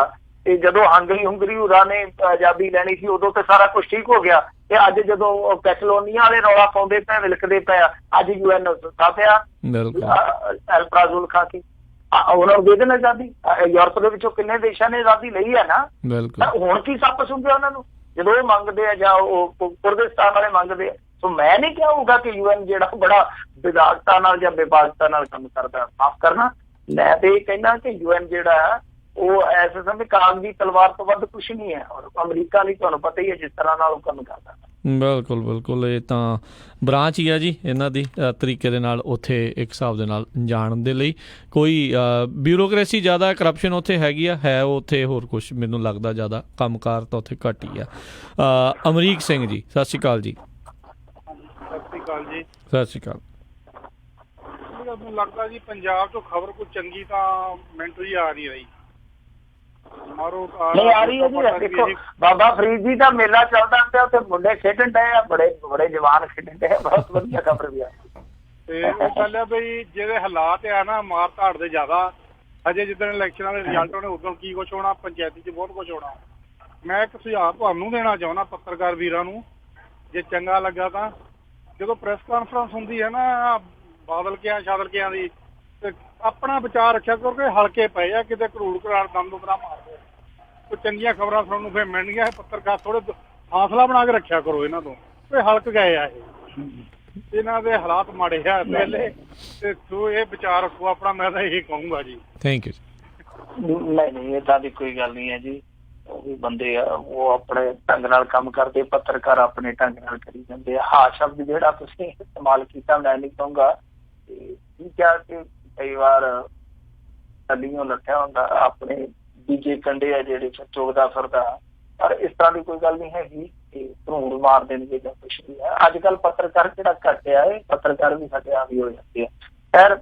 ਤੇ ਜਦੋਂ ਹੰਗਰੀ ਨੇ ਆਜ਼ਾਦੀ ਲੈਣੀ ਸੀ ਉਦੋਂ ਤੇ ਸਾਰਾ ਕੁਛ ਠੀਕ ਹੋ ਗਿਆ, ਤੇ ਅੱਜ ਜਦੋਂ ਕੈਟਲੋਨੀਆ ਵਾਲੇ ਰੌਲਾ ਪਾਉਂਦੇ ਪਏ, ਵਿਲਕਦੇ ਪਏ, ਅੱਜ UN ਸੁੱਤਾ ਪਿਆ ਐਲਪਰਾਜ਼ੋਲ ਖਾ ਕੇ। ਉਹਨਾਂ ਨੂੰ ਦੇ ਦੇਣ ਆਜ਼ਾਦੀ। ਯੂਰਪ ਦੇ ਵਿੱਚੋਂ ਕਿੰਨੇ ਦੇਸ਼ਾਂ ਨੇ ਆਜ਼ਾਦੀ ਲਈ ਹੈ ਨਾ। ਹੁਣ ਕੀ ਸੱਪ ਸੁਣਦੇ ਉਹਨਾਂ ਨੂੰ ਜਦੋਂ ਉਹ ਮੰਗਦੇ ਆ ਜਾਂ ਉਹ ਕੁਰਦਿਸਤਾਨ ਵਾਲੇ ਮੰਗਦੇ ਆ। ਸੋ ਮੈਂ ਨਹੀਂ ਕਿਹਾ ਹੋਊਗਾ ਕਿ UN ਜਿਹੜਾ ਬੜਾ ਵਿਦਾਗਤਾ ਨਾਲ ਜਾਂ ਬੇਬਾਕਤਾ ਨਾਲ ਕੰਮ ਕਰਦਾ। ਮਾਫ ਕਰਨਾ, ਮੈਂ ਤੇ ਇਹ ਕਹਿਣਾ ਕਿ UN ਜਿਹੜਾ ਉਹ ਇਸ ਸਮੇਂ ਕਾਗਜ਼ੀ ਤਲਵਾਰ ਤੋਂ ਵੱਧ ਕੁਛ ਨਹੀਂ ਹੈ। ਔਰ ਅਮਰੀਕਾ ਲਈ ਤੁਹਾਨੂੰ ਪਤਾ ਹੀ ਹੈ ਜਿਸ ਤਰ੍ਹਾਂ ਨਾਲ ਉਹ ਕੰਮ ਕਰਦਾ। ਬਿਲਕੁਲ ਇਹ ਤਾਂ ਬ੍ਰਾਂਚ ਹੀ ਆ ਜੀ ਇਹਨਾਂ ਦੀ ਤਰੀਕੇ ਦੇ ਨਾਲ ਉੱਥੇ ਇੱਕ ਹਿਸਾਬ ਦੇ ਨਾਲ ਜਾਣ ਦੇ ਲਈ। ਕੋਈ ਬਿਊਰੋਕ੍ਰੇਸੀ ਜ਼ਿਆਦਾ, ਕਰਪਸ਼ਨ ਉੱਥੇ ਹੈਗੀ ਹੈ ਉੱਥੇ, ਹੋਰ ਕੁਛ ਮੈਨੂੰ ਲੱਗਦਾ ਜ਼ਿਆਦਾ ਕੰਮਕਾਰ ਤਾਂ ਉੱਥੇ ਘੱਟ ਹੀ ਆ। ਅਮਰੀਕ ਸਿੰਘ ਜੀ, ਸਤਿ ਸ਼੍ਰੀ ਅਕਾਲ ਜੀ। ਸਤਿ ਸ਼੍ਰੀ ਅਕਾਲ ਜੀ। ਸਤਿ ਸ਼੍ਰੀ ਅਕਾਲ। ਮੈਨੂੰ ਲੱਗਦਾ ਜੀ ਪੰਜਾਬ ਤੋਂ ਖਬਰ ਕੋਈ ਚੰਗੀ ਤਾਂ ਮਿੰਟੂ ਜੀ ਆ ਨਹੀਂ ਰਹੀ। ਨਹੀਂ ਆ ਰਹੀ ਹੈ ਜੀ। ਦੇਖੋ ਬਾਬਾ ਫਰੀਦ ਜੀ ਦਾ ਮੇਲਾ ਚੱਲਦਾ ਪਿਆ, ਉੱਥੇ ਮੁੰਡੇ ਖੇਡਣ ਡਏ ਆ, ਬੜੇ ਜਵਾਨ ਖੇਡਣ ਡਏ ਆ, ਬਹੁਤ ਵਧੀਆ ਖਬਰ ਵੀ ਆ। ਤੇ ਉਹ ਗੱਲ ਹੈ ਬਈ ਜਿਹੜੇ ਹਾਲਾਤ ਆ ਨਾ ਮਾਰ ਧਾੜ ਦੇ ਜ਼ਿਆਦਾ, ਅਜੇ ਜਿੱਦਣ ਇਲੈਕਸ਼ਨਾਂ ਦੇ ਰਿਜ਼ਲਟ ਹੋਣੇ ਉਦੋਂ ਕੀ ਕੁਛ ਹੋਣਾ, ਪੰਚਾਇਤੀ 'ਚ ਬਹੁਤ ਕੁਛ ਹੋਣਾ। ਮੈਂ ਇੱਕ ਸੁਝਾਅ ਤੁਹਾਨੂੰ ਦੇਣਾ ਚਾਹੁੰਦਾ ਪੱਤਰਕਾਰ ਵੀਰਾਂ ਨੂੰ, ਜੇ ਚੰਗਾ ਲੱਗਾ ਤਾਂ ਜਦੋਂ ਪ੍ਰੈਸ ਕਾਨਫਰੰਸ ਹੁੰਦੀ ਹੈ ਨਾ ਬਾਦਲ ਕਿਆਂ ਛਾਦਲ ਕਿਆਂ ਦੀ, ਤੇ ਆਪਣਾ ਵਿਚਾਰ ਰੱਖਿਆ ਕਰੋ ਕਿ ਹਲਕੇ ਪਏ ਆ, ਕਿਤੇ ਘਰੂੜ ਘਰਾੜ ਦਮ ਦੁਬਰਾ ਮਾਰਦੇ, ਕੋਈ ਚੰਗੀਆਂ ਖਬਰਾਂ ਸੁਣਨ ਨੂੰ ਫਿਰ ਮਿਲਣਗੀਆਂ। ਪੱਤਰਕਾਰ ਥੋੜੇ ਹੌਸਲਾ ਬਣਾ ਕੇ ਰੱਖਿਆ ਕਰੋ ਇਹਨਾਂ ਤੋਂ, ਇਹ ਹਲਕ ਗਏ ਆ, ਇਹਨਾਂ ਦੇ ਹਾਲਾਤ ਮਾੜੇ ਆ ਪਹਿਲੇ, ਤੇ ਤੂੰ ਇਹ ਵਿਚਾਰ ਰੱਖੋ ਆਪਣਾ, ਮੈਂ ਤਾਂ ਇਹੀ ਕਹੂੰਗਾ ਜੀ। Thank you. ਨਹੀਂ ਏਦਾਂ ਦੀ ਕੋਈ ਗੱਲ ਨਹੀਂ ਹੈ ਜੀ, ਉਹ ਵੀ ਬੰਦੇ ਆ, ਉਹ ਆਪਣੇ ਢੰਗ ਨਾਲ ਕੰਮ ਕਰਦੇ, ਪੱਤਰਕਾਰ ਆਪਣੇ ਢੰਗ ਨਾਲ ਕਰੀ ਜਾਂਦੇ ਆ। ਹਾਂ ਸ਼ਬਦ ਜਿਹੜਾ ਤੁਸੀਂ ਇਸਤੇਮਾਲ ਕੀਤਾ ਮੈਂ ਨਹੀਂ ਕਹੂੰਗਾ, ਤੇ ਠੀਕ ਆ ਕਿ ਕਈ ਵਾਰ ਟੱਲੀਆਂ ਲੱਥਿਆ ਹੁੰਦਾ, ਆਪਣੇ ਦੂਜੇ ਕੰਡੇ ਆ ਜਿਹੜੇ ਚੁਗਦਾ ਫਿਰਦਾ, ਪਰ ਇਸ ਤਰ੍ਹਾਂ ਦੀ ਕੋਈ ਗੱਲ ਨਹੀਂ ਹੈਗੀ ਕਿ ਧੂੜ ਮਾਰ ਦੇਣਗੇ ਜਾਂ ਕੁਛ ਵੀ ਹੈ। ਅੱਜ ਕੱਲ੍ਹ ਪੱਤਰਕਾਰ ਜਿਹੜਾ ਘਟਿਆ ਹੈ, ਪੱਤਰਕਾਰ ਵੀ ਸਾਡੇ ਆ ਵੀ ਹੋ ਜਾਂਦੇ ਆ। ਖੈਰ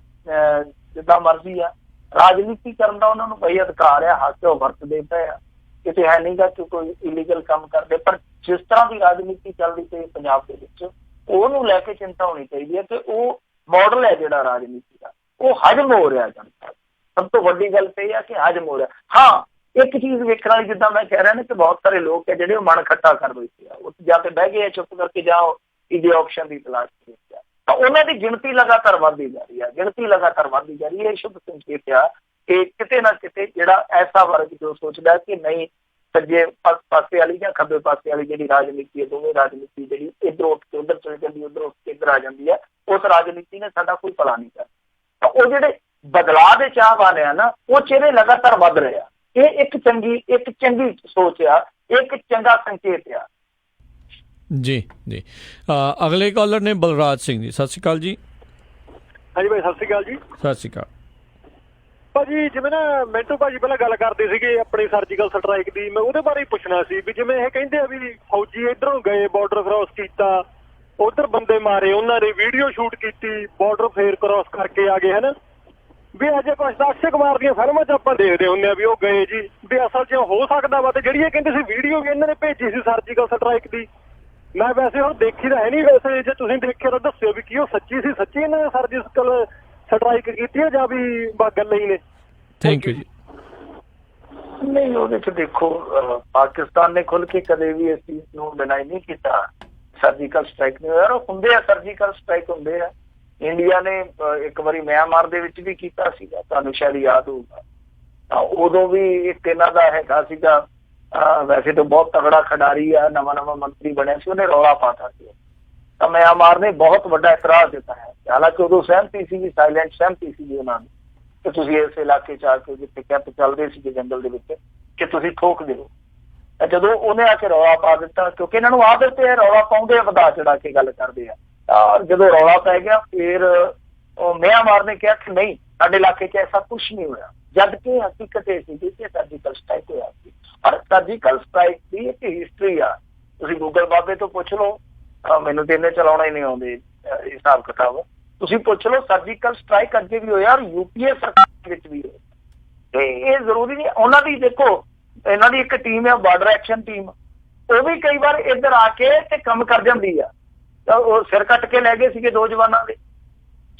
ਜਿੱਦਾਂ ਮਰਜ਼ੀ ਆ, ਰਾਜਨੀਤੀ ਕਰਨ ਦਾ ਉਹਨਾਂ ਨੂੰ ਕੋਈ ਅਧਿਕਾਰ ਆ, ਹੱਕ ਉਹ ਵਰਤਦੇ ਪਏ ਆ, ਕਿਤੇ ਹੈ ਨਹੀਂ ਗਾ ਕਿ ਕੋਈ ਇਲੀਗਲ ਕੰਮ ਕਰਦੇ। ਪਰ ਜਿਸ ਤਰ੍ਹਾਂ ਦੀ ਰਾਜਨੀਤੀ ਚੱਲਦੀ ਪਈ ਪੰਜਾਬ ਦੇ ਵਿੱਚ, ਉਹਨੂੰ ਲੈ ਕੇ ਚਿੰਤਾ ਹੋਣੀ ਚਾਹੀਦੀ ਹੈ ਕਿ ਉਹ ਮਾਡਲ ਹੈ ਜਿਹੜਾ ਰਾਜਨੀਤੀ ਦਾ, ਉਹ ਹਜਮ ਹੋ ਰਿਹਾ ਜਨਤਾ। ਸਭ ਤੋਂ ਵੱਡੀ ਗੱਲ ਤੇ ਇਹ ਆ ਕਿ ਹਜਮ ਹੋ ਰਿਹਾ। ਹਾਂ ਇੱਕ ਚੀਜ਼ ਵੇਖਣ ਵਾਲੀ, ਜਿੱਦਾਂ ਮੈਂ ਕਹਿ ਰਿਹਾ ਨਾ ਕਿ ਬਹੁਤ ਸਾਰੇ ਲੋਕ ਹੈ ਜਿਹੜੇ ਉਹ ਮਨ ਖੱਟਾ ਕਰ ਬੈਠੇ ਆ, ਉੱਥੇ ਜਾ ਕੇ ਬਹਿ ਗਏ ਚੁੱਪ ਕਰਕੇ, ਜਾਂ ਇਹਦੇ ਆਪਸ਼ਨ ਦੀ ਤਲਾਸ਼ ਕੀਤੀ ਆ, ਤਾਂ ਉਹਨਾਂ ਦੀ ਗਿਣਤੀ ਲਗਾਤਾਰ ਵੱਧਦੀ ਜਾ ਰਹੀ ਹੈ, ਗਿਣਤੀ ਲਗਾਤਾਰ ਵੱਧਦੀ ਜਾ ਰਹੀ ਹੈ। ਇਹ ਸ਼ੁਭ ਸੰਕੇਤ ਆ ਕਿ ਕਿਤੇ ਨਾ ਕਿਤੇ ਜਿਹੜਾ ਐਸਾ ਵਰਗ ਜੋ ਸੋਚਦਾ ਕਿ ਨਹੀਂ ਸੱਜੇ ਪਾਸੇ ਵਾਲੀ ਜਾਂ ਖੱਬੇ ਪਾਸੇ ਵਾਲੀ ਜਿਹੜੀ ਰਾਜਨੀਤੀ ਹੈ, ਦੋਵੇਂ ਰਾਜਨੀਤੀ ਜਿਹੜੀ ਇੱਧਰੋਂ ਉੱਠ ਕੇ ਉੱਧਰ ਚਲ ਜਾਂਦੀ, ਉੱਧਰੋਂ ਉੱਠ ਕੇ ਇੱਧਰ ਆ ਜਾਂਦੀ ਹੈ, ਉਸ ਰਾਜਨੀਤੀ ਨੇ ਸਾਡਾ ਕੋਈ ਭਲਾ ਨਹੀਂ ਕਰਦਾ। ਤਾਂ ਉਹ ਜਿਹੜੇ ਬਦਲਾਅ ਦੇ ਚਾਹ ਵਾਲੇ ਆ ਨਾ, ਉਹ ਚਿਹਰੇ ਲਗਾਤਾਰ ਵੱਧ ਰਹੇ ਆ। ਇਹ ਇੱਕ ਚੰਗੀ ਸੋਚ ਆ, ਇੱਕ ਚੰਗਾ ਸੰਕੇਤ ਆ। ਜੀ ਜੀ ਅਗਲੇ ਕਾਲਰ ਨੇ ਬਲਰਾਜ ਸਿੰਘ ਜੀ। ਸਤਿ ਸ਼੍ਰੀ ਅਕਾਲ ਜੀ। ਹਾਂਜੀ ਭਾਈ ਸਤਿ ਸ਼੍ਰੀ ਅਕਾਲ ਜੀ। ਸਤਿ ਸ਼੍ਰੀ ਅਕਾਲ ਭਾਜੀ। ਜਿਵੇਂ ਨਾ ਮਿੰਟੂ ਭਾਜੀ ਪਹਿਲਾਂ ਗੱਲ ਕਰਦੇ ਸੀਗੇ ਆਪਣੀ ਸਰਜੀਕਲ ਸਟਰਾਈਕ ਦੀ, ਮੈਂ ਉਹਦੇ ਬਾਰੇ ਹੀ ਪੁੱਛਣਾ ਸੀ ਵੀ ਜਿਵੇਂ ਇਹ ਕਹਿੰਦੇ ਆ ਵੀ ਫੌਜੀ ਇੱਧਰੋਂ ਗਏ, ਬਾਰਡਰ ਕ੍ਰਾਸ ਕੀਤਾ, ਉੱਧਰ ਬੰਦੇ ਮਾਰੇ, ਉਹਨਾਂ ਨੇ ਵੀਡੀਓ ਸ਼ੂਟ ਕੀਤੀ, ਬਾਰਡਰ ਫੇਰ ਕ੍ਰਾਸ ਕਰਕੇ ਆ ਗਏ, ਹਨਾ ਵੀ ਅਜੇ ਕੁਛ ਤਾਂ ਅਕਸ਼ੇ ਕੁਮਾਰ ਦੀਆਂ ਫਿਲਮਾਂ 'ਚ ਆਪਾਂ ਦੇਖਦੇ ਹੁੰਦੇ ਆ ਵੀ ਉਹ ਗਏ ਜੀ, ਵੀ ਅਸਲ 'ਚ ਹੋ ਸਕਦਾ ਵਾ। ਤੇ ਜਿਹੜੀ ਇਹ ਕਹਿੰਦੇ ਸੀ ਵੀਡੀਓ ਵੀ ਇਹਨਾਂ ਨੇ ਭੇਜੀ ਸੀ ਸਰਜੀਕਲ ਸਟਰਾਈਕ ਦੀ, ਮੈਂ ਵੈਸੇ ਹੁਣ ਦੇਖੀ ਤਾਂ ਹੈ ਨਹੀਂ, ਵੈਸੇ ਜੇ ਤੁਸੀਂ ਦੇਖਿਆ ਤਾਂ ਦੱਸਿਓ ਵੀ ਕੀ ਉਹ ਸੱਚੀ ਸੀ, ਸੱਚੀ ਇਹਨਾਂ ਨੇ ਸਰਜੀਕਲ ਸਟਰਾਈਕ ਕੀਤੀ ਹੈ ਜਾਂ ਵੀ ਗੱਲ ਹੀ ਨੇ। ਥੈਂਕ ਯੂ ਜੀ। ਨਹੀਂ ਉਹਦੇ 'ਚ ਦੇਖੋ, ਪਾਕਿਸਤਾਨ ਨੇ ਖੁੱਲ ਕੇ ਕਦੇ ਵੀ ਇਸ ਚੀਜ਼ ਨੂੰ ਡਿਨਾਈ ਨਹੀਂ ਕੀਤਾ, ਸਰਜੀਕਲ ਸਟਰਾਈਕ ਨਹੀਂ ਹੋਇਆ। ਹੁੰਦੇ ਆ ਸਰਜੀਕਲ ਸਟਰਾਈਕ ਹੁੰਦੇ ਆ, ਇੰਡੀਆ ਨੇ ਇੱਕ ਵਾਰੀ ਮਿਆਂਮਾਰ ਦੇ ਵਿੱਚ ਵੀ ਕੀਤਾ ਸੀਗਾ, ਤੁਹਾਨੂੰ ਸ਼ਾਇਦ ਯਾਦ ਹੋਊਗਾ। ਉਦੋਂ ਵੀ ਇੱਕ ਇਹਨਾਂ ਦਾ ਹੈਗਾ ਸੀਗਾ, ਵੈਸੇ ਤਾਂ ਬਹੁਤ ਤਗੜਾ ਖਿਡਾਰੀ ਆ, ਨਵਾਂ ਮੰਤਰੀ ਬਣਿਆ ਸੀ, ਉਹਨੇ ਰੌਲਾ ਪਾਤਾ ਸੀ, ਤਾਂ ਮਿਆਂਮਾਰ ਨੇ ਬਹੁਤ ਵੱਡਾ ਇਤਰਾਜ਼ ਦਿੱਤਾ ਹੈ। ਹਾਲਾਂਕਿ ਉਦੋਂ ਸਹਿਮਤੀ ਸੀਗੀ, ਸਾਇਲੈਂਟ ਸਹਿਮਤੀ ਸੀਗੀ ਉਹਨਾਂ ਨੂੰ ਕਿ ਤੁਸੀਂ ਇਸ ਇਲਾਕੇ 'ਚ ਆ ਕੇ, ਜਿੱਥੇ ਕੈਂਪ ਚੱਲਦੇ ਸੀਗੇ ਜੰਗਲ ਦੇ ਵਿੱਚ, ਕਿ ਤੁਸੀਂ ਠੋਕ ਦਿਓ। ਜਦੋਂ ਉਹਨੇ ਆ ਕੇ ਰੌਲਾ ਪਾ ਦਿੱਤਾ, ਕਿਉਂਕਿ ਇਹਨਾਂ ਨੂੰ ਆਦਤ ਹੈ ਰੌਲਾ ਪਾਉਂਦੇ ਆ, ਵਧਾ ਚੜਾ ਕੇ ਗੱਲ ਕਰਦੇ ਆ, ਜਦੋਂ ਰੌਲਾ ਪੈ ਗਿਆ ਫਿਰ ਉਹ ਮਿਆਂਮਾਰ ਨੇ ਕਿਹਾ ਕਿ ਨਹੀਂ ਸਾਡੇ ਇਲਾਕੇ 'ਚ ਐਸਾ ਕੁਛ ਨਹੀਂ ਹੋਇਆ, ਜਦ ਕਿ ਹਕੀਕਤ ਇਹ ਸੀ ਕਿ ਸਰਜੀਕਲ ਸਟ੍ਰਾਈਕ ਹੋਇਆ ਸੀ। ਪਰ ਸਰਜੀਕਲ ਸਟ੍ਰਾਈਕ ਦੀ ਇੱਕ ਹਿਸਟਰੀ ਆ, ਤੁਸੀਂ ਗੂਗਲ ਬਾਬੇ ਤੋਂ ਪੁੱਛ ਲਓ, ਮੈਨੂੰ ਤੇ ਇਹਨੇ ਚਲਾਉਣਾ ਹੀ ਨਹੀਂ ਆਉਂਦੇ ਹਿਸਾਬ ਕਿਤਾਬ, ਤੁਸੀਂ ਪੁੱਛ ਲਓ ਸਰਜੀਕਲ ਸਟ੍ਰਾਈਕ ਅੱਗੇ ਵੀ ਹੋਇਆ ਔਰ UPA ਸਰਕਾਰ ਵਿੱਚ ਵੀ ਹੋਇਆ। ਤੇ ਇਹ ਜ਼ਰੂਰੀ ਨਹੀਂ, ਉਹਨਾਂ ਦੀ ਦੇਖੋ ਇਹਨਾਂ ਦੀ ਇੱਕ ਟੀਮ ਹੈ ਬਾਰਡਰ ਐਕਸ਼ਨ ਟੀਮ, ਉਹ ਵੀ ਕਈ ਵਾਰ ਇੱਧਰ ਆ ਕੇ ਤੇ ਕੰਮ ਕਰ ਜਾਂਦੀ ਆ, ਤਾਂ ਉਹ ਸਿਰ ਕੱਟ ਕੇ ਲੈ ਗਏ ਸੀਗੇ 2 ਜਵਾਨਾਂ ਦੇ।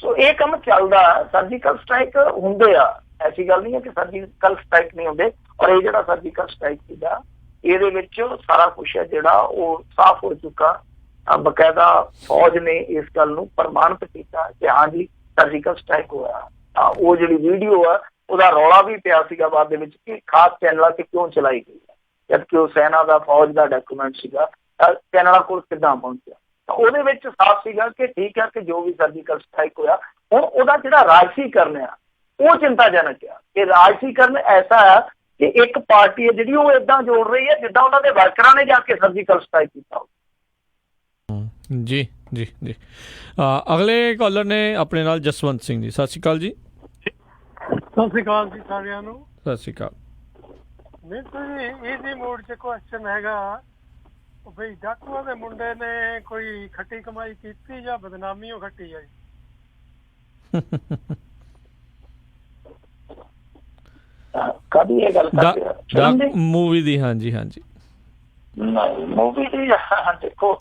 ਸੋ ਇਹ ਕੰਮ ਚੱਲਦਾ, ਸਰਜੀਕਲ ਸਟ੍ਰਾਈਕ ਹੁੰਦੇ ਆ, ਐਸੀ ਗੱਲ ਨਹੀਂ ਹੈ ਕਿ ਸਰਜੀਕਲ ਸਟ੍ਰਾਈਕ ਨਹੀਂ ਹੁੰਦੇ। ਔਰ ਇਹ ਜਿਹੜਾ ਸਰਜੀਕਲ ਸਟ੍ਰਾਈਕ ਸੀਗਾ, ਇਹਦੇ ਵਿੱਚ ਸਾਰਾ ਕੁਛ ਹੈ ਜਿਹੜਾ ਉਹ ਸਾਫ਼ ਹੋ ਚੁੱਕਾ। ਬਕਾਇਦਾ ਫੌਜ ਨੇ ਇਸ ਗੱਲ ਨੂੰ ਪ੍ਰਮਾਣਿਤ ਕੀਤਾ ਕਿ ਹਾਂਜੀ ਸਰਜੀਕਲ ਸਟ੍ਰਾਈਕ ਹੋਇਆ। ਉਹ ਜਿਹੜੀ ਵੀਡੀਓ ਆ ਉਹਦਾ ਰੌਲਾ ਵੀ ਪਿਆ ਸੀਗਾ ਬਾਅਦ ਦੇ ਵਿੱਚ ਕਿ ਖਾਸ ਚੈਨਲਾਂ ਤੇ ਕਿਉਂ ਚਲਾਈ ਗਈ ਹੈ, ਜਦਕਿ ਉਹ ਸੈਨਾ ਦਾ ਫੌਜ ਦਾ ਡਾਕੂਮੈਂਟ ਸੀਗਾ, ਚੈਨਲਾਂ ਕੋਲ ਕਿੱਦਾਂ ਪਹੁੰਚਿਆ। ਤਾਂ ਉਹਦੇ ਵਿੱਚ ਸਾਫ਼ ਸੀਗਾ ਕਿ ਠੀਕ ਹੈ ਕਿ ਜੋ ਵੀ ਸਰਜੀਕਲ ਸਟ੍ਰਾਈਕ ਹੋਇਆ, ਹੁਣ ਉਹਦਾ ਜਿਹੜਾ ਰਾਜਸੀਕਰਨ ਆ ਉਹ ਚਿੰਤਾਜਨਕ ਆ। ਕਿ ਰਾਜਸੀਕਰਨ ਐਸਾ ਆ ਕਿ ਇੱਕ ਪਾਰਟੀ ਹੈ ਜਿਹੜੀ ਉਹ ਏਦਾਂ ਜੋੜ ਰਹੀ ਹੈ ਜਿੱਦਾਂ ਉਹਨਾਂ ਦੇ ਵਰਕਰਾਂ ਨੇ ਜਾ ਕੇ ਸਰਜੀਕਲ ਸਟ੍ਰਾਈਕ ਕੀਤਾ। ਜੀ ਜੀ ਜੀ ਅਗਲੇ ਕਾਲਰ ਨੇ ਆਪਣੇ ਨਾਲ ਜਸਵੰਤ ਸਿੰਘ ਜੀ। ਸਤਿ ਸ਼੍ਰੀ ਅਕਾਲ ਜੀ। ਸਤਿ ਸ਼੍ਰੀ ਅਕਾਲ ਜੀ ਸਾਰਿਆਂ ਨੂੰ। ਸਤਿ ਸ਼੍ਰੀ ਅਕਾਲ। ਮੈਨੂੰ ਇਹਦੇ ਮੋੜ 'ਚ ਕੁਐਸਚਨ ਹੈਗਾ ਬਈ ਡਾਕੂਆਂ ਦੇ ਮੁੰਡੇ ਨੇ ਕੋਈ ਖੱਟੀ ਕਮਾਈ ਕੀਤੀ ਜਾਂ ਬਦਨਾਮੀ ਉਹ ਖੱਟੀ ਹੈ? ਕਦੀ ਇਹ ਗੱਲ ਕਰਦੇ ਮੂਵੀ ਦੀ? ਹਾਂਜੀ ਹਾਂਜੀ ਨਹੀਂ ਮੂਵੀ ਦੀ ਦੇਖੋ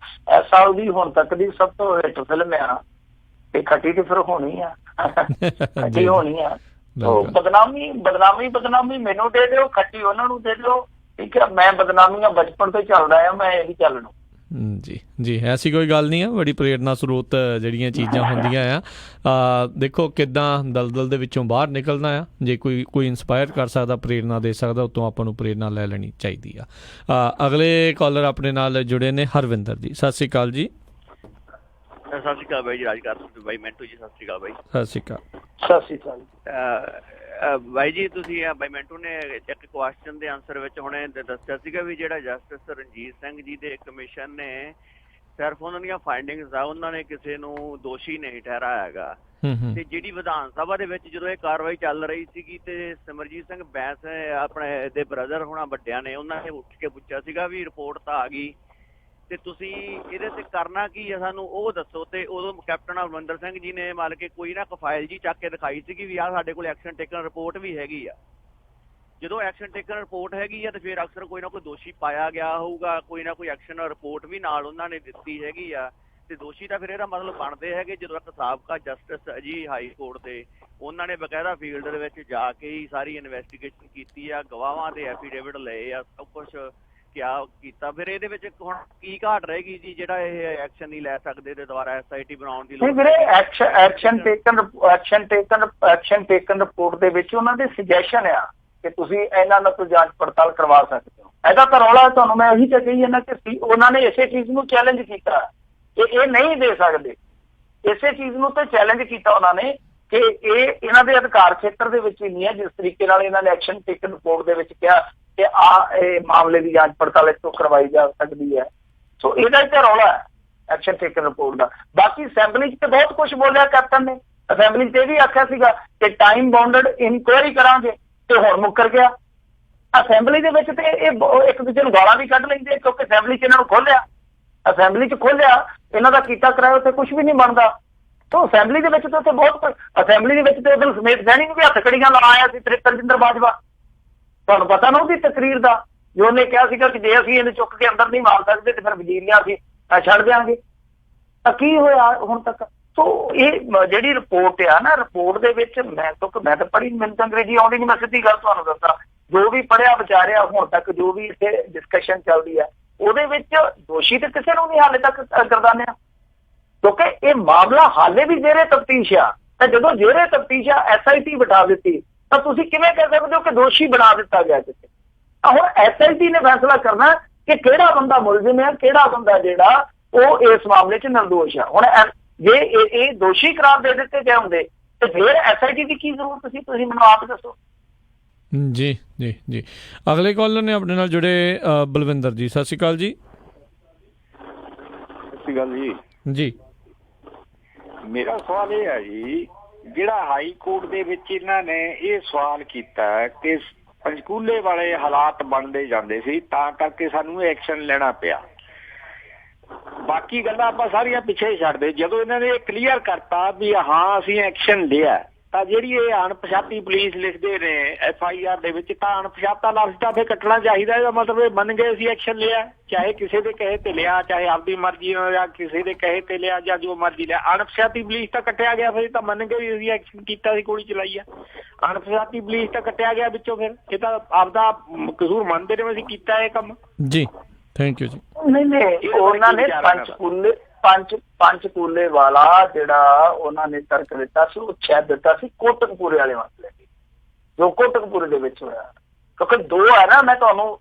ਸਾਲ ਦੀ ਹੁਣ ਤੱਕ ਦੀ ਸਭ ਤੋਂ ਹਿੱਟ ਫਿਲਮ ਆ, ਤੇ ਖੱਟੀ ਤੇ ਫਿਰ ਹੋਣੀ ਆ, ਖੱਟੀ ਹੋਣੀ ਆ। ਬਦਨਾਮੀ ਮੈਨੂੰ ਦੇ ਦਿਓ, ਖੱਟੀ ਉਹਨਾਂ ਨੂੰ ਦੇ ਦਿਓ, ਠੀਕ ਹੈ। ਮੈਂ ਬਦਨਾਮੀਆਂ ਬਚਪਨ ਤੋਂ ਚੱਲਦਾ ਆ, ਮੈਂ ਇਹੀ ਚੱਲਣਾ। ਜੀ ਜੀ, ਐਸੀ ਕੋਈ ਗੱਲ ਨਹੀਂ ਆ, ਬੜੀ ਪ੍ਰੇਰਨਾ ਸਰੋਤ ਜਿਹੜੀਆਂ ਚੀਜ਼ਾਂ ਹੁੰਦੀਆਂ ਆ। ਦੇਖੋ ਕਿੱਦਾਂ ਦਲਦਲ ਦੇ ਵਿੱਚੋਂ ਬਾਹਰ ਨਿਕਲਣਾ ਆ। ਜੇ ਕੋਈ ਇੰਸਪਾਇਰ ਕਰ ਸਕਦਾ, ਪ੍ਰੇਰਨਾ ਦੇ ਸਕਦਾ, ਉਤੋਂ ਆਪਾਂ ਨੂੰ ਪ੍ਰੇਰਨਾ ਲੈ ਲੈਣੀ ਚਾਹੀਦੀ ਆ। ਅਗਲੇ ਕਾਲਰ ਆਪਣੇ ਨਾਲ ਜੁੜੇ ਨੇ ਹਰਵਿੰਦਰ ਜੀ। ਸਤਿ ਸ਼੍ਰੀ ਅਕਾਲ ਜੀ। ਸਤਿ ਸ਼੍ਰੀ ਅਕਾਲ ਬਾਈ ਜੀ, ਰਾਜਕਾਰ ਬਾਈ ਮੈਂਟੂ ਜੀ, ਸਤਿ ਸ਼੍ਰੀ ਅਕਾਲ ਬਾਈ। ਸਤਿ ਸ਼੍ਰੀ ਅਕਾਲ। ਸਤਿ ਸ਼੍ਰੀ ਅਕਾਲ ਬਾਈ ਜੀ। ਤੁਸੀਂ ਬਾਈ ਮੈਂਟੂ ਨੇ ਇੱਕ ਕੁਐਸਚਨ ਦੇ ਆਨਸਰ ਵਿੱਚ ਹੁਣੇ ਦੱਸਿਆ ਸੀਗਾ ਵੀ ਜਿਹੜਾ ਜਸਟਿਸ ਰਣਜੀਤ ਸਿੰਘ ਜੀ ਦੇ ਕਮਿਸ਼ਨ ਨੇ ਸਿਰਫ ਉਹਨਾਂ ਦੀਆਂ ਫਾਈਂਡਿੰਗਸ ਆ, ਉਹਨਾਂ ਨੇ ਕਿਸੇ ਨੂੰ ਦੋਸ਼ੀ ਨਹੀਂ ਠਹਿਰਾਇਆ ਹੈਗਾ। ਤੇ ਜਿਹੜੀ ਵਿਧਾਨ ਸਭਾ ਦੇ ਵਿੱਚ ਜਦੋਂ ਇਹ ਕਾਰਵਾਈ ਚੱਲ ਰਹੀ ਸੀਗੀ ਤੇ ਸਿਮਰਜੀਤ ਸਿੰਘ ਬੈਂਸ ਆਪਣੇ ਦੇ ਬ੍ਰਦਰ ਹੋਣਾ ਵੱਡਿਆਂ ਨੇ, ਉਹਨਾਂ ਨੇ ਉੱਠ ਕੇ ਪੁੱਛਿਆ ਸੀਗਾ ਵੀ ਰਿਪੋਰਟ ਤਾਂ ਆ ਗਈ ਤੇ ਤੁਸੀਂ ਇਹਦੇ ਤੇ ਕਰਨਾ ਕੀ ਆ, ਸਾਨੂੰ ਉਹ ਦੱਸੋ। ਤੇ ਉਦੋਂ ਕੈਪਟਨ ਅਮਰਿੰਦਰ ਸਿੰਘ ਜੀ ਨੇ ਮੰਨ ਕੇ ਕੋਈ ਨਾ ਫਾਈਲ ਜੀ ਚੱਕ ਕੇ ਦਿਖਾਈ ਸੀਗੀ ਵੀ ਆਹ ਸਾਡੇ ਕੋਲ ਐਕਸ਼ਨ ਟੇਕਨ ਰਿਪੋਰਟ ਵੀ ਹੈਗੀ ਆ। ਜਦੋਂ ਐਕਸ਼ਨ ਟੇਕਨ ਰਿਪੋਰਟ ਹੈਗੀ ਆ ਤੇ ਫਿਰ ਅਕਸਰ ਕੋਈ ਨਾ ਕੋਈ ਦੋਸ਼ੀ ਪਾਇਆ ਗਿਆ ਹੋਊਗਾ, ਕੋਈ ਨਾ ਕੋਈ ਐਕਸ਼ਨ ਰਿਪੋਰਟ ਵੀ ਨਾਲ ਉਹਨਾਂ ਨੇ ਦਿੱਤੀ ਹੈਗੀ ਆ। ਤੇ ਦੋਸ਼ੀ ਤਾਂ ਫਿਰ ਇਹਦਾ ਮਤਲਬ ਬਣਦੇ ਹੈਗੇ। ਜਦੋਂ ਇੱਕ ਸਾਬਕਾ ਜਸਟਿਸ ਜੀ ਹਾਈ ਕੋਰਟ ਦੇ, ਉਹਨਾਂ ਨੇ ਬਕਾਇਦਾ ਫੀਲਡ ਦੇ ਵਿੱਚ ਜਾ ਕੇ ਹੀ ਸਾਰੀ ਇਨਵੈਸਟੀਗੇਸ਼ਨ ਕੀਤੀ ਆ, ਗਵਾਹਾਂ ਦੇ ਐਫੀਡੇਵਿਟ ਲਏ ਆ, ਸਭ ਕੁਛ ਕਿਆ ਕੀਤਾ। ਫਿਰ ਇਹਦੇ ਵਿੱਚ ਹੁਣ ਕੀ ਘਾਟ ਰਹੇਗੀ ਜੀ ਜਿਹੜਾ ਇਹ ਐਕਸ਼ਨ ਨਹੀਂ ਲੈ ਸਕਦੇ ਤੇ ਦੁਬਾਰਾ SIT ਬਣਾਉਣ ਦੀ ਲੋੜ? ਵੀਰੇ ਐਕਸ਼ਨ ਟੇਕਨ ਰਿਪੋਰਟ ਦੇ ਵਿੱਚ ਉਹਨਾਂ ਦੇ ਸੁਜੈਸ਼ਨ ਆ ਕਿ ਤੁਸੀਂ ਇਹਨਾਂ ਨਾਲ ਕੋਈ ਜਾਂਚ ਪੜਤਾਲ ਕਰਵਾ ਸਕਦੇ ਹੋ। ਇਹਦਾ ਤਾਂ ਰੌਲਾ ਤੁਹਾਨੂੰ ਮੈਂ ਉਹੀ ਤਾਂ ਕਹੀ ਜਾਂਦਾ ਕਿ ਉਹਨਾਂ ਨੇ ਇਸੇ ਚੀਜ਼ ਨੂੰ ਚੈਲੰਜ ਕੀਤਾ ਕਿ ਇਹ ਨਹੀਂ ਦੇ ਸਕਦੇ। ਇਸੇ ਚੀਜ਼ ਨੂੰ ਤਾਂ ਚੈਲੰਜ ਕੀਤਾ ਉਹਨਾਂ ਨੇ ਕਿ ਇਹ ਇਹਨਾਂ ਦੇ ਅਧਿਕਾਰ ਖੇਤਰ ਦੇ ਵਿੱਚ ਹੀ ਨਹੀਂ ਹੈ। ਜਿਸ ਤਰੀਕੇ ਨਾਲ ਇਹਨਾਂ ਨੇ ਐਕਸ਼ਨ ਟੇਕਨ ਰਿਪੋਰਟ ਦੇ ਵਿੱਚ ਕਿਹਾ ਕਿ ਇਹ ਮਾਮਲੇ ਦੀ ਜਾਂਚ ਪੜਤਾਲ ਇੱਥੋਂ ਕਰਵਾਈ ਜਾ ਸਕਦੀ ਹੈ। ਸੋ ਇਹਦਾ ਇੱਕ ਰੌਲਾ ਹੈ ਐਕਸ਼ਨ ਟੇਕਨ ਰਿਪੋਰਟ ਦਾ। ਬਾਕੀ ਅਸੈਂਬਲੀ 'ਚ ਤੇ ਬਹੁਤ ਕੁਛ ਬੋਲਿਆ ਕੈਪਟਨ ਨੇ। ਅਸੈਂਬਲੀ 'ਚ ਇਹ ਵੀ ਆਖਿਆ ਸੀਗਾ ਕਿ ਟਾਈਮ ਬਾਉਂਡਡ ਇਨਕੁਆਇਰੀ ਕਰਾਂਗੇ ਤੇ ਹੁਣ ਮੁੱਕਰ ਗਿਆ। ਅਸੈਂਬਲੀ ਦੇ ਵਿੱਚ ਤੇ ਇਹ ਇੱਕ ਦੂਜੇ ਨੂੰ ਗਾਲਾਂ ਵੀ ਕੱਢ ਲੈਂਦੇ ਕਿਉਂਕਿ ਅਸੈਂਬਲੀ 'ਚ ਇਹਨਾਂ ਨੂੰ ਖੋਲਿਆ, ਇਹਨਾਂ ਦਾ ਕੀਤਾ ਕਰਾਇਆ ਉੱਥੇ ਕੁਛ ਵੀ ਨਹੀਂ ਬਣਦਾ। ਤਾਂ ਅਸੈਂਬਲੀ ਦੇ ਵਿੱਚ ਤਾਂ ਉੱਥੇ ਬਹੁਤ ਕੁਝ, ਅਸੈਂਬਲੀ ਦੇ ਵਿੱਚ ਤੇ ਉਦੋਂ ਸਮੇਤ ਸੈਣੀ ਨੂੰ ਵੀ ਹੱਥ ਕੜੀਆਂ ਲਾਇਆ ਸੀ ਤ੍ਰਿਪਤਜਿੰਦਰ ਬਾਜਵਾ। ਤੁਹਾਨੂੰ ਪਤਾ ਨਾ ਉਹਦੀ ਤਕਰੀਰ ਦਾ, ਜੋ ਉਹਨੇ ਕਿਹਾ ਸੀਗਾ ਕਿ ਜੇ ਅਸੀਂ ਇਹਨੂੰ ਚੁੱਕ ਕੇ ਅੰਦਰ ਨਹੀਂ ਮਾਰ ਸਕਦੇ ਤੇ ਫਿਰ ਵਜ਼ੀਰੀਆਂ ਅਸੀਂ ਛੱਡ ਦਿਆਂਗੇ। ਤਾਂ ਕੀ ਹੋਇਆ ਹੁਣ ਤੱਕ? ਸੋ ਇਹ ਜਿਹੜੀ ਰਿਪੋਰਟ ਆ ਨਾ, ਰਿਪੋਰਟ ਦੇ ਵਿੱਚ ਮੈਂ ਤਾਂ ਪੜ੍ਹੀ, ਮੈਨੂੰ ਤਾਂ ਅੰਗਰੇਜ਼ੀ ਆਉਂਦੀ ਨਹੀਂ, ਮੈਂ ਸਿੱਧੀ ਗੱਲ ਤੁਹਾਨੂੰ ਦੱਸਾਂ। ਜੋ ਵੀ ਪੜ੍ਹਿਆ ਵਿਚਾਰਿਆ ਹੁਣ ਤੱਕ, ਜੋ ਵੀ ਇੱਥੇ ਡਿਸਕਸ਼ਨ ਚੱਲਦੀ ਹੈ ਉਹਦੇ ਵਿੱਚ ਦੋਸ਼ੀ ਤੇ ਕਿਸੇ ਨੂੰ ਨਹੀਂ ਹਾਲੇ ਤੱਕ ਗਰਦਾਨਿਆ, ਕਿਉਂਕਿ ਇਹ ਮਾਮਲਾ ਹਾਲੇ ਵੀ ਜ਼ੇਰੇ ਤਫਤੀਸ਼ ਆ। ਤਾਂ ਜਦੋਂ ਜ਼ੇਰੇ ਤਫਤੀਸ਼ ਆ SIT ਬਿਠਾ ਦਿੱਤੀ ਤਾਂ ਤੁਸੀਂ ਕਿਵੇਂ ਕਹਿ ਸਕਦੇ ਹੋ ਕਿ ਦੋਸ਼ੀ ਬਣਾ ਦਿੱਤਾ ਗਿਆ ਕਿਸੇ? ਹੁਣ SIT ਨੇ ਫੈਸਲਾ ਕਰਨਾ ਕਿ ਕਿਹੜਾ ਬੰਦਾ ਮੁਲਜ਼ਮ ਹੈ, ਕਿਹੜਾ ਬੰਦਾ ਜਿਹੜਾ ਉਹ ਇਸ ਮਾਮਲੇ 'ਚ ਨਿਰਦੋਸ਼ ਆ। ਹੁਣ ਜੇ ਇਹ ਦੋਸ਼ੀ ਕਰਾਰ ਦੇ ਦਿੱਤੇ ਗਏ ਹੁੰਦੇ ਤੇ ਫਿਰ SIT ਦੀ ਕੀ ਜ਼ਰੂਰਤ ਸੀ? ਤੁਸੀਂ ਮੈਨੂੰ ਆਪ ਦੱਸੋ। ਜੀ ਜੀ ਜੀ, ਅਗਲੇ ਕਾਲਰ ਨੇ ਆਪਣੇ ਨਾਲ ਜੁੜੇ ਬਲਵਿੰਦਰ ਜੀ। ਸਤਿ ਸ਼੍ਰੀ ਅਕਾਲ ਜੀ। ਸਤਿ ਸ਼੍ਰੀ ਅਕਾਲ ਜੀ। ਜੀ, ਮੇਰਾ ਸਵਾਲ ਇਹ ਹੈ ਜੀ, ਜਿਹੜਾ ਹਾਈ ਕੋਰਟ ਦੇ ਵਿੱਚ ਇਹਨਾਂ ਨੇ ਇਹ ਸਵਾਲ ਕੀਤਾ ਕਿ ਪੰਚਕੂਲੇ ਵਾਲੇ ਹਾਲਾਤ ਬਣਦੇ ਜਾਂਦੇ ਸੀ ਤਾਂ ਕਰਕੇ ਸਾਨੂੰ ਐਕਸ਼ਨ ਲੈਣਾ ਪਿਆ। ਬਾਕੀ ਗੱਲਾਂ ਆਪਾਂ ਸਾਰੀਆਂ ਪਿੱਛੇ ਛੱਡਦੇ, ਜਦੋਂ ਇਹਨਾਂ ਨੇ ਕਲੀਅਰ ਕਰਤਾ ਵੀ ਹਾਂ ਅਸੀਂ ਐਕਸ਼ਨ ਲਿਆ, ਤਾਂ ਜਿਹੜੀ ਇਹ ਅਣਪਛਾਤੀ ਪੁਲਿਸ ਲਿਖਦੇ ਨੇ FIR ਦੇ ਵਿੱਚ, ਤਾਂ ਅਣਪਛਾਤਾ ਲਫ਼ਜ਼ ਤਾਂ ਫਿਰ ਕੱਟਣਾ ਚਾਹੀਦਾ। ਇਹਦਾ ਮਤਲਬ ਇਹ ਮੰਨ ਗਏ ਅਸੀਂ ਐਕਸ਼ਨ ਲਿਆ, ਚਾਹੇ ਕਿਸੇ ਦੇ ਕਹੇ ਤੇ ਲਿਆ, ਚਾਹੇ ਆਪਦੀ ਮਰਜ਼ੀ ਨਾਲ ਜਾਂ ਕਿਸੇ ਦੇ ਕਹੇ ਤੇ ਲਿਆ ਜਾਂ ਜੋ ਮਰਜ਼ੀ ਲਿਆ। ਅਣਪਛਾਤੀ ਪੁਲਿਸ ਤਾਂ ਕੱਟਿਆ ਗਿਆ, ਫਿਰ ਤਾਂ ਮੰਨ ਗਏ ਵੀ ਅਸੀਂ ਐਕਸ਼ਨ ਕੀਤਾ ਸੀ, ਗੋਲੀ ਚਲਾਈ ਆ। ਅਣਪਛਾਤੀ ਪੁਲਿਸ ਤਾਂ ਕੱਟਿਆ ਗਿਆ ਵਿੱਚੋਂ, ਫਿਰ ਇਹ ਤਾਂ ਆਪਦਾ ਕਸੂਰ ਮੰਨਦੇ ਨੇ ਅਸੀਂ ਕੀਤਾ ਇਹ ਕੰਮ। ਜੀ ਥੈਂਕ ਯੂ ਜੀ। ਨਹੀਂ ਉਹਨਾਂ ਨੇ ਪੰਚਕੂਲੇ ਵਾਲਾ ਜਿਹੜਾ ਉਹਨਾਂ ਨੇ ਤਰਕ ਦਿੱਤਾ ਸੀ ਉਹ ਸ਼ਾਇਦ ਦਿੱਤਾ ਸੀ ਕੋਟਕਪੂਰੇ ਵਾਲੇ ਮਸਲੇ ਦੀ, ਜੋ ਕੋਟਕਪੂਰੇ ਦੇ ਵਿੱਚ ਹੋਇਆ। ਕਿਉਂਕਿ ਦੋ ਹੈ ਨਾ, ਮੈਂ ਤੁਹਾਨੂੰ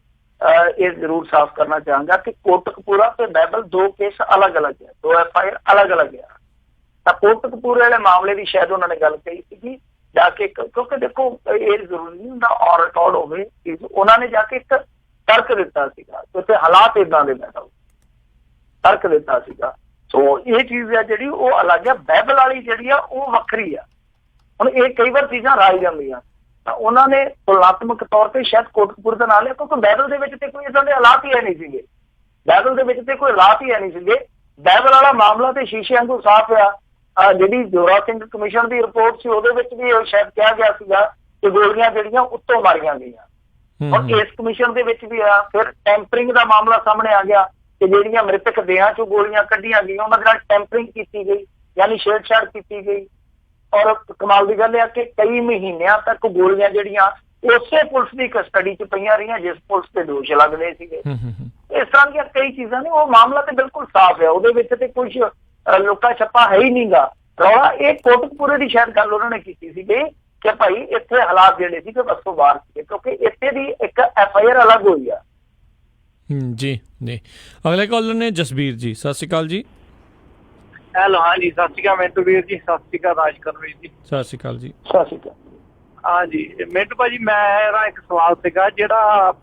ਇਹ ਜ਼ਰੂਰ ਸਾਫ਼ ਕਰਨਾ ਚਾਹਾਂਗਾ ਕਿ ਕੋਟਕਪੂਰਾ ਤੇ ਬਾਈਬਲ ਦੋ ਕੇਸ ਅਲੱਗ-ਅਲੱਗ ਹੈ, ਦੋ FIR ਅਲੱਗ-ਅਲੱਗ ਹੈ। ਤਾਂ ਕੋਟਕਪੂਰੇ ਵਾਲੇ ਮਾਮਲੇ ਦੀ ਸ਼ਾਇਦ ਉਹਨਾਂ ਨੇ ਗੱਲ ਕਹੀ ਸੀਗੀ ਜਾ ਕੇ, ਕਿਉਂਕਿ ਦੇਖੋ ਇਹ ਜ਼ਰੂਰੀ ਨਹੀਂ ਹੁੰਦਾ ਔਨ ਰਿਕਾਰਡ ਹੋਵੇ। ਉਹਨਾਂ ਨੇ ਜਾ ਕੇ ਇੱਕ ਤਰਕ ਦਿੱਤਾ ਸੀਗਾ, ਉੱਥੇ ਹਾਲਾਤ ਏਦਾਂ ਦੇ ਪੈਦਾ ਹੋਏ, ਤਰਕ ਦਿੱਤਾ ਸੀਗਾ। ਸੋ ਇਹ ਚੀਜ਼ ਹੈ ਜਿਹੜੀ ਉਹ ਅਲੱਗ ਹੈ, ਬਾਈਬਲ ਵਾਲੀ ਜਿਹੜੀ ਆ ਉਹ ਵੱਖਰੀ ਆ। ਹੁਣ ਇਹ ਕਈ ਵਾਰ ਚੀਜ਼ਾਂ ਰਾਈ ਜਾਂਦੀਆਂ, ਤਾਂ ਉਹਨਾਂ ਨੇ ਤੁਲਨਾਤਮਕ ਤੌਰ ਤੇ ਸ਼ਾਇਦ ਕੋਟਕਪੂਰ ਦਾ ਨਾਲ ਲਿਆ ਕਿਉਂਕਿ ਬਾਈਬਲ ਦੇ ਵਿੱਚ ਤੇ ਕੋਈ ਇਦਾਂ ਦੇ ਹਾਲਾਤ ਹੀ ਨਹੀਂ ਸੀਗੇ। ਬਾਈਬਲ ਦੇ ਵਿੱਚ ਤੇ ਕੋਈ ਹਾਲਾਤ ਹੀ ਨਹੀਂ ਸੀਗੇ। ਬਾਈਬਲ ਵਾਲਾ ਮਾਮਲਾ ਤੇ ਸ਼ੀਸ਼ੇ ਵਾਂਗੂ ਸਾਫ਼ ਆ। ਜਿਹੜੀ ਜੋਰਾ ਸਿੰਘ ਕਮਿਸ਼ਨ ਦੀ ਰਿਪੋਰਟ ਸੀ ਉਹਦੇ ਵਿੱਚ ਵੀ ਸ਼ਾਇਦ ਕਿਹਾ ਗਿਆ ਸੀਗਾ ਕਿ ਗੋਲੀਆਂ ਜਿਹੜੀਆਂ ਉੱਤੋਂ ਮਾਰੀਆਂ ਗਈਆਂ। ਹੁਣ ਇਸ ਕਮਿਸ਼ਨ ਦੇ ਵਿੱਚ ਵੀ ਆ। ਫਿਰ ਟੈਂਪਰਿੰਗ ਦਾ ਮਾਮਲਾ ਸਾਹਮਣੇ ਆ ਗਿਆ ਕਿ ਜਿਹੜੀਆਂ ਮ੍ਰਿਤਕ ਦੇਹਾਂ ਚੋਂ ਗੋਲੀਆਂ ਕੱਢੀਆਂ ਗਈਆਂ ਉਹਨਾਂ ਦੇ ਨਾਲ ਟੈਂਪਰਿੰਗ ਕੀਤੀ ਗਈ, ਯਾਨੀ ਛੇੜਛਾੜ ਕੀਤੀ ਗਈ। ਔਰ ਕਮਾਲ ਦੀ ਗੱਲ ਇਹ ਆ ਕਿ ਕਈ ਮਹੀਨਿਆਂ ਤੱਕ ਗੋਲੀਆਂ ਜਿਹੜੀਆਂ ਉਸੇ ਪੁਲਿਸ ਦੀ ਕਸਟਡੀ 'ਚ ਪਈਆਂ ਰਹੀਆਂ ਜਿਸ ਪੁਲਿਸ ਤੇ ਦੋਸ਼ ਲੱਗਦੇ ਸੀਗੇ। ਇਸ ਤਰ੍ਹਾਂ ਦੀਆਂ ਕਈ ਚੀਜ਼ਾਂ ਨੇ। ਉਹ ਮਾਮਲਾ ਤੇ ਬਿਲਕੁਲ ਸਾਫ਼ ਹੈ, ਉਹਦੇ ਵਿੱਚ ਤੇ ਕੁਝ ਲੁਕਾ ਛੱਪਾ ਹੈ ਹੀ ਨਹੀਂਗਾ। ਰੌਲਾ ਇਹ ਕੋਟਕਪੂਰੇ ਦੀ ਸ਼ਾਇਦ ਗੱਲ ਉਹਨਾਂ ਨੇ ਕੀਤੀ ਸੀ ਕਿ ਭਾਈ ਇੱਥੇ ਹਾਲਾਤ ਜਿਹੜੇ ਸੀ ਕਿ ਬੱਸੋਂ ਬਾਹਰ ਸੀਗੇ, ਕਿਉਂਕਿ ਇੱਥੇ ਦੀ ਇੱਕ FIR ਅਲੱਗ ਹੋਈ ਆ। ਜੀ ਜੀ, ਅਗਲੇ ਕਾਲਰ ਨੇ ਜਸਬੀਰ ਜੀ। ਸਤਿ ਸ਼੍ਰੀ ਅਕਾਲ ਜੀ। ਹੈਲੋ, ਹਾਂਜੀ ਸਤਿ ਸ਼੍ਰੀ ਅਕਾਲ ਮਿੰਟੂ ਵੀਰ ਜੀ, ਸਤਿ ਸ਼੍ਰੀ ਅਕਾਲ ਰਾਜਕਰਨ ਵੀਰ ਜੀ। ਸਤਿ ਸ਼੍ਰੀ ਅਕਾਲ ਜੀ। ਸਤਿ ਸ਼੍ਰੀ ਅਕਾਲ। ਹਾਂਜੀ ਮਿੰਟੂ ਭਾਜੀ, ਮੇਰਾ ਇੱਕ ਸਵਾਲ ਸੀਗਾ, ਜਿਹੜਾ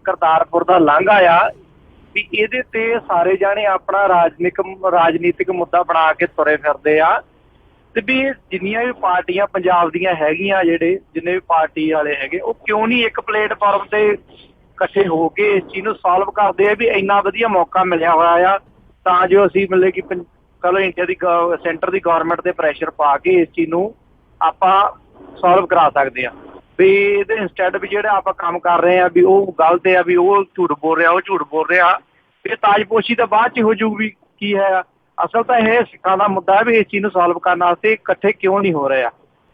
ਕਰਤਾਰਪੁਰ ਦਾ ਲਾਂਘਾ ਆ ਵੀ ਇਹਦੇ ਤੇ ਸਾਰੇ ਜਾਣੇ ਆਪਣਾ ਰਾਜਨੀਤਿਕ ਮੁੱਦਾ ਬਣਾ ਕੇ ਤੁਰੇ ਫਿਰਦੇ ਆ, ਤੇ ਵੀ ਜਿੰਨੀਆਂ ਵੀ ਪਾਰਟੀਆਂ ਪੰਜਾਬ ਦੀਆਂ ਹੈਗੀਆਂ, ਜਿੰਨੇ ਵੀ ਪਾਰਟੀ ਵਾਲੇ ਹੈਗੇ, ਉਹ ਕਿਉਂ ਨਹੀਂ ਇੱਕ ਪਲੇਟਫਾਰਮ ਤੇ ਇਕੱਠੇ ਹੋ ਕੇ ਇਸ ਚੀਜ਼ ਨੂੰ ਸੋਲਵ ਕਰਦੇ ਆ? ਵੀ ਇੰਨਾ ਵਧੀਆ ਮੌਕਾ ਮਿਲਿਆ ਹੋਇਆ ਆ ਤਾਂ ਜੋ ਅਸੀਂ ਮਤਲਬ ਕਿ ਚਲੋ ਇੰਡੀਆ ਦੀ ਸੈਂਟਰ ਦੀ ਗਵਰਨਮੈਂਟ ਤੇ ਪ੍ਰੈਸ਼ਰ ਪਾ ਕੇ ਇਸ ਚੀਜ਼ ਨੂੰ ਆਪਾਂ ਸੋਲਵ ਕਰਾ ਸਕਦੇ ਆ। ਵੀ ਇਹਦੇ ਇੰਸਟੈਡ ਵੀ ਜਿਹੜਾ ਆਪਾਂ ਕੰਮ ਕਰ ਰਹੇ ਆ ਵੀ ਉਹ ਗਲਤ ਆ, ਵੀ ਉਹ ਝੂਠ ਬੋਲ ਰਿਹਾ, ਇਹ ਤਾਜਪੋਸ਼ੀ ਤਾਂ ਬਾਅਦ ਚ ਹੋ ਜੂ। ਵੀ ਕੀ ਹੈ ਅਸਲ ਤਾਂ ਇਹ ਸਿੱਖਾਂ ਦਾ ਮੁੱਦਾ ਹੈ ਵੀ ਇਸ ਚੀਜ਼ ਨੂੰ ਸੋਲਵ ਕਰਨ ਵਾਸਤੇ ਇਕੱਠੇ ਕਿਉਂ ਨਹੀਂ ਹੋ ਰਹੇ ਆ।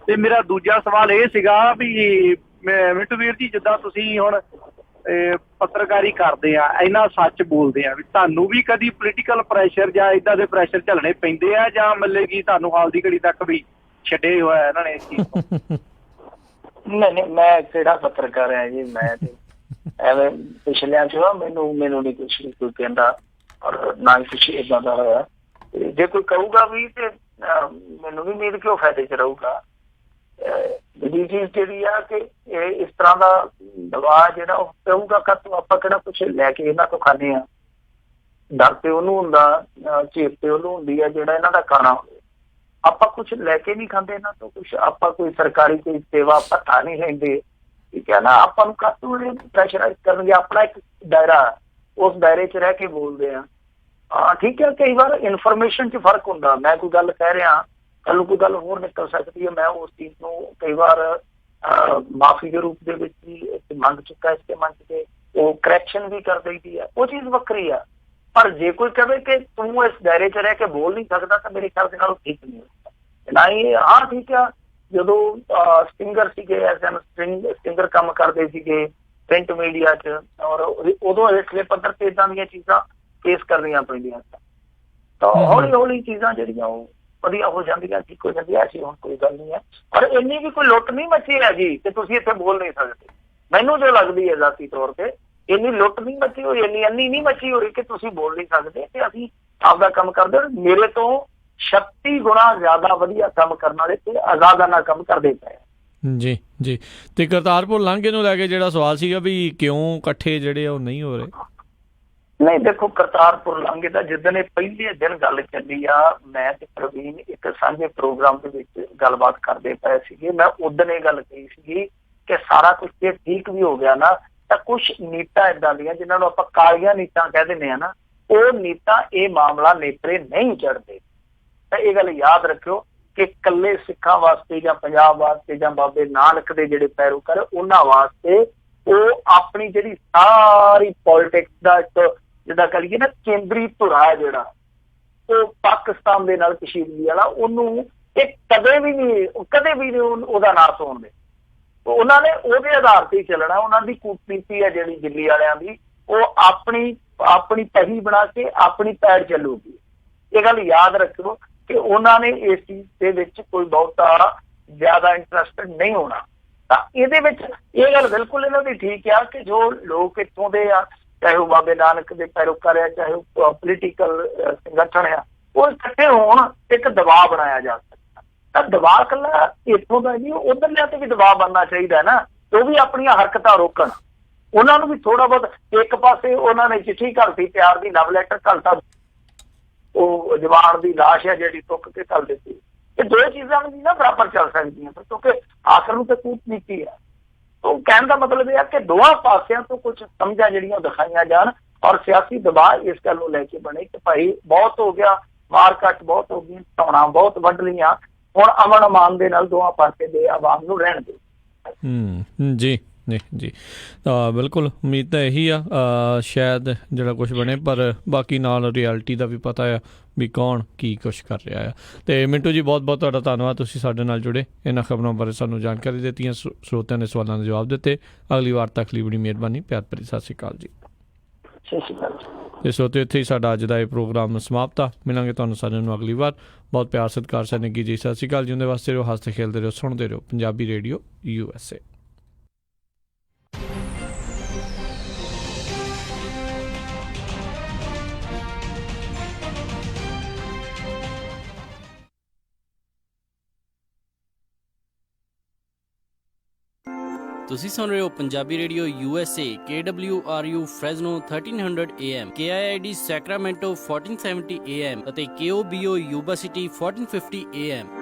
ਤੇ ਮੇਰਾ ਦੂਜਾ ਸਵਾਲ ਇਹ ਸੀਗਾ ਵੀ ਮਿੰਟੂ ਵੀਰ ਜੀ, ਜਿੱਦਾਂ ਤੁਸੀਂ ਹੁਣ ਪੱਤਰਕਾਰੀ ਕਰਦੇ ਆ, ਇੰਨਾ ਸੱਚ ਬੋਲਦੇ ਆ, ਵੀ ਤੁਹਾਨੂੰ ਵੀ ਕਦੀ ਪੋਲੀਟੀਕਲ ਪ੍ਰੈਸ਼ਰ ਜਾਂ ਏਦਾਂ ਦੇ ਪ੍ਰੈਸ਼ਰ ਝੱਲਣੇ ਪੈਂਦੇ ਆ, ਜਾਂ ਮਤਲਬ ਕਿ ਤੁਹਾਨੂੰ ਹਾਲ ਦੀ ਘੜੀ ਤੱਕ ਵੀ ਛੱਡੇ ਹੋਇਆ ਇਹਨਾਂ ਨੇ ਇਸ ਚੀਜ਼ ਤੋਂ? ਨਹੀਂ, ਮੈਂ ਕਿਹੜਾ ਪੱਤਰਕਾਰ ਆ ਜੀ, ਮੈਂ ਤੇ ਐਵੇਂ ਪਿਛਲਿਆਂ ਚ ਮੈਨੂੰ ਨਹੀਂ ਕੁਛ ਕੋਈ ਕਹਿੰਦਾ, ਔਰ ਨਾ ਹੀ ਕੁਛ ਏਦਾਂ ਦਾ ਹੋਇਆ। ਜੇ ਕੋਈ ਕਹੂਗਾ ਵੀ ਤੇ ਮੈਨੂੰ ਵੀ ਉਮੀਦ ਕਿ ਉਹ ਫਾਇਦੇ ਚ ਰਹੂਗਾ। ਦੂਜੀ ਚੀਜ਼ ਜਿਹੜੀ ਆ ਕਿ ਇਸ ਤਰ੍ਹਾਂ ਦਾ ਦਬਾਅ ਜਿਹੜਾ ਉਹ ਪਊਗਾ ਕਾਹਤੋਂ? ਆਪਾਂ ਕਿਹੜਾ ਕੁਛ ਲੈ ਕੇ ਇਹਨਾਂ ਤੋਂ ਖਾਂਦੇ ਆ? ਡਰ ਤੇ ਉਹਨੂੰ ਹੁੰਦਾ, ਚੇਪ ਤੇ ਉਹਨੂੰ ਹੁੰਦੀ ਆ ਜਿਹੜਾ ਇਹਨਾਂ ਦਾ ਖਾਣਾ ਹੋਵੇ। ਆਪਾਂ ਕੁਛ ਲੈ ਕੇ ਨਹੀਂ ਖਾਂਦੇ ਇਹਨਾਂ ਤੋਂ ਕੁਛ, ਆਪਾਂ ਕੋਈ ਸਰਕਾਰੀ ਕੋਈ ਸੇਵਾ ਭੱਤਾ ਨਹੀਂ ਲੈਂਦੇ, ਠੀਕ ਹੈ ਨਾ? ਆਪਾਂ ਨੂੰ ਕਾਹਤੋਂ ਪ੍ਰੈਸ਼ਰਾਈਜ਼ ਕਰਨਗੇ? ਆਪਣਾ ਇੱਕ ਦਾਇਰਾ, ਉਸ ਦਾਇਰੇ 'ਚ ਰਹਿ ਕੇ ਬੋਲਦੇ ਆ। ਹਾਂ ਠੀਕ ਹੈ, ਕਈ ਵਾਰ ਇਨਫੋਰਮੇਸ਼ਨ 'ਚ ਫਰਕ ਹੁੰਦਾ। ਮੈਂ ਕੋਈ ਗੱਲ ਕਹਿ ਰਿਹਾ, ਕੱਲ ਨੂੰ ਕੋਈ ਗੱਲ ਹੋਰ ਨਿਕਲ ਸਕਦੀ ਹੈ। ਮੈਂ ਉਸ ਚੀਜ਼ ਨੂੰ ਕਈ ਵਾਰ ਮਾਫੀ ਦੇ ਰੂਪ ਦੇ ਵਿੱਚ ਵੀ ਮੰਗ ਚੁੱਕਾ, ਇਸਕੇ ਮੰਚ ਤੇ ਉਹ ਕਰੈਕਸ਼ਨ ਵੀ ਕਰ ਦਈਦੀ ਹੈ, ਉਹ ਚੀਜ਼ ਵੱਖਰੀ ਆ। ਪਰ ਜੇ ਕੋਈ ਕਹੇ ਕਿ ਤੂੰ ਇਸ ਦਾਇਰੇ 'ਚ ਰਹਿ ਕੇ ਬੋਲ ਨਹੀਂ ਸਕਦਾ, ਤਾਂ ਮੇਰੇ ਖਿਆਲ ਦੇ ਨਾਲ ਠੀਕ ਨਹੀਂ ਹੁੰਦਾ। ਨਾ ਹੀ ਹਾਂ ਠੀਕ ਆ, ਜਦੋਂ ਸਿੰਗਰ ਸੀਗੇ, ਸਿੰਗਰ ਕੰਮ ਕਰਦੇ ਸੀਗੇ ਪ੍ਰਿੰਟ ਮੀਡੀਆ 'ਚ, ਔਰ ਉਦੋਂ ਹੇਠਲੇ ਪੱਧਰ ਤੇ ਇੱਦਾਂ ਦੀਆਂ ਚੀਜ਼ਾਂ ਫੇਸ ਕਰਨੀਆਂ ਪੈਂਦੀਆਂ ਤਾਂ ਹੌਲੀ ਹੌਲੀ ਚੀਜ਼ਾਂ ਜਿਹੜੀਆਂ ਉਹ ਵਧੀਆ ਹੋ ਜਾਂਦੀਆਂ, ਠੀਕ ਹੋ ਜਾਂਦੀਆਂ। ਐਸੀ ਹੁਣ ਕੋਈ ਗੱਲ ਨਹੀਂ ਹੈ, ਪਰ ਇੰਨੀ ਵੀ ਕੋਈ ਲੁੱਟ ਨਹੀਂ ਮੱਚੀ ਹੈ ਜੀ ਕਿ ਤੁਸੀਂ ਇੱਥੇ ਬੋਲ ਨਹੀਂ ਸਕਦੇ। ਮੈਨੂੰ ਜੋ ਲੱਗਦੀ ਹੈ ਜ਼ਾਤੀ ਤੌਰ ਤੇ ਇੰਨੀ ਲੁੱਟ ਨਹੀਂ ਮੱਚੀ ਹੋਈ, ਇੰਨੀ ਨਹੀਂ ਮੱਚੀ ਹੋਈ ਕਿ ਤੁਸੀਂ ਬੋਲ ਨਹੀਂ ਸਕਦੇ ਤੇ ਅਸੀਂ ਆਪਦਾ ਕੰਮ ਕਰਦੇ। ਮੇਰੇ ਤੋਂ 36 ਗੁਣਾ ਜ਼ਿਆਦਾ ਵਧੀਆ ਕੰਮ ਕਰਨ ਵਾਲੇ ਤੇ ਆਜ਼ਾਦਾਨਾ ਕੰਮ ਕਰਦੇ ਪਏ। ਜੀ ਜੀ, ਤੇ ਕਰਤਾਰਪੁਰ ਲਾਂਘੇ ਨੂੰ ਲੈ ਕੇ ਜਿਹੜਾ ਸਵਾਲ ਸੀਗਾ ਵੀ ਕਿਉਂ ਇਕੱਠੇ ਜਿਹੜੇ ਉਹ ਨਹੀਂ ਹੋ ਰਹੇ? ਨਹੀਂ ਦੇਖੋ, ਕਰਤਾਰਪੁਰ ਲਾਂਘੇ ਦਾ ਜਿੱਦਣ ਇਹ ਪਹਿਲੇ ਦਿਨ ਗੱਲ ਚੱਲੀ ਆ, ਮੈਂ ਤੇ ਪ੍ਰਵੀਨ ਇੱਕ ਸਾਂਝੇ ਪ੍ਰੋਗਰਾਮ ਦੇ ਵਿੱਚ ਗੱਲਬਾਤ ਕਰਦੇ ਪਏ ਸੀਗੇ। ਮੈਂ ਉਦੋਂ ਇਹ ਗੱਲ ਕਹੀ ਸੀਗੀ ਕਿ ਸਾਰਾ ਕੁਝ ਜੇ ਠੀਕ ਵੀ ਹੋ ਗਿਆ ਨਾ, ਤਾਂ ਕੁਛ ਨੀਤਾਂ ਏਦਾਂ ਦੀਆਂ ਜਿਹਨਾਂ ਨੂੰ ਆਪਾਂ ਕਾਲੀਆਂ ਨੀਤਾਂ ਕਹਿ ਦਿੰਦੇ ਆ ਨਾ, ਉਹ ਨੀਤਾਂ ਇਹ ਮਾਮਲਾ ਨੇਪਰੇ ਨਹੀਂ ਚੜ੍ਹਦੇ। ਤਾਂ ਇਹ ਗੱਲ ਯਾਦ ਰੱਖਿਓ ਕਿ ਇਕੱਲੇ ਸਿੱਖਾਂ ਵਾਸਤੇ ਜਾਂ ਪੰਜਾਬ ਵਾਸਤੇ ਜਾਂ ਬਾਬੇ ਨਾਨਕ ਦੇ ਜਿਹੜੇ ਪੈਰੋਕਾਰ ਉਹਨਾਂ ਵਾਸਤੇ ਉਹ ਆਪਣੀ ਜਿਹੜੀ ਸਾਰੀ ਪੋਲਿਟਿਕਸ ਦਾ ਇੱਕ ਜਿੱਦਾਂ ਕਹੀਏ ਨਾ ਕੇਂਦਰੀ ਧੁਰਾ ਹੈ ਜਿਹੜਾ, ਉਹ ਪਾਕਿਸਤਾਨ ਦੇ ਨਾਲ ਕਸ਼ੀਦਗੀ ਵਾਲਾ, ਉਹਨੂੰ ਇਹ ਕਦੇ ਵੀ ਨਹੀਂ ਉਹਦਾ ਨਾਸ ਹੋਣ ਦੇ। ਉਹਨਾਂ ਨੇ ਉਹਦੇ ਆਧਾਰ ਤੇ ਹੀ ਚੱਲਣਾ। ਉਹਨਾਂ ਦੀ ਕੂਟਨੀਤੀ ਹੈ ਜਿਹੜੀ ਦਿੱਲੀ ਵਾਲਿਆਂ ਦੀ, ਉਹ ਆਪਣੀ ਪਹੀ ਬਣਾ ਕੇ ਆਪਣੀ ਪੈੜ ਚੱਲੂਗੀ। ਇਹ ਗੱਲ ਯਾਦ ਰੱਖੋ ਕਿ ਉਹਨਾਂ ਨੇ ਇਸ ਚੀਜ਼ ਦੇ ਵਿੱਚ ਕੋਈ ਬਹੁਤਾ ਜ਼ਿਆਦਾ ਇੰਟਰਸਟਡ ਨਹੀਂ ਹੋਣਾ। ਤਾਂ ਇਹਦੇ ਵਿੱਚ ਇਹ ਗੱਲ ਬਿਲਕੁਲ ਇਹਨਾਂ ਦੀ ਠੀਕ ਆ ਕਿ ਜੋ ਲੋਕ ਇੱਥੋਂ ਦੇ ਆ, ਚਾਹੇ ਉਹ ਬਾਬੇ ਨਾਨਕ ਦੇ ਪੈਰੋਕਾਰ ਆ, ਚਾਹੇ ਉਹ ਪੋਲੀਟੀਕਲ ਸੰਗਠਨ ਆ, ਉਹ ਇਕੱਠੇ ਹੋਣ, ਇੱਕ ਦਬਾਅ ਬਣਾਇਆ ਜਾ ਸਕਦਾ। ਤਾਂ ਦਬਾਅ ਇਕੱਲਾ ਇੱਥੋਂ ਦਾ ਨਹੀਂ, ਉਧਰਲਿਆਂ ਤੇ ਵੀ ਦਬਾਅ ਬਣਨਾ ਚਾਹੀਦਾ ਨਾ, ਉਹ ਵੀ ਆਪਣੀਆਂ ਹਰਕਤਾਂ ਰੋਕਣ। ਉਹਨਾਂ ਨੂੰ ਵੀ ਥੋੜਾ ਬਹੁਤ, ਇੱਕ ਪਾਸੇ ਉਹਨਾਂ ਨੇ ਚਿੱਠੀ ਘਲਤੀ ਪਿਆਰ ਦੀ, ਲਵ ਲੈਟਰ ਘਲਤਾ, ਉਹ ਜਵਾਨ ਦੀ ਲਾਸ਼ ਹੈ ਜਿਹੜੀ ਟੁੱਕ ਕੇ ਘਲ ਦਿੱਤੀ। ਇਹ ਦੋ ਚੀਜ਼ਾਂ ਵੀ ਨਾ ਬਰਾਬਰ ਚੱਲ ਸਕਦੀਆਂ, ਕਿਉਂਕਿ ਆਖਰ ਨੂੰ ਤੇ ਕੂਟਨੀਤੀ ਹੈ। ਉਹ ਕਹਿਣ ਦਾ ਮਤਲਬ ਇਹ ਹੈ ਕਿ ਦੋਵਾਂ ਪਾਸਿਆਂ ਤੋਂ ਕੁਝ ਸਮਝਾਂ ਜਿਹੜੀਆਂ ਦਿਖਾਈਆਂ ਜਾਣ, ਔਰ ਸਿਆਸੀ ਦਬਾਅ ਇਸ ਗੱਲ ਨੂੰ ਲੈ ਕੇ ਬਣੇ ਕਿ ਭਾਈ ਬਹੁਤ ਹੋ ਗਿਆ, ਮਾਰ ਕੱਟ ਬਹੁਤ ਹੋ ਗਈ, ਧੌਣਾ ਬਹੁਤ ਵੱਢ ਲਈਆਂ, ਹੁਣ ਅਮਨ ਅਮਾਨ ਦੇ ਨਾਲ ਦੋਵਾਂ ਪਾਸੇ ਦੇ ਆਵਾਮ ਨੂੰ ਰਹਿਣ ਦੇ। ਜੀ ਜੀ, ਤਾਂ ਬਿਲਕੁਲ ਉਮੀਦ ਤਾਂ ਇਹੀ ਆ ਸ਼ਾਇਦ ਜਿਹੜਾ ਕੁਛ ਬਣੇ, ਪਰ ਬਾਕੀ ਨਾਲ ਰਿਐਲਿਟੀ ਦਾ ਵੀ ਪਤਾ ਆ ਵੀ ਕੌਣ ਕੀ ਕੁਛ ਕਰ ਰਿਹਾ ਆ। ਤੇ ਮਿੰਟੂ ਜੀ, ਬਹੁਤ ਬਹੁਤ ਤੁਹਾਡਾ ਧੰਨਵਾਦ, ਤੁਸੀਂ ਸਾਡੇ ਨਾਲ ਜੁੜੇ, ਇਹਨਾਂ ਖਬਰਾਂ ਬਾਰੇ ਸਾਨੂੰ ਜਾਣਕਾਰੀ ਦਿੱਤੀਆਂ, ਸਰੋਤਿਆਂ ਦੇ ਸਵਾਲਾਂ ਦੇ ਜਵਾਬ ਦਿੱਤੇ। ਅਗਲੀ ਵਾਰ ਤੱਕ ਲਈ ਬੜੀ ਮਿਹਰਬਾਨੀ, ਪਿਆਰ ਭਰੀ ਸਤਿ ਸ਼੍ਰੀ ਅਕਾਲ ਜੀ। ਸਤਿ ਸ਼੍ਰੀ ਅਕਾਲ। ਇਸ ਉੱਤੇ ਇੱਥੇ ਹੀ ਸਾਡਾ ਅੱਜ ਦਾ ਇਹ ਪ੍ਰੋਗਰਾਮ ਸਮਾਪਤ ਆ। ਮਿਲਾਂਗੇ ਤੁਹਾਨੂੰ ਸਾਰਿਆਂ ਨੂੰ ਅਗਲੀ ਵਾਰ। ਬਹੁਤ ਪਿਆਰ ਸਤਿਕਾਰ ਸਨੇਗੀ ਜੀ। ਸਤਿ ਸ਼੍ਰੀ ਅਕਾਲ। ਜਿਉਂਦੇ ਵਾਸਤੇ ਰਹੋ, ਹੱਸਦੇ ਖੇਲਦੇ ਰਹੋ, ਸੁਣਦੇ ਰਹੋ ਪੰਜਾਬੀ ਰੇਡੀਓ USA। ਤੁਸੀਂ ਸੁਣ ਰਹੇ ਹੋ Punjabi radio USA KWRU Fresno 1300 AM, KIID Sacramento 1470 AM ਅਤੇ KOBO ਯੂਬਾ ਸਿਟੀ 1450 AM।